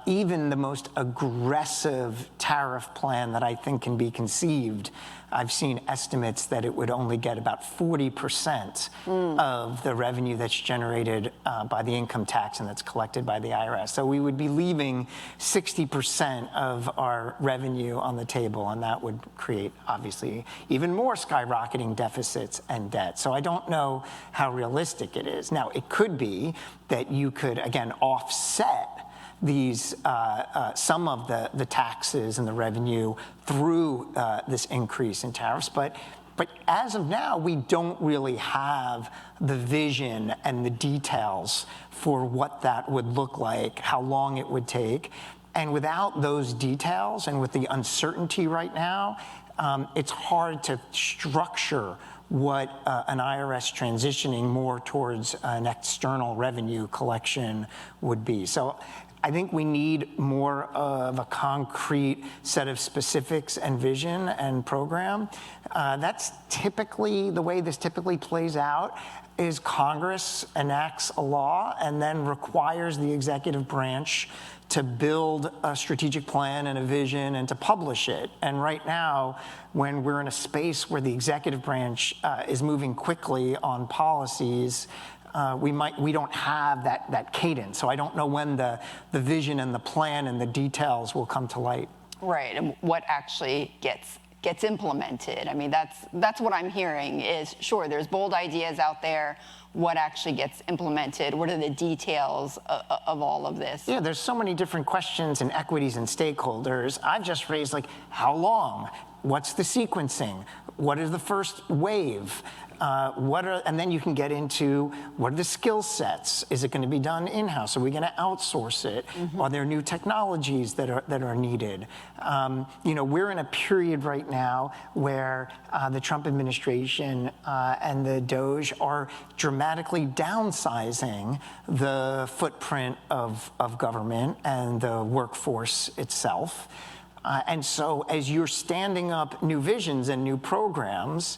Even the most aggressive tariff plan that I think can be conceived, I've seen estimates that it would only get about 40% of the revenue that's generated by the income tax and that's collected by the IRS. So we would be leaving 60% of our revenue on the table, and that would create, obviously, even more skyrocketing deficits and debt. So I don't know how realistic it is. Now, it could be that you could, again, offset these some of the taxes and the revenue through this increase in tariffs, but as of now, we don't really have the vision and the details for what that would look like, how long it would take, and without those details and with the uncertainty right now, it's hard to structure what an IRS transitioning more towards an external revenue collection would be. So I think we need more of a concrete set of specifics and vision and program. That's typically, the way this typically plays out is Congress enacts a law and then requires the executive branch to build a strategic plan and a vision and to publish it. And right now, when we're in a space where the executive branch is moving quickly on policies, we don't have that cadence. So I don't know when the vision and the plan and the details will come to light. Right, and what actually gets implemented. I mean, that's what I'm hearing is, sure, there's bold ideas out there. What actually gets implemented? What are the details of all of this? Yeah, there's so many different questions and equities and stakeholders. I've just raised, how long? What's the sequencing? What is the first wave? And then you can get into what are the skill sets? Is it going to be done in-house? Are we going to outsource it? Mm-hmm. Are there new technologies that are needed? We're in a period right now where the Trump administration and the DOJ are dramatically downsizing the footprint of government and the workforce itself. And so as you're standing up new visions and new programs,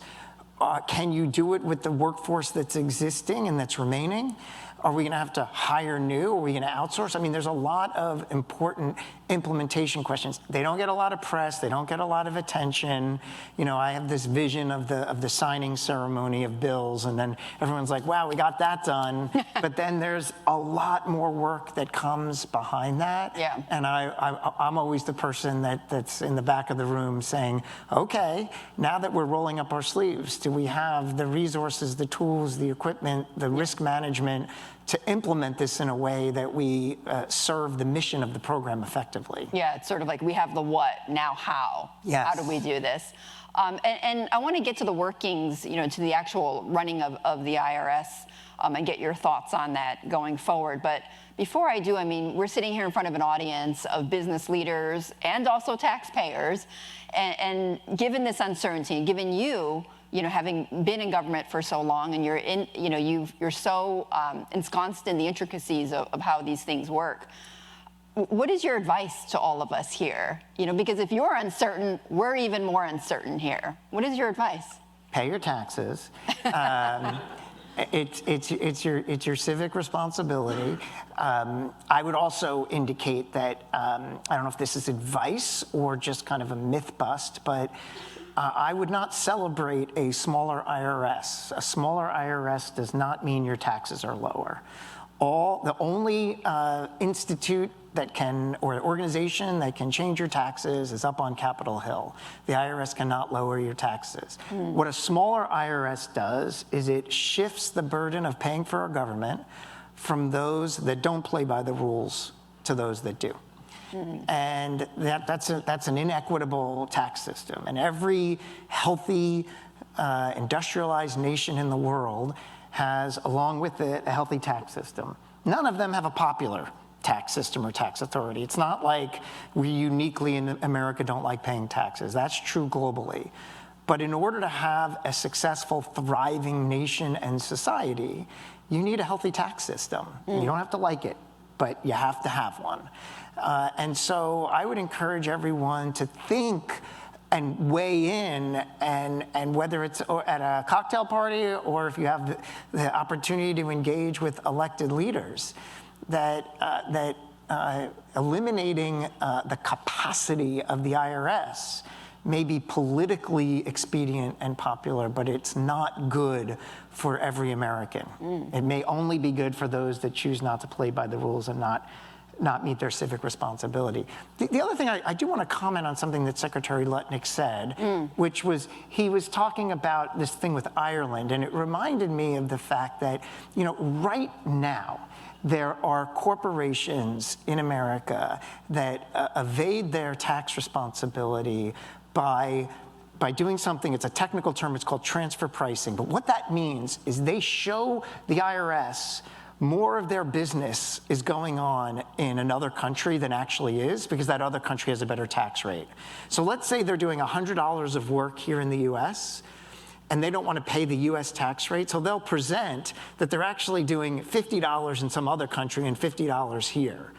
can you do it with the workforce that's existing and that's remaining? Are we going to have to hire new? Are we going to outsource? I mean, there's a lot of important implementation questions. They don't get a lot of press. They don't get a lot of attention. I have this vision of the signing ceremony of bills, and then everyone's like, wow, we got that done. But then there's a lot more work that comes behind that. Yeah. And I'm always the person that's in the back of the room saying, okay, now that we're rolling up our sleeves, do we have the resources, the tools, the equipment, the risk management to implement this in a way that we serve the mission of the program effectively? Yeah, it's sort of like we have the what, now how? Yes. How do we do this? And I want to get to the workings, to the actual running of the IRS and get your thoughts on that going forward. But before I do, we're sitting here in front of an audience of business leaders and also taxpayers. And given this uncertainty, given you having been in government for so long, and you're so ensconced in the intricacies of how these things work. What is your advice to all of us here? Because if you're uncertain, we're even more uncertain here. What is your advice? Pay your taxes. It's your civic responsibility. I would also indicate that I don't know if this is advice or just kind of a myth bust, but I would not celebrate a smaller IRS. A smaller IRS does not mean your taxes are lower. The only institute that can, or organization that can change your taxes is up on Capitol Hill. The IRS cannot lower your taxes. What a smaller IRS does is it shifts the burden of paying for our government from those that don't play by the rules to those that do. And that's an inequitable tax system. And every healthy, industrialized nation in the world has, along with it, a healthy tax system. None of them have a popular tax system or tax authority. It's not like we uniquely in America don't like paying taxes. That's true globally. But in order to have a successful, thriving nation and society, you need a healthy tax system. You don't have to like it, but you have to have one. And so I would encourage everyone to think and weigh in, and whether it's at a cocktail party or if you have the opportunity to engage with elected leaders, that eliminating the capacity of the IRS may be politically expedient and popular, but it's not good for every American. It may only be good for those that choose not to play by the rules and not meet their civic responsibility. The other thing, I do want to comment on something that Secretary Lutnick said, which was, he was talking about this thing with Ireland, and it reminded me of the fact that, right now, there are corporations in America that evade their tax responsibility by doing something. It's a technical term, it's called transfer pricing. But what that means is they show the IRS more of their business is going on in another country than actually is, because that other country has a better tax rate. So let's say they're doing $100 of work here in the US, and they don't want to pay the US tax rate, so they'll present that they're actually doing $50 in some other country and $50 here.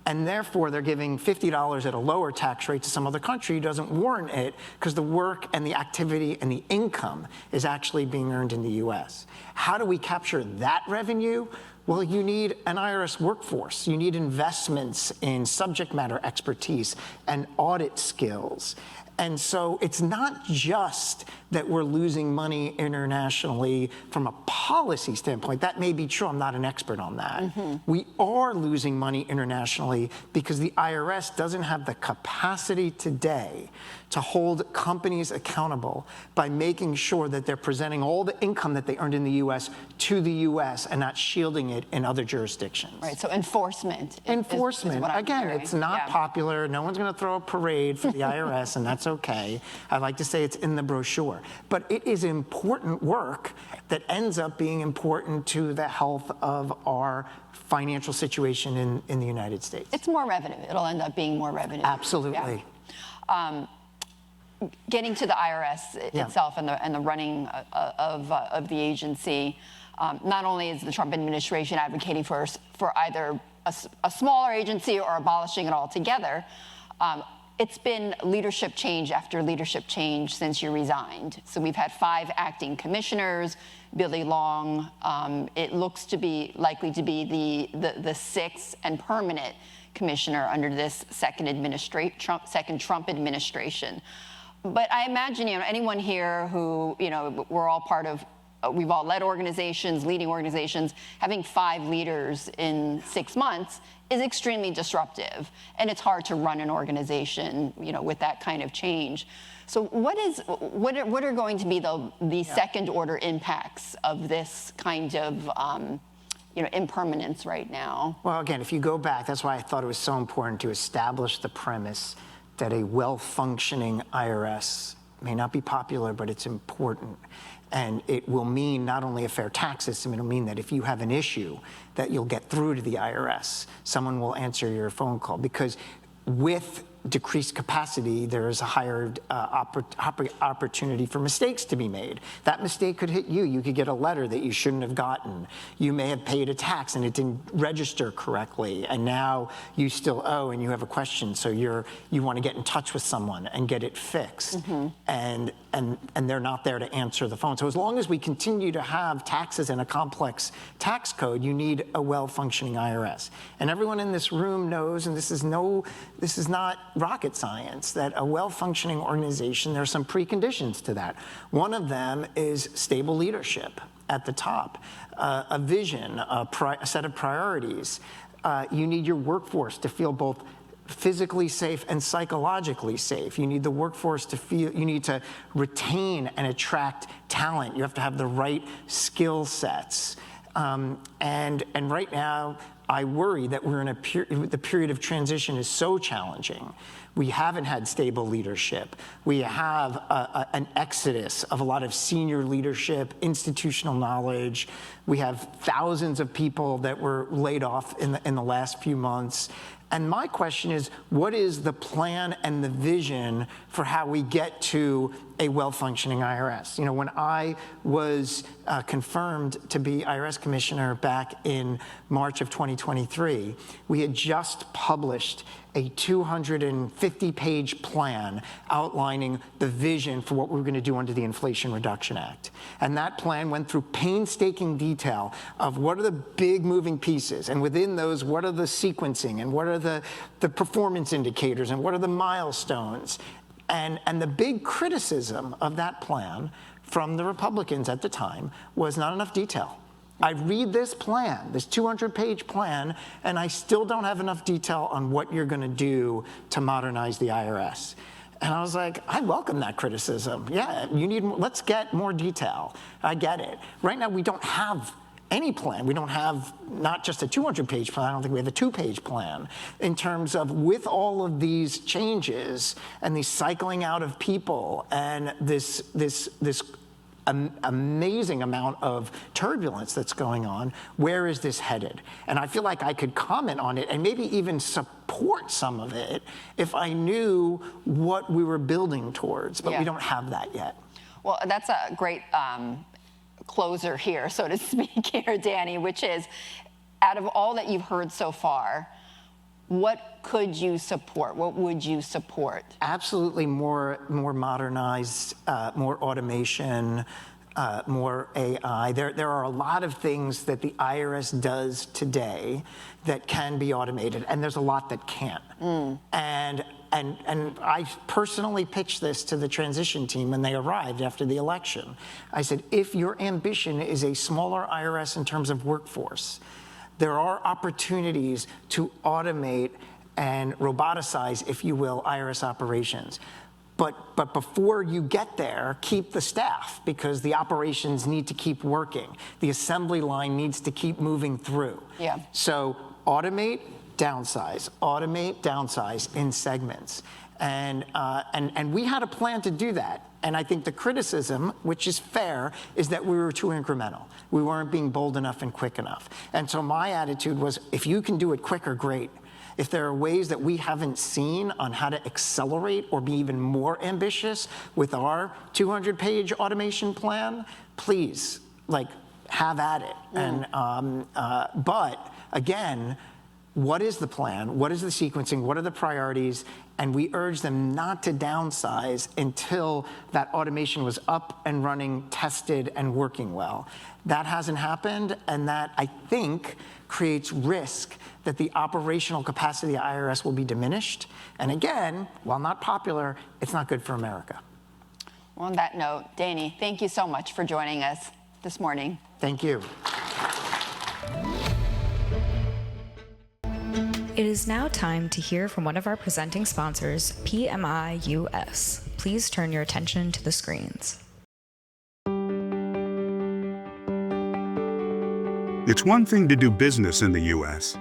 And therefore, they're giving $50 at a lower tax rate to some other country who doesn't warrant it, because the work and the activity and the income is actually being earned in the US. How do we capture that revenue? Well, you need an IRS workforce. You need investments in subject matter expertise and audit skills. And so it's not just that we're losing money internationally from a policy standpoint. That may be true. I'm not an expert on that. We are losing money internationally because the IRS doesn't have the capacity today to hold companies accountable by making sure that they're presenting all the income that they earned in the U.S. to the U.S. and not shielding it in other jurisdictions. Right, so enforcement. Enforcement. Again, it's not popular. No one's going to throw a parade for the IRS, and that's okay. I like to say it's in the brochure. But it is important work that ends up being important to the health of our financial situation in the United States. It's more revenue. It'll end up being more revenue. Absolutely. Yeah. Getting to the IRS itself and the running of the agency, not only is the Trump administration advocating for either a smaller agency or abolishing it altogether, it's been leadership change after leadership change since you resigned. So we've had 5 acting commissioners, Billy Long. It looks to be likely to be the 6th and permanent commissioner under this second Trump administration. But I imagine, anyone here who, we're all part of, we've all led organizations, leading organizations, having 5 leaders in 6 months is extremely disruptive. And it's hard to run an organization, with that kind of change. So what are going to be the second order impacts of this kind of, impermanence right now? Well, again, if you go back, that's why I thought it was so important to establish the premise that a well-functioning IRS may not be popular, but it's important. And it will mean not only a fair tax system, it'll mean that if you have an issue, that you'll get through to the IRS. Someone will answer your phone call, because with decreased capacity, there is a higher opportunity for mistakes to be made. That mistake could hit you. You could get a letter that you shouldn't have gotten. You may have paid a tax and it didn't register correctly, and now you still owe and you have a question, so you want to get in touch with someone and get it fixed. And they're not there to answer the phone. So as long as we continue to have taxes and a complex tax code, you need a well-functioning IRS. And everyone in this room knows, and this is not rocket science, that a well-functioning organization, there are some preconditions to that. One of them is stable leadership at the top, a vision, a set of priorities. You need your workforce to feel both physically safe and psychologically safe. You need the workforce to feel, you need to retain and attract talent. You have to have the right skill sets. And right now, I worry that we're in the period of transition is so challenging. We haven't had stable leadership. We have an exodus of a lot of senior leadership, institutional knowledge. We have thousands of people that were laid off in the last few months. And my question is, what is the plan and the vision for how we get to a well-functioning IRS? You know, when I was confirmed to be IRS commissioner back in March of 2023, we had just published a 250-page plan outlining the vision for what we were going to do under the Inflation Reduction Act. And that plan went through painstaking detail of what are the big moving pieces, and within those, what are the sequencing, and what are the performance indicators, and what are the milestones. And the big criticism of that plan from the Republicans at the time was not enough detail. I read this plan, this 200-page plan, and I still don't have enough detail on what you're going to do to modernize the IRS. And I was like, I welcome that criticism. Yeah, let's get more detail. I get it. Right now, we don't have any plan. We don't have not just a 200-page plan, I don't think we have a 2-page plan in terms of with all of these changes and the cycling out of people and this amazing amount of turbulence that's going on, where is this headed? And I feel like I could comment on it and maybe even support some of it if I knew what we were building towards, but we don't have that yet. Well, that's a great closer here, so to speak here, Danny, which is, out of all that you've heard so far, what could you support? What would you support? Absolutely more modernized, more automation, more AI. There are a lot of things that the IRS does today that can be automated, and there's a lot that can't. And I personally pitched this to the transition team when they arrived after the election. I said, if your ambition is a smaller IRS in terms of workforce, there are opportunities to automate and roboticize, if you will, IRS operations. But before you get there, keep the staff, because the operations need to keep working. The assembly line needs to keep moving through. Yeah. So automate, downsize in segments. And we had a plan to do that. And I think the criticism, which is fair, is that we were too incremental. We weren't being bold enough and quick enough. And so my attitude was, if you can do it quicker, great. If there are ways that we haven't seen on how to accelerate or be even more ambitious with our 200-page automation plan, please, have at it. But again, what is the plan? What is the sequencing? What are the priorities? And we urge them not to downsize until that automation was up and running, tested, and working well. That hasn't happened, and that, I think, creates risk that the operational capacity of the IRS will be diminished. And again, while not popular, it's not good for America. On that note, Danny, thank you so much for joining us this morning. Thank you. It is now time to hear from one of our presenting sponsors, PMI US. Please turn your attention to the screens. It's one thing to do business in the U.S.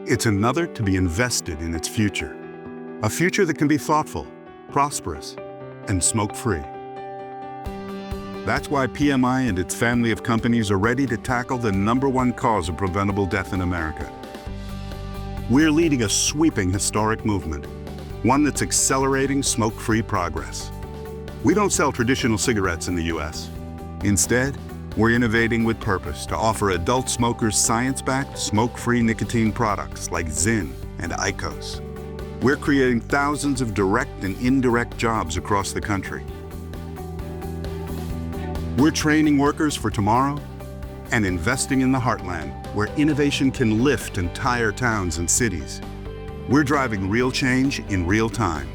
It's another to be invested in its future. A future that can be thoughtful, prosperous, and smoke-free. That's why PMI and its family of companies are ready to tackle the #1 cause of preventable death in America. We're leading a sweeping historic movement, one that's accelerating smoke-free progress. We don't sell traditional cigarettes in the U.S. Instead, we're innovating with purpose to offer adult smokers science-backed, smoke-free nicotine products like Zyn and IQOS. We're creating thousands of direct and indirect jobs across the country. We're training workers for tomorrow and investing in the heartland, where innovation can lift entire towns and cities. We're driving real change in real time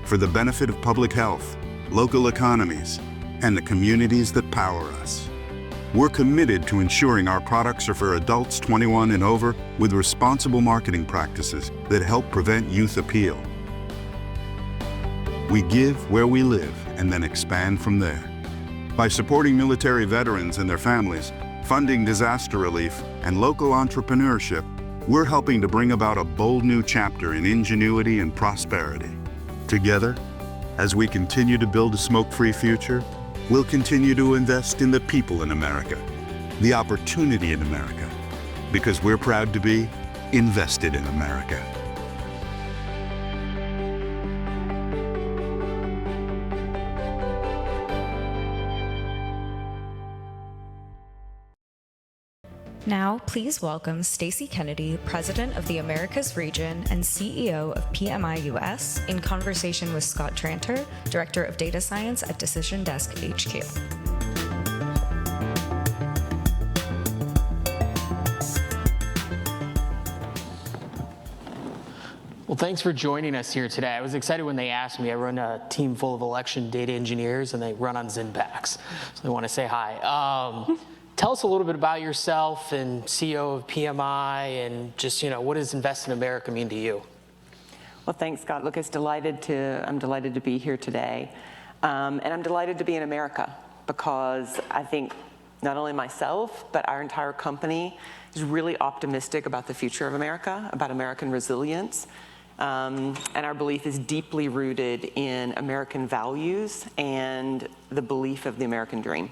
for the benefit of public health, local economies, and the communities that power us. We're committed to ensuring our products are for adults 21 and over with responsible marketing practices that help prevent youth appeal. We give where we live and then expand from there. By supporting military veterans and their families, funding disaster relief, and local entrepreneurship, we're helping to bring about a bold new chapter in ingenuity and prosperity. Together, as we continue to build a smoke-free future, we'll continue to invest in the people in America, the opportunity in America, because we're proud to be invested in America. Now, please welcome Stacey Kennedy, President of the Americas Region and CEO of PMI US, in conversation with Scott Tranter, Director of Data Science at Decision Desk HQ. Well, thanks for joining us here today. I was excited when they asked me. I run a team full of election data engineers, and they run on Zinpacks, so they want to say hi. Tell us a little bit about yourself and CEO of PMI, and just, what does Invest in America mean to you? Well, thanks, Scott. Look, I'm delighted to be here today. And I'm delighted to be in America because I think not only myself, but our entire company is really optimistic about the future of America, about American resilience. And our belief is deeply rooted in American values and the belief of the American dream.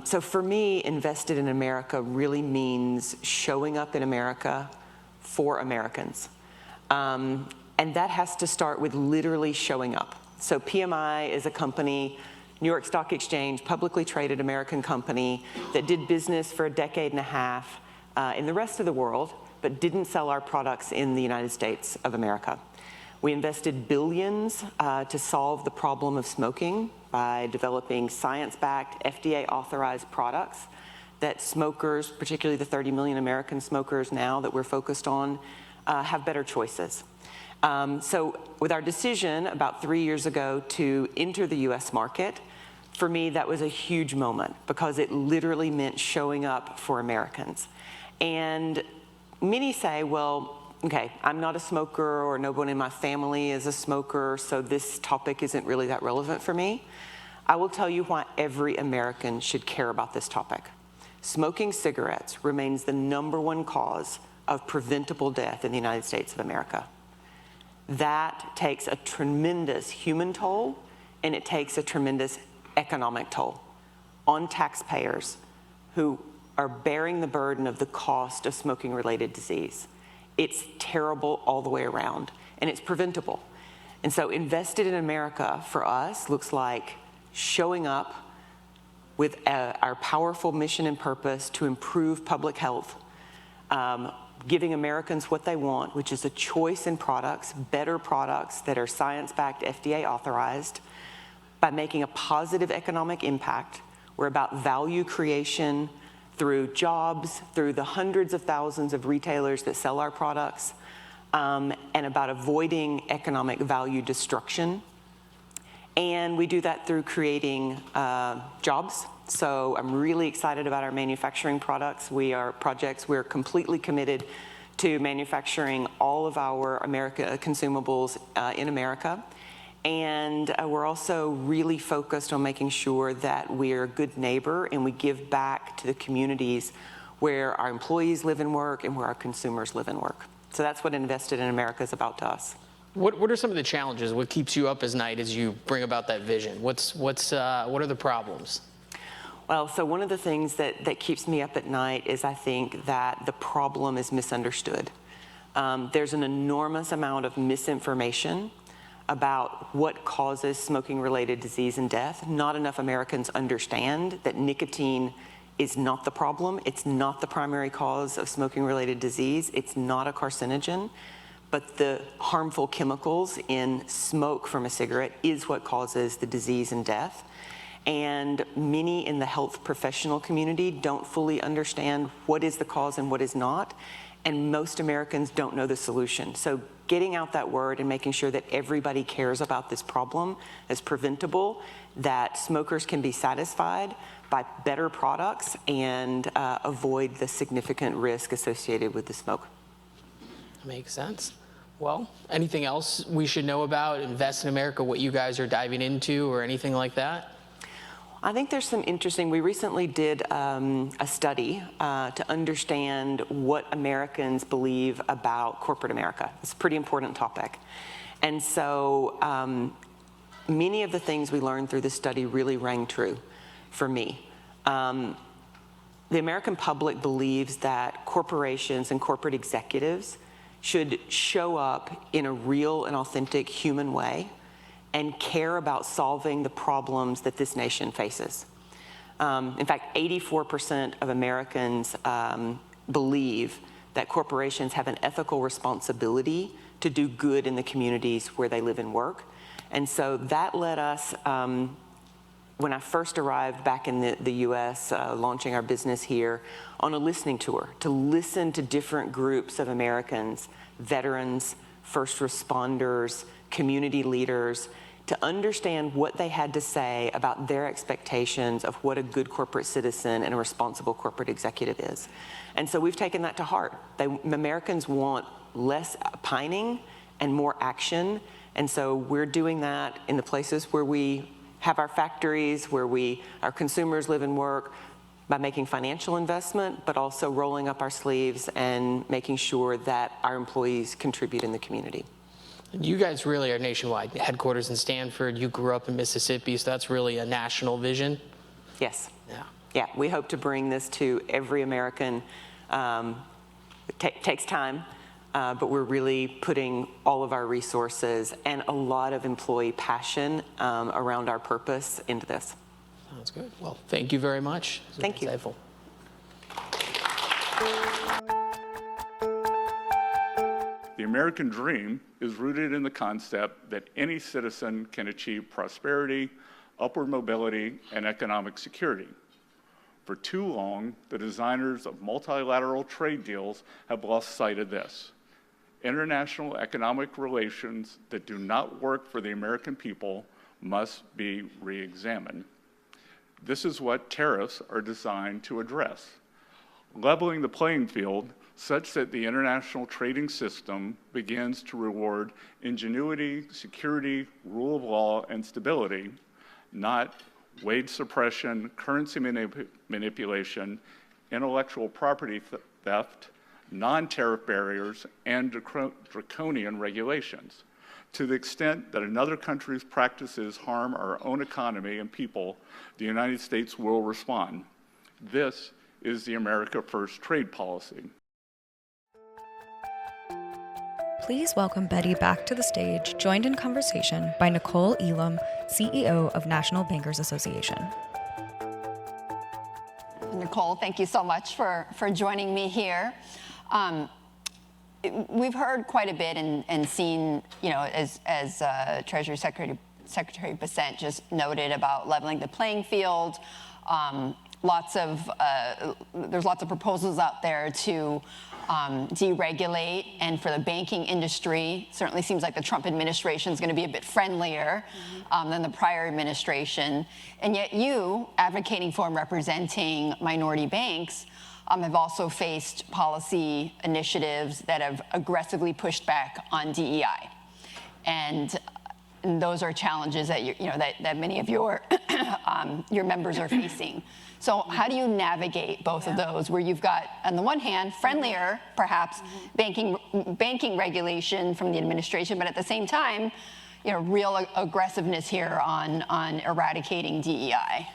So for me, invested in America really means showing up in America for Americans. And that has to start with literally showing up. So PMI is a company, New York Stock Exchange, publicly traded American company that did business for a decade and a half in the rest of the world, but didn't sell our products in the United States of America. We invested billions to solve the problem of smoking by developing science-backed, FDA-authorized products that smokers, particularly the 30 million American smokers now that we're focused on, have better choices. So with our decision about 3 years ago to enter the US market, for me that was a huge moment because it literally meant showing up for Americans. And many say, well, okay, I'm not a smoker or no one in my family is a smoker, so this topic isn't really that relevant for me. I will tell you why every American should care about this topic. Smoking cigarettes remains the #1 cause of preventable death in the United States of America. That takes a tremendous human toll, and it takes a tremendous economic toll on taxpayers who are bearing the burden of the cost of smoking-related disease. It's terrible all the way around, and it's preventable. And so invested in America for us looks like showing up with our powerful mission and purpose to improve public health, giving Americans what they want, which is a choice in products, better products that are science-backed, FDA authorized, by making a positive economic impact. We're about value creation through jobs, through the hundreds of thousands of retailers that sell our products, and about avoiding economic value destruction. And we do that through creating jobs. So I'm really excited about our manufacturing projects. We're completely committed to manufacturing all of our consumables in America. And we're also really focused on making sure that we're a good neighbor and we give back to the communities where our employees live and work and where our consumers live and work. So that's what Invested in America is about to us. What are some of the challenges? What keeps you up as night as you bring about that vision? What are the problems? Well, so one of the things that keeps me up at night is I think that the problem is misunderstood. There's an enormous amount of misinformation about what causes smoking-related disease and death. Not enough Americans understand that nicotine is not the problem. It's not the primary cause of smoking-related disease. It's not a carcinogen. But the harmful chemicals in smoke from a cigarette is what causes the disease and death. And many in the health professional community don't fully understand what is the cause and what is not. and most Americans don't know the solution. So getting out that word and making sure that everybody cares about this problem is preventable, that smokers can be satisfied by better products and avoid the significant risk associated with the smoke. Makes sense. Well, anything else we should know about Invest in America, what you guys are diving into or anything like that? I think there's some interesting, we recently did a study to understand what Americans believe about corporate America. It's a pretty important topic. And so many of the things we learned through this study really rang true for me. The American public believes that corporations and corporate executives should show up in a real and authentic human way and care about solving the problems that this nation faces. In fact, 84% of Americans believe that corporations have an ethical responsibility to do good in the communities where they live and work. And so that led us, when I first arrived back in the US, launching our business here, on a listening tour to listen to different groups of Americans, veterans, first responders, community leaders, to understand what they had to say about their expectations of what a good corporate citizen and a responsible corporate executive is. And so we've taken that to heart. Americans want less pining and more action. And so we're doing that in the places where we have our factories, where our consumers live and work, by making financial investment, but also rolling up our sleeves and making sure that our employees contribute in the community. You guys really are nationwide. Headquarters in Stanford, you grew up in Mississippi, so that's really a national vision? Yes. Yeah. Yeah, we hope to bring this to every American. It takes time, but we're really putting all of our resources and a lot of employee passion around our purpose into this. Sounds good. Well, thank you very much. Thank you. Insightful. The American dream is rooted in the concept that any citizen can achieve prosperity, upward mobility, and economic security. For too long, the designers of multilateral trade deals have lost sight of this. International economic relations that do not work for the American people must be re-examined. This is what tariffs are designed to address. Leveling the playing field such that the international trading system begins to reward ingenuity, security, rule of law, and stability, not wage suppression, currency manipulation, intellectual property theft, non-tariff barriers, and draconian regulations. To the extent that another country's practices harm our own economy and people, the United States will respond. This is the America First trade policy. Please welcome Betty back to the stage, joined in conversation by Nicole Elam, CEO of National Bankers Association. Nicole, thank you so much for joining me here. We've heard quite a bit and seen, as Treasury Secretary Bissett just noted about leveling the playing field. There's lots of proposals out there to deregulate, and for the banking industry, certainly seems like the Trump administration is going to be a bit friendlier than the prior administration. And yet you, advocating for and representing minority banks, have also faced policy initiatives that have aggressively pushed back on DEI. And those are challenges that that many of your members are facing. So how do you navigate both of those, where you've got, on the one hand, friendlier, perhaps, banking regulation from the administration, but at the same time, real aggressiveness here on eradicating DEI?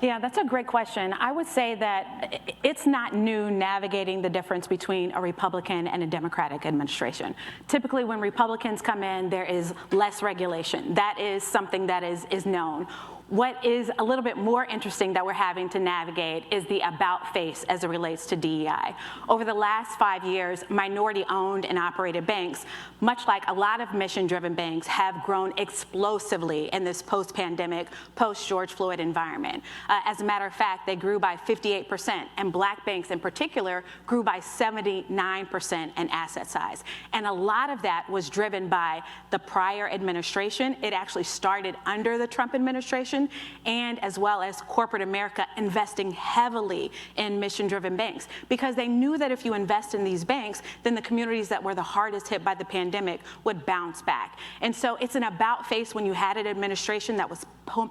Yeah, that's a great question. I would say that it's not new navigating the difference between a Republican and a Democratic administration. Typically, when Republicans come in, there is less regulation. That is something that is known. What is a little bit more interesting that we're having to navigate is the about face as it relates to DEI. Over the last 5 years, minority-owned and operated banks, much like a lot of mission-driven banks, have grown explosively in this post-pandemic, post-George Floyd environment. As a matter of fact, they grew by 58%, and Black banks in particular grew by 79% in asset size. And a lot of that was driven by the prior administration. It actually started under the Trump administration, and as well as corporate America investing heavily in mission-driven banks, because they knew that if you invest in these banks, then the communities that were the hardest hit by the pandemic would bounce back. And so it's an about face when you had an administration that was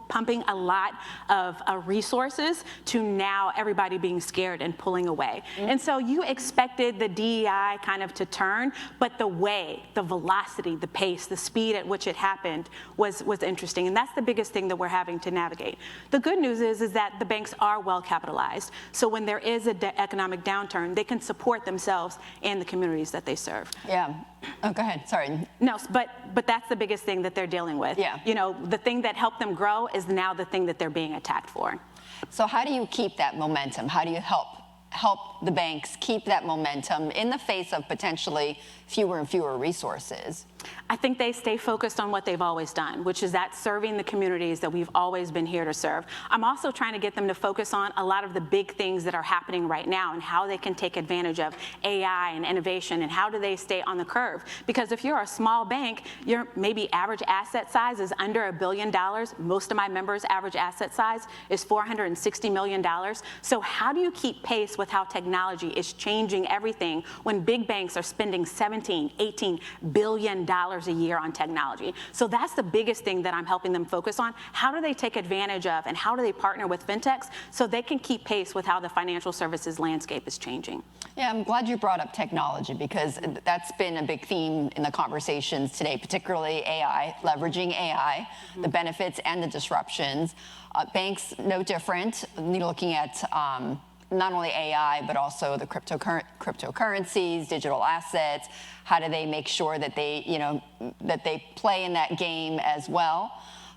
pumping a lot of resources to now everybody being scared and pulling away. And so you expected the DEI kind of to turn, but the way, the velocity, the pace, the speed at which it happened was interesting. And that's the biggest thing that we're having to navigate. The good news is that the banks are well capitalized. So when there is an economic downturn, they can support themselves and the communities that they serve. Yeah. Oh, go ahead. Sorry. No, but that's the biggest thing that they're dealing with. Yeah. You know, the thing that helped them grow is now the thing that they're being attacked for. So how do you keep that momentum? How do you help the banks keep that momentum in the face of potentially fewer and fewer resources? I think they stay focused on what they've always done, which is that serving the communities that we've always been here to serve. I'm also trying to get them to focus on a lot of the big things that are happening right now and how they can take advantage of AI and innovation and how do they stay on the curve. Because if you're a small bank, your maybe average asset size is under $1 billion. Most of my members' average asset size is $460 million. So how do you keep pace with how technology is changing everything when big banks are spending $17, $18 billion a year on technology? So that's the biggest thing that I'm helping them focus on. How do they take advantage of and how do they partner with fintechs so they can keep pace with how the financial services landscape is changing? Yeah, I'm glad you brought up technology because that's been a big theme in the conversations today, particularly AI, leveraging AI, the benefits and the disruptions. Banks, no different, looking at not only AI, but also the cryptocurrencies, digital assets. How do they make sure that they play in that game as well?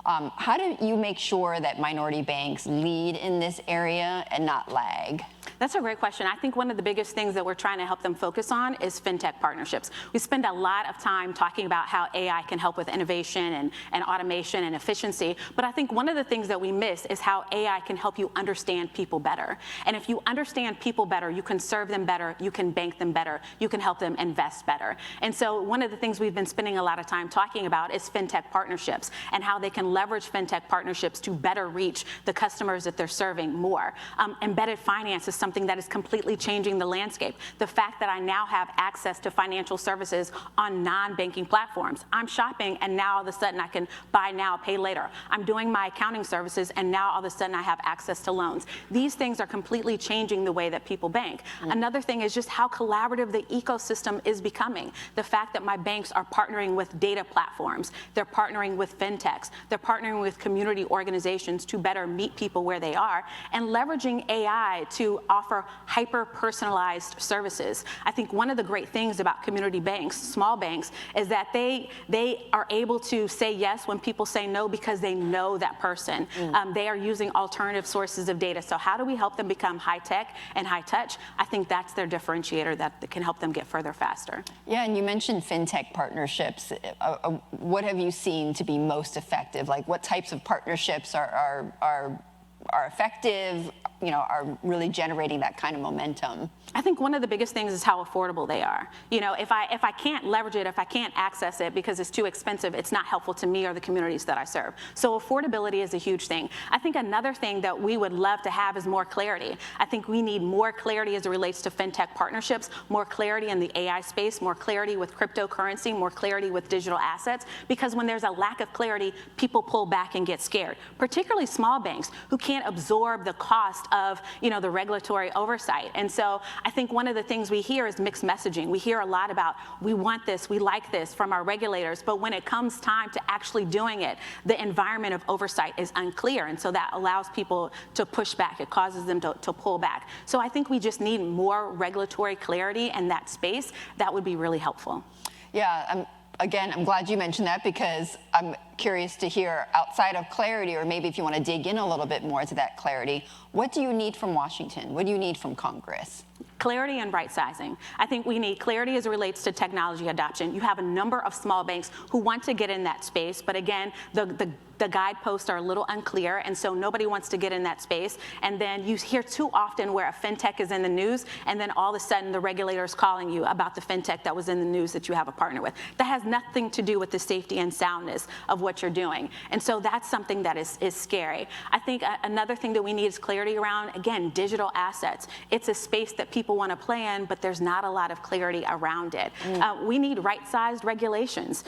How do you make sure that minority banks lead in this area and not lag? That's a great question. I think one of the biggest things that we're trying to help them focus on is fintech partnerships. We spend a lot of time talking about how AI can help with innovation and automation and efficiency, but I think one of the things that we miss is how AI can help you understand people better. And if you understand people better, you can serve them better, you can bank them better, you can help them invest better. And so one of the things we've been spending a lot of time talking about is fintech partnerships and how they can leverage fintech partnerships to better reach the customers that they're serving more. Embedded finance is something that is completely changing the landscape. The fact that I now have access to financial services on non-banking platforms. I'm shopping and now all of a sudden I can buy now, pay later. I'm doing my accounting services and now all of a sudden I have access to loans. These things are completely changing the way that people bank. Another thing is just how collaborative the ecosystem is becoming. The fact that my banks are partnering with data platforms, they're partnering with fintechs, they're partnering with community organizations to better meet people where they are, and leveraging AI to offer hyper-personalized services. I think one of the great things about community banks, small banks, is that they are able to say yes when people say no because they know that person. They are using alternative sources of data. So how do we help them become high-tech and high-touch? I think that's their differentiator that can help them get further faster. Yeah, and you mentioned fintech partnerships. What have you seen to be most effective? Like what types of partnerships are effective, are really generating that kind of momentum? I think one of the biggest things is how affordable they are. If I can't leverage it, if I can't access it because it's too expensive, it's not helpful to me or the communities that I serve. So affordability is a huge thing. I think another thing that we would love to have is more clarity. I think we need more clarity as it relates to fintech partnerships, more clarity in the AI space, more clarity with cryptocurrency, more clarity with digital assets, because when there's a lack of clarity, people pull back and get scared, particularly small banks who can't absorb the cost of the regulatory oversight. And so I think one of the things we hear is mixed messaging. We hear a lot about, we want this, we like this from our regulators, but when it comes time to actually doing it, the environment of oversight is unclear. And so that allows people to push back. It causes them to pull back. So I think we just need more regulatory clarity in that space. That would be really helpful. Yeah, I'm glad you mentioned that because curious to hear, outside of clarity, or maybe if you want to dig in a little bit more to that clarity, what do you need from Washington? What do you need from Congress? Clarity and right sizing. I think we need clarity as it relates to technology adoption. You have a number of small banks who want to get in that space, but again, the guideposts are a little unclear, and so nobody wants to get in that space. And then you hear too often where a fintech is in the news, and then all of a sudden the regulator is calling you about the fintech that was in the news that you have a partner with. That has nothing to do with the safety and soundness of what you're doing. And so that's something that is scary. I think another thing that we need is clarity around, again, digital assets. It's a space that people want to play in, but there's not a lot of clarity around it. We need right-sized regulations.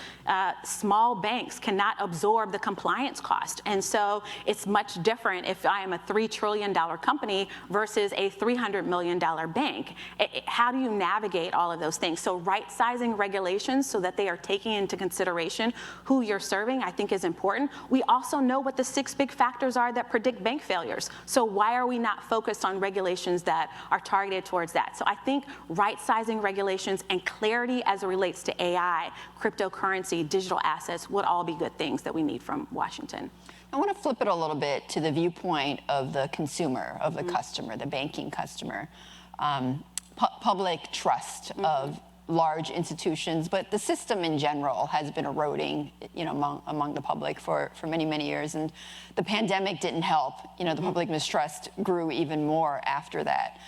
Small banks cannot absorb the compliance cost. And so it's much different if I am a $3 trillion company versus a $300 million bank. How do you navigate all of those things? So right-sizing regulations so that they are taking into consideration who you're serving, I think is important. We also know what the 6 big factors are that predict bank failures. So why are we not focused on regulations that are targeted towards that? So I think right-sizing regulations and clarity as it relates to AI, cryptocurrency, digital assets would all be good things that we need from Washington. I want to flip it a little bit to the viewpoint of the consumer, of the customer, the banking customer. Public trust of large institutions, but the system in general has been eroding, among the public for many, many years. And the pandemic didn't help. The public mistrust grew even more after that.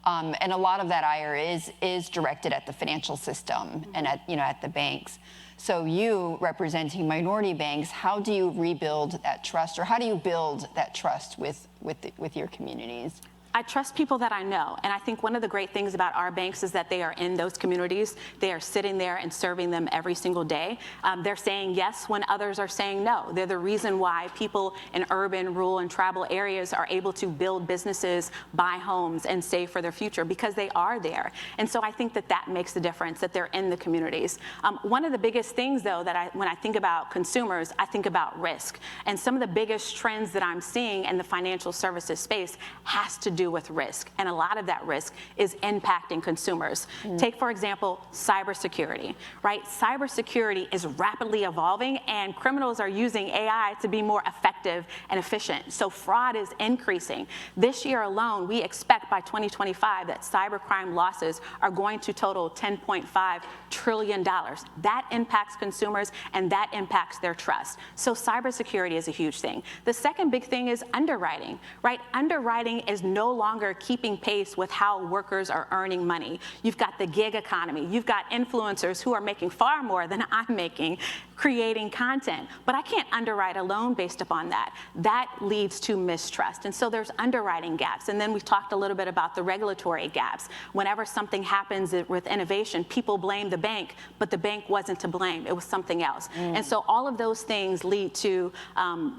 And a lot of that ire is directed at the financial system and at the banks. So you, representing minority banks, how do you rebuild that trust, or how do you build that trust with your communities? I trust people that I know. And I think one of the great things about our banks is that they are in those communities. They are sitting there and serving them every single day. They're saying yes when others are saying no. They're the reason why people in urban, rural, and tribal areas are able to build businesses, buy homes, and save for their future, because they are there. And so I think that makes the difference, that they're in the communities. One of the biggest things, though, when I think about consumers, I think about risk. And some of the biggest trends that I'm seeing in the financial services space has to do with risk, and a lot of that risk is impacting consumers. Take, for example, cybersecurity, right? Cybersecurity is rapidly evolving, and criminals are using AI to be more effective and efficient. So fraud is increasing. This year alone, we expect by 2025 that cybercrime losses are going to total $10.5 trillion. That impacts consumers, and that impacts their trust. So cybersecurity is a huge thing. The second big thing is underwriting, right? Underwriting is no longer keeping pace with how workers are earning money. You've got the gig economy. You've got influencers who are making far more than I'm making creating content. But I can't underwrite a loan based upon that. That leads to mistrust. And so there's underwriting gaps. And then we've talked a little bit about the regulatory gaps. Whenever something happens with innovation, people blame the bank, but the bank wasn't to blame. It was something else. And so all of those things lead to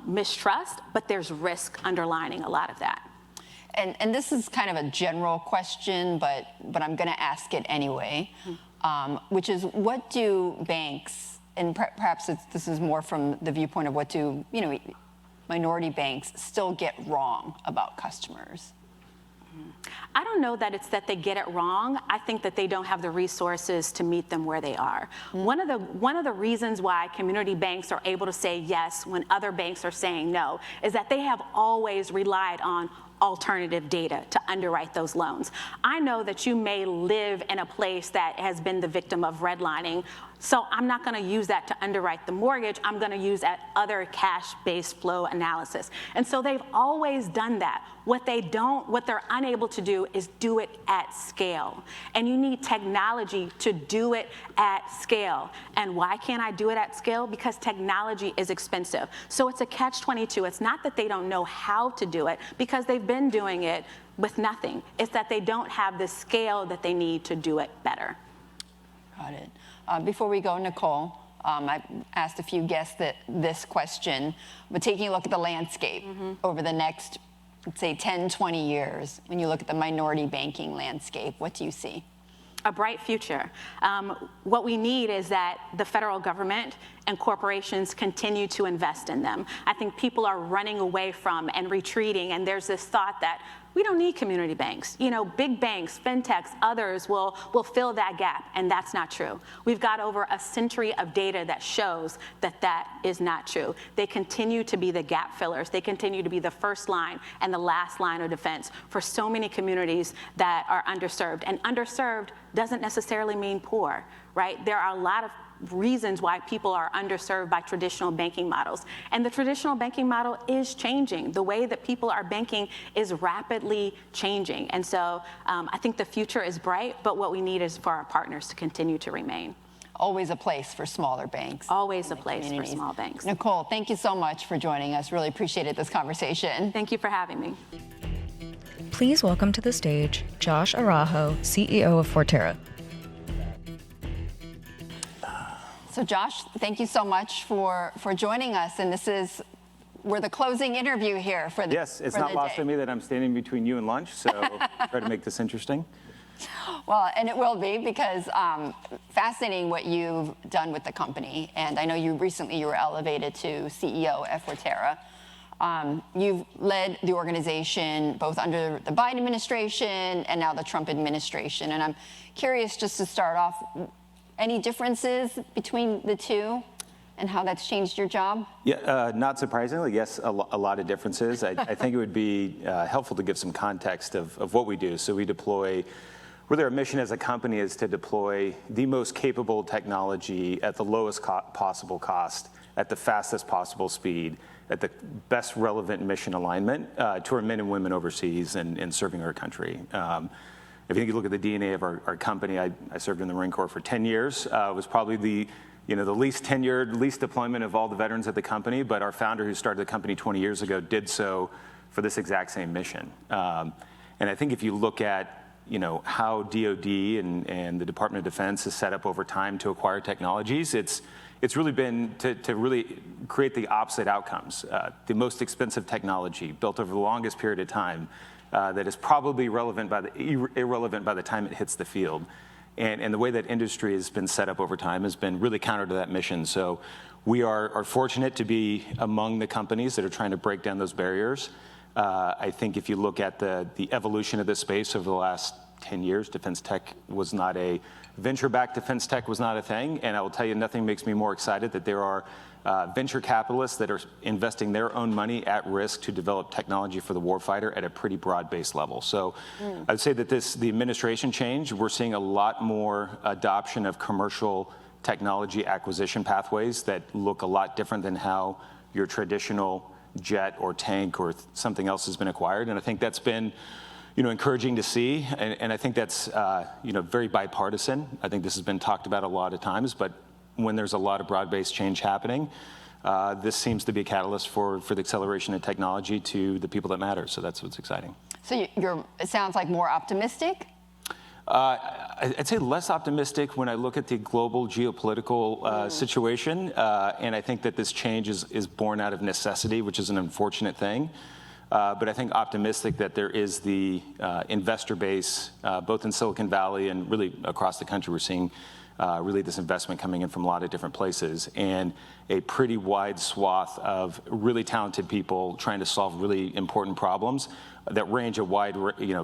mistrust, but there's risk underlining a lot of that. And this is kind of a general question, but I'm going to ask it anyway, which is, what do banks, and perhaps this is more from the viewpoint of what do minority banks still get wrong about customers? I don't know that it's that they get it wrong. I think that they don't have the resources to meet them where they are. One of the reasons why community banks are able to say yes when other banks are saying no is that they have always relied on alternative data to underwrite those loans. I know that you may live in a place that has been the victim of redlining, so I'm not going to use that to underwrite the mortgage. I'm going to use that other cash-based flow analysis. And so they've always done that. What they're unable to do is do it at scale. And you need technology to do it at scale. And why can't I do it at scale? Because technology is expensive. So it's a catch-22. It's not that they don't know how to do it, because they've been doing it with nothing. It's that they don't have the scale that they need to do it better. Got it. Before we go, Nicole, I asked a few guests this question, but taking a look at the landscape over the next, let's say, 10, 20 years, when you look at the minority banking landscape, what do you see? A bright future. What we need is that the federal government and corporations continue to invest in them. I think people are running away from and retreating, and there's this thought that we don't need community banks. Big banks, fintechs, others will fill that gap, and that's not true. We've got over a century of data that shows that that is not true. They continue to be the gap fillers. They continue to be the first line and the last line of defense for so many communities that are underserved. And underserved doesn't necessarily mean poor, right? There are a lot of reasons why people are underserved by traditional banking models. And the traditional banking model is changing. The way that people are banking is rapidly changing. And so I think the future is bright, but what we need is for our partners to continue to remain. Always a place for smaller banks. Always a place for small banks. Nicole, thank you so much for joining us. Really appreciated this conversation. Thank you for having me. Please welcome to the stage Josh Araujo, CEO of Forterra. So Josh, thank you so much for joining us. And we're the closing interview here for the Yes, it's not lost on me that I'm standing between you and lunch, so try to make this interesting. Well, and it will be, because fascinating what you've done with the company. And I know you were elevated to CEO at Forterra. You've led the organization both under the Biden administration and now the Trump administration. And I'm curious, just to start off, any differences between the two and how that's changed your job? Yeah, not surprisingly, yes, a lot of differences. I think it would be helpful to give some context of what we do. So we deploy, really our mission as a company is to deploy the most capable technology at the lowest possible cost, at the fastest possible speed, at the best relevant mission alignment to our men and women overseas and serving our country. If you look at the DNA of our company, I served in the Marine Corps for 10 years. It was probably the least tenured, least deployment of all the veterans at the company, but our founder, who started the company 20 years ago, did so for this exact same mission. And I think if you look at how DoD and the Department of Defense is set up over time to acquire technologies, it's really been to really create the opposite outcomes. The most expensive technology built over the longest period of time that is probably irrelevant by the time it hits the field. And the way that industry has been set up over time has been really counter to that mission. So we are fortunate to be among the companies that are trying to break down those barriers. I think if you look at the evolution of this space over the last 10 years, venture-backed defense tech was not a thing. And I will tell you, nothing makes me more excited that there are venture capitalists that are investing their own money at risk to develop technology for the warfighter at a pretty broad-based level. So I'd say that the administration change, we're seeing a lot more adoption of commercial technology acquisition pathways that look a lot different than how your traditional jet or tank or something else has been acquired. And I think that's been encouraging to see. And I think that's very bipartisan. I think this has been talked about a lot of times, but when there's a lot of broad-based change happening, this seems to be a catalyst for the acceleration of technology to the people that matter. So that's what's exciting. So it sounds like more optimistic? I'd say less optimistic when I look at the global geopolitical situation. And I think that this change is born out of necessity, which is an unfortunate thing. But I think optimistic that there is the investor base, both in Silicon Valley and really across the country. We're seeing really this investment coming in from a lot of different places, and a pretty wide swath of really talented people trying to solve really important problems that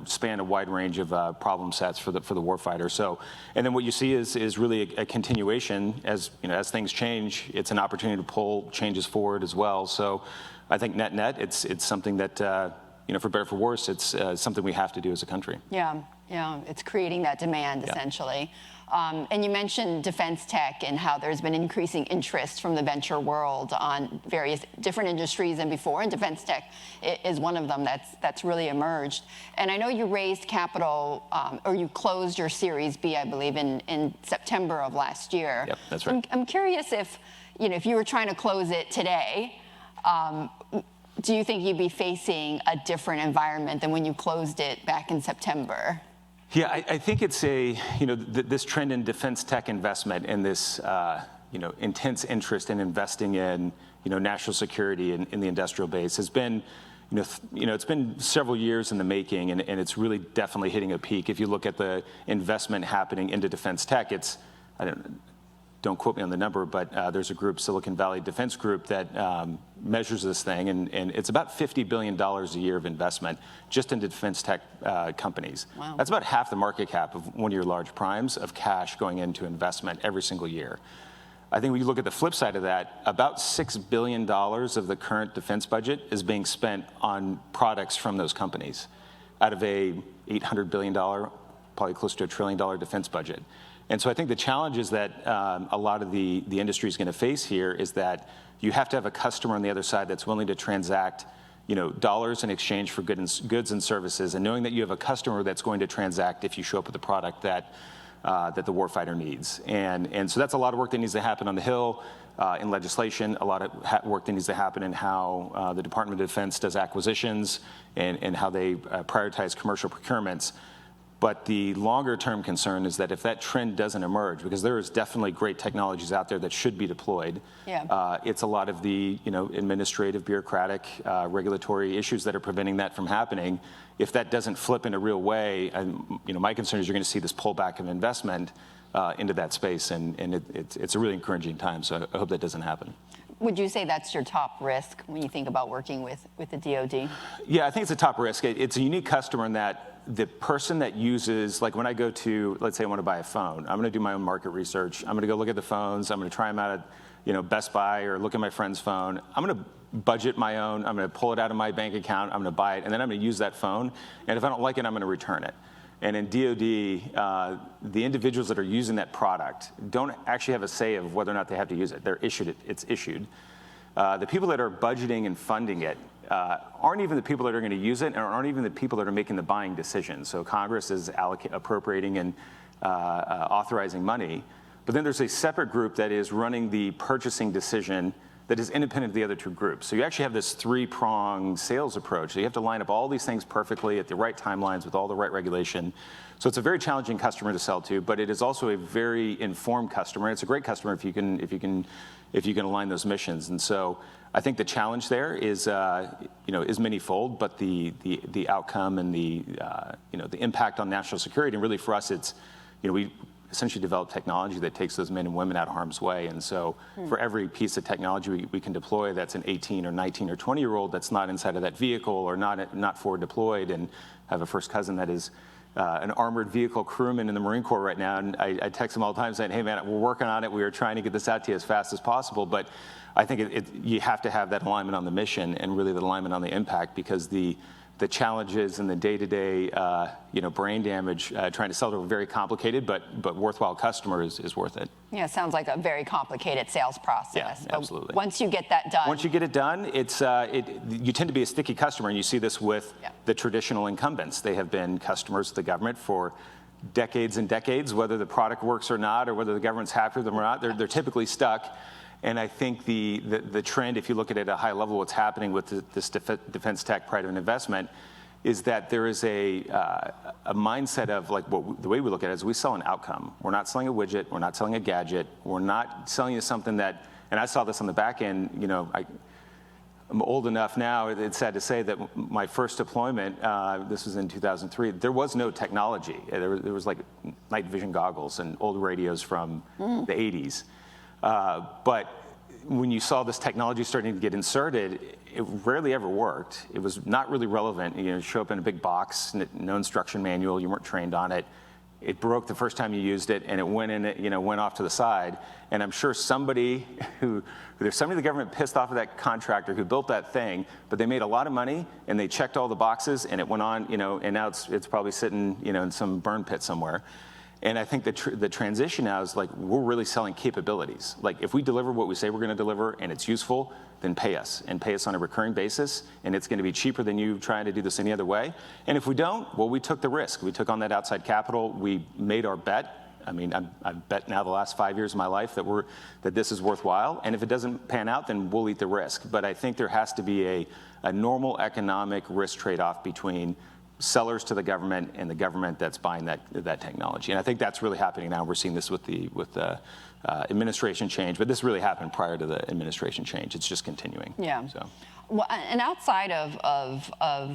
span a wide range of problem sets for the warfighter. So, and then what you see is really a continuation as things change. It's an opportunity to pull changes forward as well. So, I think net, it's something that for better or for worse, it's something we have to do as a country. Yeah, it's creating that demand essentially. And you mentioned defense tech and how there's been increasing interest from the venture world on various different industries and before, and defense tech is one of them that's really emerged. And I know you raised capital, or you closed your Series B, I believe, in September of last year. Yep, that's right. I'm curious if you were trying to close it today, do you think you'd be facing a different environment than when you closed it back in September? Yeah, I think it's this trend in defense tech investment and this intense interest in investing in national security in the industrial base has been it's been several years in the making, and it's really definitely hitting a peak. If you look at the investment happening into defense tech, it's don't quote me on the number, but there's a group, Silicon Valley Defense Group, that measures this thing, and it's about $50 billion a year of investment just into defense tech companies. Wow. That's about half the market cap of one of your large primes of cash going into investment every single year. I think when you look at the flip side of that, about $6 billion of the current defense budget is being spent on products from those companies out of a $800 billion, probably close to $1 trillion defense budget. And so I think the challenges that a lot of the industry is going to face here is that you have to have a customer on the other side that's willing to transact, dollars in exchange for goods and services, and knowing that you have a customer that's going to transact if you show up with a product that the warfighter needs. And so that's a lot of work that needs to happen on the Hill in legislation, a lot of work that needs to happen in how the Department of Defense does acquisitions and how they prioritize commercial procurements. But the longer term concern is that if that trend doesn't emerge, because there is definitely great technologies out there that should be deployed, it's a lot of the administrative, bureaucratic, regulatory issues that are preventing that from happening. If that doesn't flip in a real way, my concern is you're going to see this pullback of investment into that space, and it's a really encouraging time. So I hope that doesn't happen. Would you say that's your top risk when you think about working with the DoD? Yeah, I think it's a top risk. It's a unique customer in that the person that uses, like when I go to, let's say I want to buy a phone, I'm going to do my own market research. I'm going to go look at the phones. I'm going to try them out at Best Buy or look at my friend's phone. I'm going to budget my own. I'm going to pull it out of my bank account. I'm going to buy it, and then I'm going to use that phone. And if I don't like it, I'm going to return it. And in DoD, the individuals that are using that product don't actually have a say of whether or not they have to use it. They're issued it. It's issued. The people that are budgeting and funding it aren't even the people that are going to use it, and aren't even the people that are making the buying decisions. So Congress is appropriating and authorizing money. But then there's a separate group that is running the purchasing decision that is independent of the other two groups. So you actually have this three-pronged sales approach. So you have to line up all these things perfectly at the right timelines with all the right regulation. So it's a very challenging customer to sell to, but it is also a very informed customer. It's a great customer if you can align those missions. And so I think the challenge there is manyfold, but the outcome and the impact on national security, and really for us, it's we essentially develop technology that takes those men and women out of harm's way. And so for every piece of technology we can deploy that's an 18 or 19 or 20-year-old that's not inside of that vehicle or not forward deployed, and I have a first cousin that is an armored vehicle crewman in the Marine Corps right now, and I text him all the time saying, hey man, we're working on it, we are trying to get this out to you as fast as possible, but I think you have to have that alignment on the mission and really the alignment on the impact, because the challenges and the day-to-day brain damage trying to sell to a very complicated but worthwhile customer is worth it. Yeah, it sounds like a very complicated sales process. Yeah, absolutely. But once you get that done. Once you get it done, you tend to be a sticky customer, and you see this with the traditional incumbents. They have been customers of the government for decades and decades, whether the product works or not, or whether the government's happy with them or not, they're typically stuck. And I think the trend, if you look at it at a high level, what's happening with this defense tech private investment is that there is a mindset of the way we look at it is we sell an outcome. We're not selling a widget. We're not selling a gadget. We're not selling you something that, and I saw this on the back end, I'm old enough now, it's sad to say, that my first deployment, this was in 2003, there was no technology. There was like night vision goggles and old radios from the 80s. But when you saw this technology starting to get inserted, it rarely ever worked. It was not really relevant. Show up in a big box, no instruction manual, you weren't trained on it. It broke the first time you used it, and it went off to the side. And I'm sure there's somebody in the government pissed off of that contractor who built that thing, but they made a lot of money, and they checked all the boxes, and it went on, and now it's probably sitting, in some burn pit somewhere. And I think the transition now is we're really selling capabilities. If we deliver what we say we're going to deliver and it's useful, then pay us on a recurring basis, and it's going to be cheaper than you trying to do this any other way. And if we don't, well, we took the risk. We took on that outside capital. We made our bet. I mean, I've bet now the last 5 years of my life that this is worthwhile. And if it doesn't pan out, then we'll eat the risk. But I think there has to be a normal economic risk trade-off between sellers to the government and the government that's buying that technology. And I think that's really happening now. We're seeing this with the administration change, but this really happened prior to the administration change. It's just continuing. Yeah. So. Well, and outside of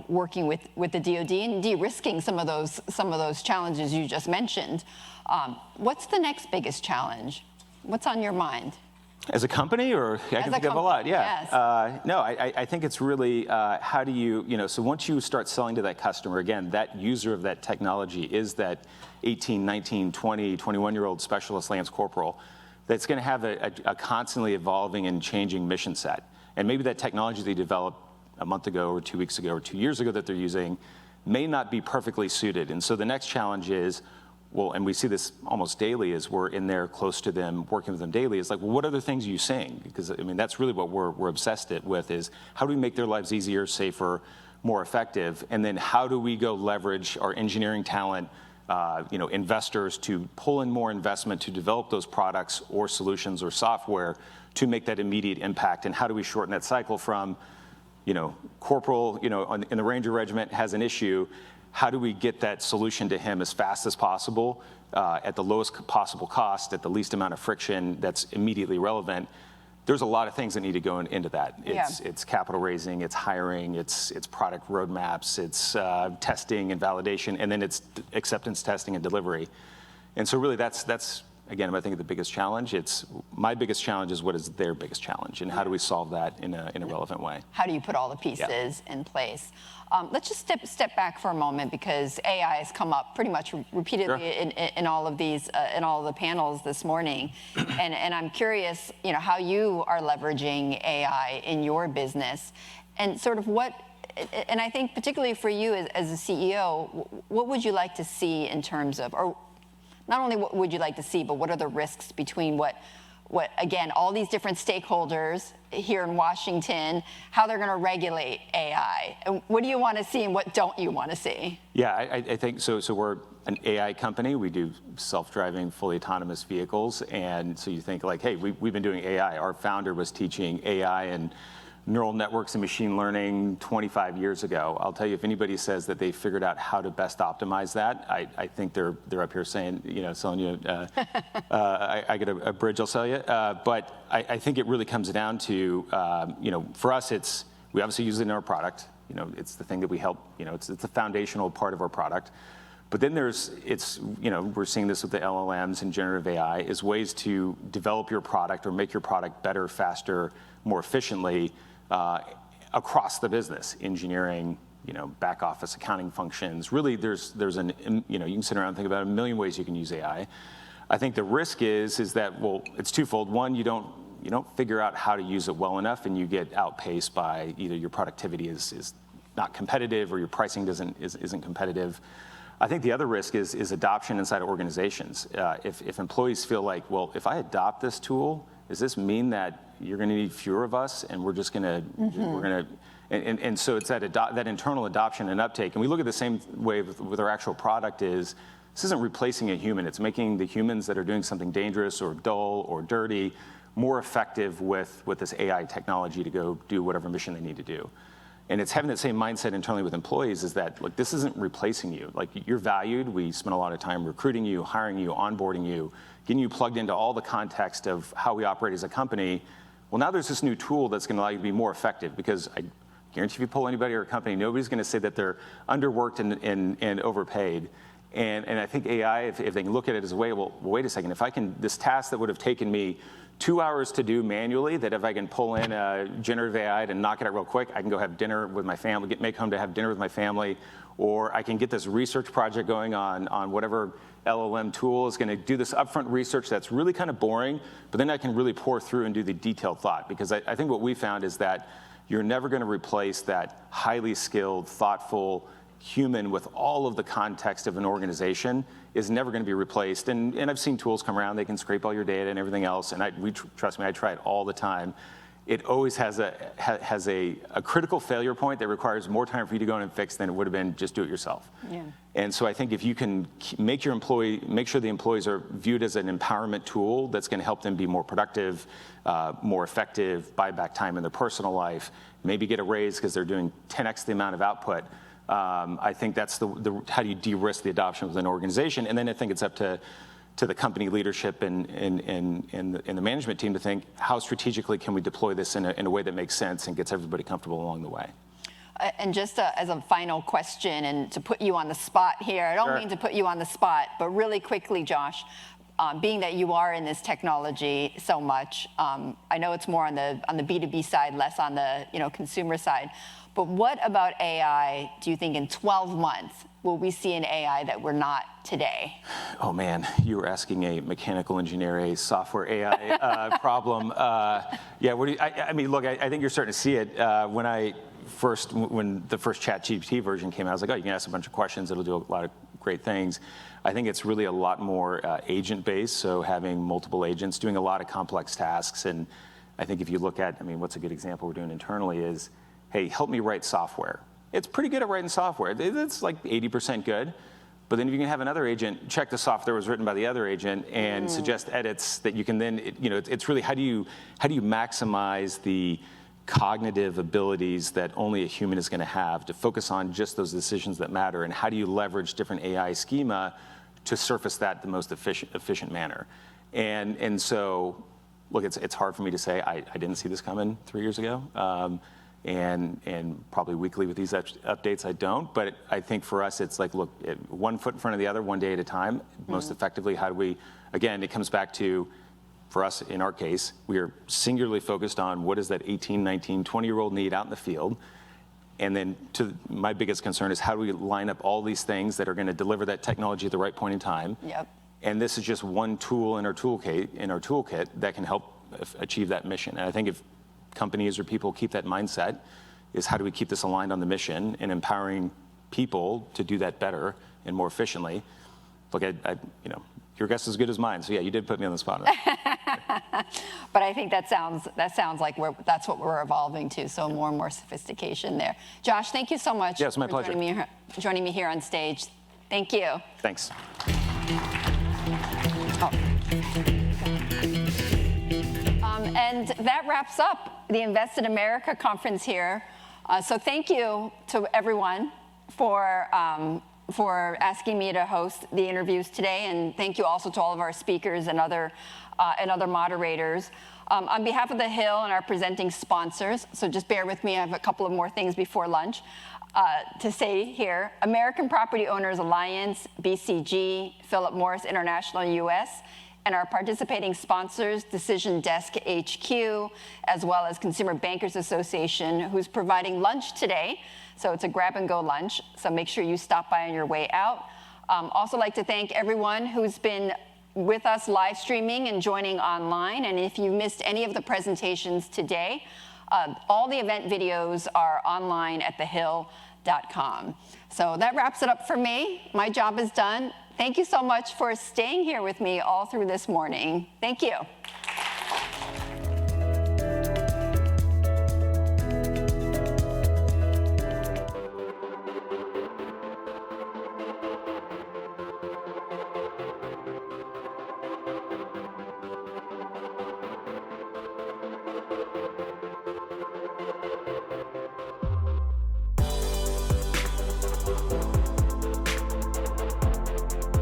working with the DoD and de-risking some of those challenges you just mentioned, what's the next biggest challenge What's on your mind? As a company, or I can think of a lot, yeah. Yes. No, I think it's really how do you, so once you start selling to that customer, again, that user of that technology is that 18, 19, 20, 21-year-old specialist Lance Corporal that's going to have a constantly evolving and changing mission set. And maybe that technology they developed a month ago or 2 weeks ago or 2 years ago that they're using may not be perfectly suited. And so the next challenge is, well, and we see this almost daily as we're in there close to them, working with them daily, is like, well, what other things are you saying? Because, I mean, that's really what we're obsessed with is how do we make their lives easier, safer, more effective? And then how do we go leverage our engineering talent, investors to pull in more investment to develop those products or solutions or software to make that immediate impact? And how do we shorten that cycle from, corporal, in the Ranger Regiment has an issue. How do we get that solution to him as fast as possible, at the lowest possible cost, at the least amount of friction that's immediately relevant? There's a lot of things that need to go into that. It's capital raising, it's hiring, it's product roadmaps, it's testing and validation, and then it's acceptance testing and delivery. And so really that's again, I think the biggest challenge. It's my biggest challenge is what is their biggest challenge, and how do we solve that in a relevant way? How do you put all the pieces in place? Let's just step back for a moment, because AI has come up pretty much repeatedly in all of these, in all of the panels this morning. And I'm curious, how you are leveraging AI in your business, and sort of and I think particularly for you as a CEO, what would you like to see in terms of, or not only what would you like to see, but what are the risks between what again, all these different stakeholders here in Washington, how they're going to regulate AI? And what do you want to see and what don't you want to see? Yeah, I think so. So we're an AI company. We do self-driving, fully autonomous vehicles. And so you think like, hey, we've been doing AI. Our founder was teaching AI and neural networks and machine learning 25 years ago. I'll tell you, if anybody says that they figured out how to best optimize that, I think they're up here saying, selling you, I get a bridge, I'll sell you. But I think it really comes down to, for us, we obviously use it in our product. It's the thing that we help, it's the foundational part of our product. But then we're seeing this with the LLMs and generative AI, is ways to develop your product or make your product better, faster, more efficiently, across the business, engineering, back office accounting functions. Really, there's you can sit around and think about a million ways you can use AI. I think the risk is that, well, it's twofold. One, you don't figure out how to use it well enough, and you get outpaced by either your productivity is not competitive or your pricing isn't competitive. I think the other risk is adoption inside of organizations. If employees feel like, well, if I adopt this tool, does this mean that you're going to need fewer of us, and we're just going to, and so it's that internal adoption and uptake. And we look at the same way with our actual product is, this isn't replacing a human. It's making the humans that are doing something dangerous or dull or dirty more effective with this AI technology to go do whatever mission they need to do. And it's having that same mindset internally with employees, is that, look, this isn't replacing you. Like, you're valued. We spend a lot of time recruiting you, hiring you, onboarding you, getting you plugged into all the context of how we operate as a company. Well, now there's this new tool that's going to allow you to be more effective, because I guarantee if you pull anybody or a company, nobody's going to say that they're underworked and overpaid. And I think AI, if they can look at it as a way, well, wait a second, if I can, this task that would have taken me 2 hours to do manually, that if I can pull in a generative AI to knock it out real quick, I can go have dinner with my family, make home to have dinner with my family, or I can get this research project going on whatever LLM tool is going to do this upfront research that's really kind of boring, but then I can really pour through and do the detailed thought. Because I think what we found is that you're never going to replace that highly skilled, thoughtful human with all of the context of an organization is never going to be replaced. And I've seen tools come around, they can scrape all your data and everything else, and trust me, I try it all the time. It always has a critical failure point that requires more time for you to go in and fix than it would have been just do it yourself. Yeah. And so I think if you can make sure the employees are viewed as an empowerment tool that's going to help them be more productive, more effective, buy back time in their personal life, maybe get a raise because they're doing 10x the amount of output. I think that's how do you de-risk the adoption within an organization. And then I think it's up to the company leadership and the management team to think, how strategically can we deploy this in a way that makes sense and gets everybody comfortable along the way. And just as a final question, and to put you on the spot here, I don't mean to put you on the spot, but really quickly, Josh, being that you are in this technology so much. I know it's more on the B2B side, less on the consumer side. But what about AI do you think in 12 months will we see an AI that we're not today? Oh man, you were asking a mechanical engineer, a software AI problem. Yeah, what do you, I mean, look, I think you're starting to see it. When the first ChatGPT version came out, I was like, oh, you can ask a bunch of questions, it'll do a lot of great things. I think it's really a lot more agent-based, so having multiple agents doing a lot of complex tasks. And I think if you look at, I mean, what's a good example we're doing internally is, hey, help me write software. It's pretty good at writing software. It's like 80% good. But then you can have another agent check the software was written by the other agent and suggest edits that you can then, it's really how do you maximize the cognitive abilities that only a human is going to have to focus on just those decisions that matter, and how do you leverage different AI schema to surface that the most efficient manner. And so, look, it's hard for me to say I didn't see this coming 3 years ago. And probably weekly with these updates, I don't. But I think for us, it's like, look, 1 foot in front of the other, one day at a time. Most effectively, how do we, again, it comes back to, for us, in our case, we are singularly focused on what does that 18, 19, 20-year-old need out in the field. And then my biggest concern is how do we line up all these things that are going to deliver that technology at the right point in time. Yep. And this is just one tool in our toolkit that can help achieve that mission. And I think if companies or people keep that mindset, is how do we keep this aligned on the mission and empowering people to do that better and more efficiently. Look, your guess is as good as mine. So yeah, you did put me on the spot. But I think that sounds like that's what we're evolving to. So more and more sophistication there. Josh, thank you so much. Yeah, it's my pleasure. Joining me here on stage. Thank you. Thanks. And that wraps up the Invest in America conference here. So thank you to everyone for asking me to host the interviews today, and thank you also to all of our speakers and other moderators. On behalf of the Hill and our presenting sponsors, so just bear with me, I have a couple of more things before lunch to say here. American Property Owners Alliance, BCG, Philip Morris International US, and our participating sponsors, Decision Desk HQ, as well as Consumer Bankers Association, who's providing lunch today. So it's a grab-and-go lunch, so make sure you stop by on your way out. Also like to thank everyone who's been with us live streaming and joining online. And if you missed any of the presentations today, all the event videos are online at thehill.com. So that wraps it up for me. My job is done. Thank you so much for staying here with me all through this morning. Thank you.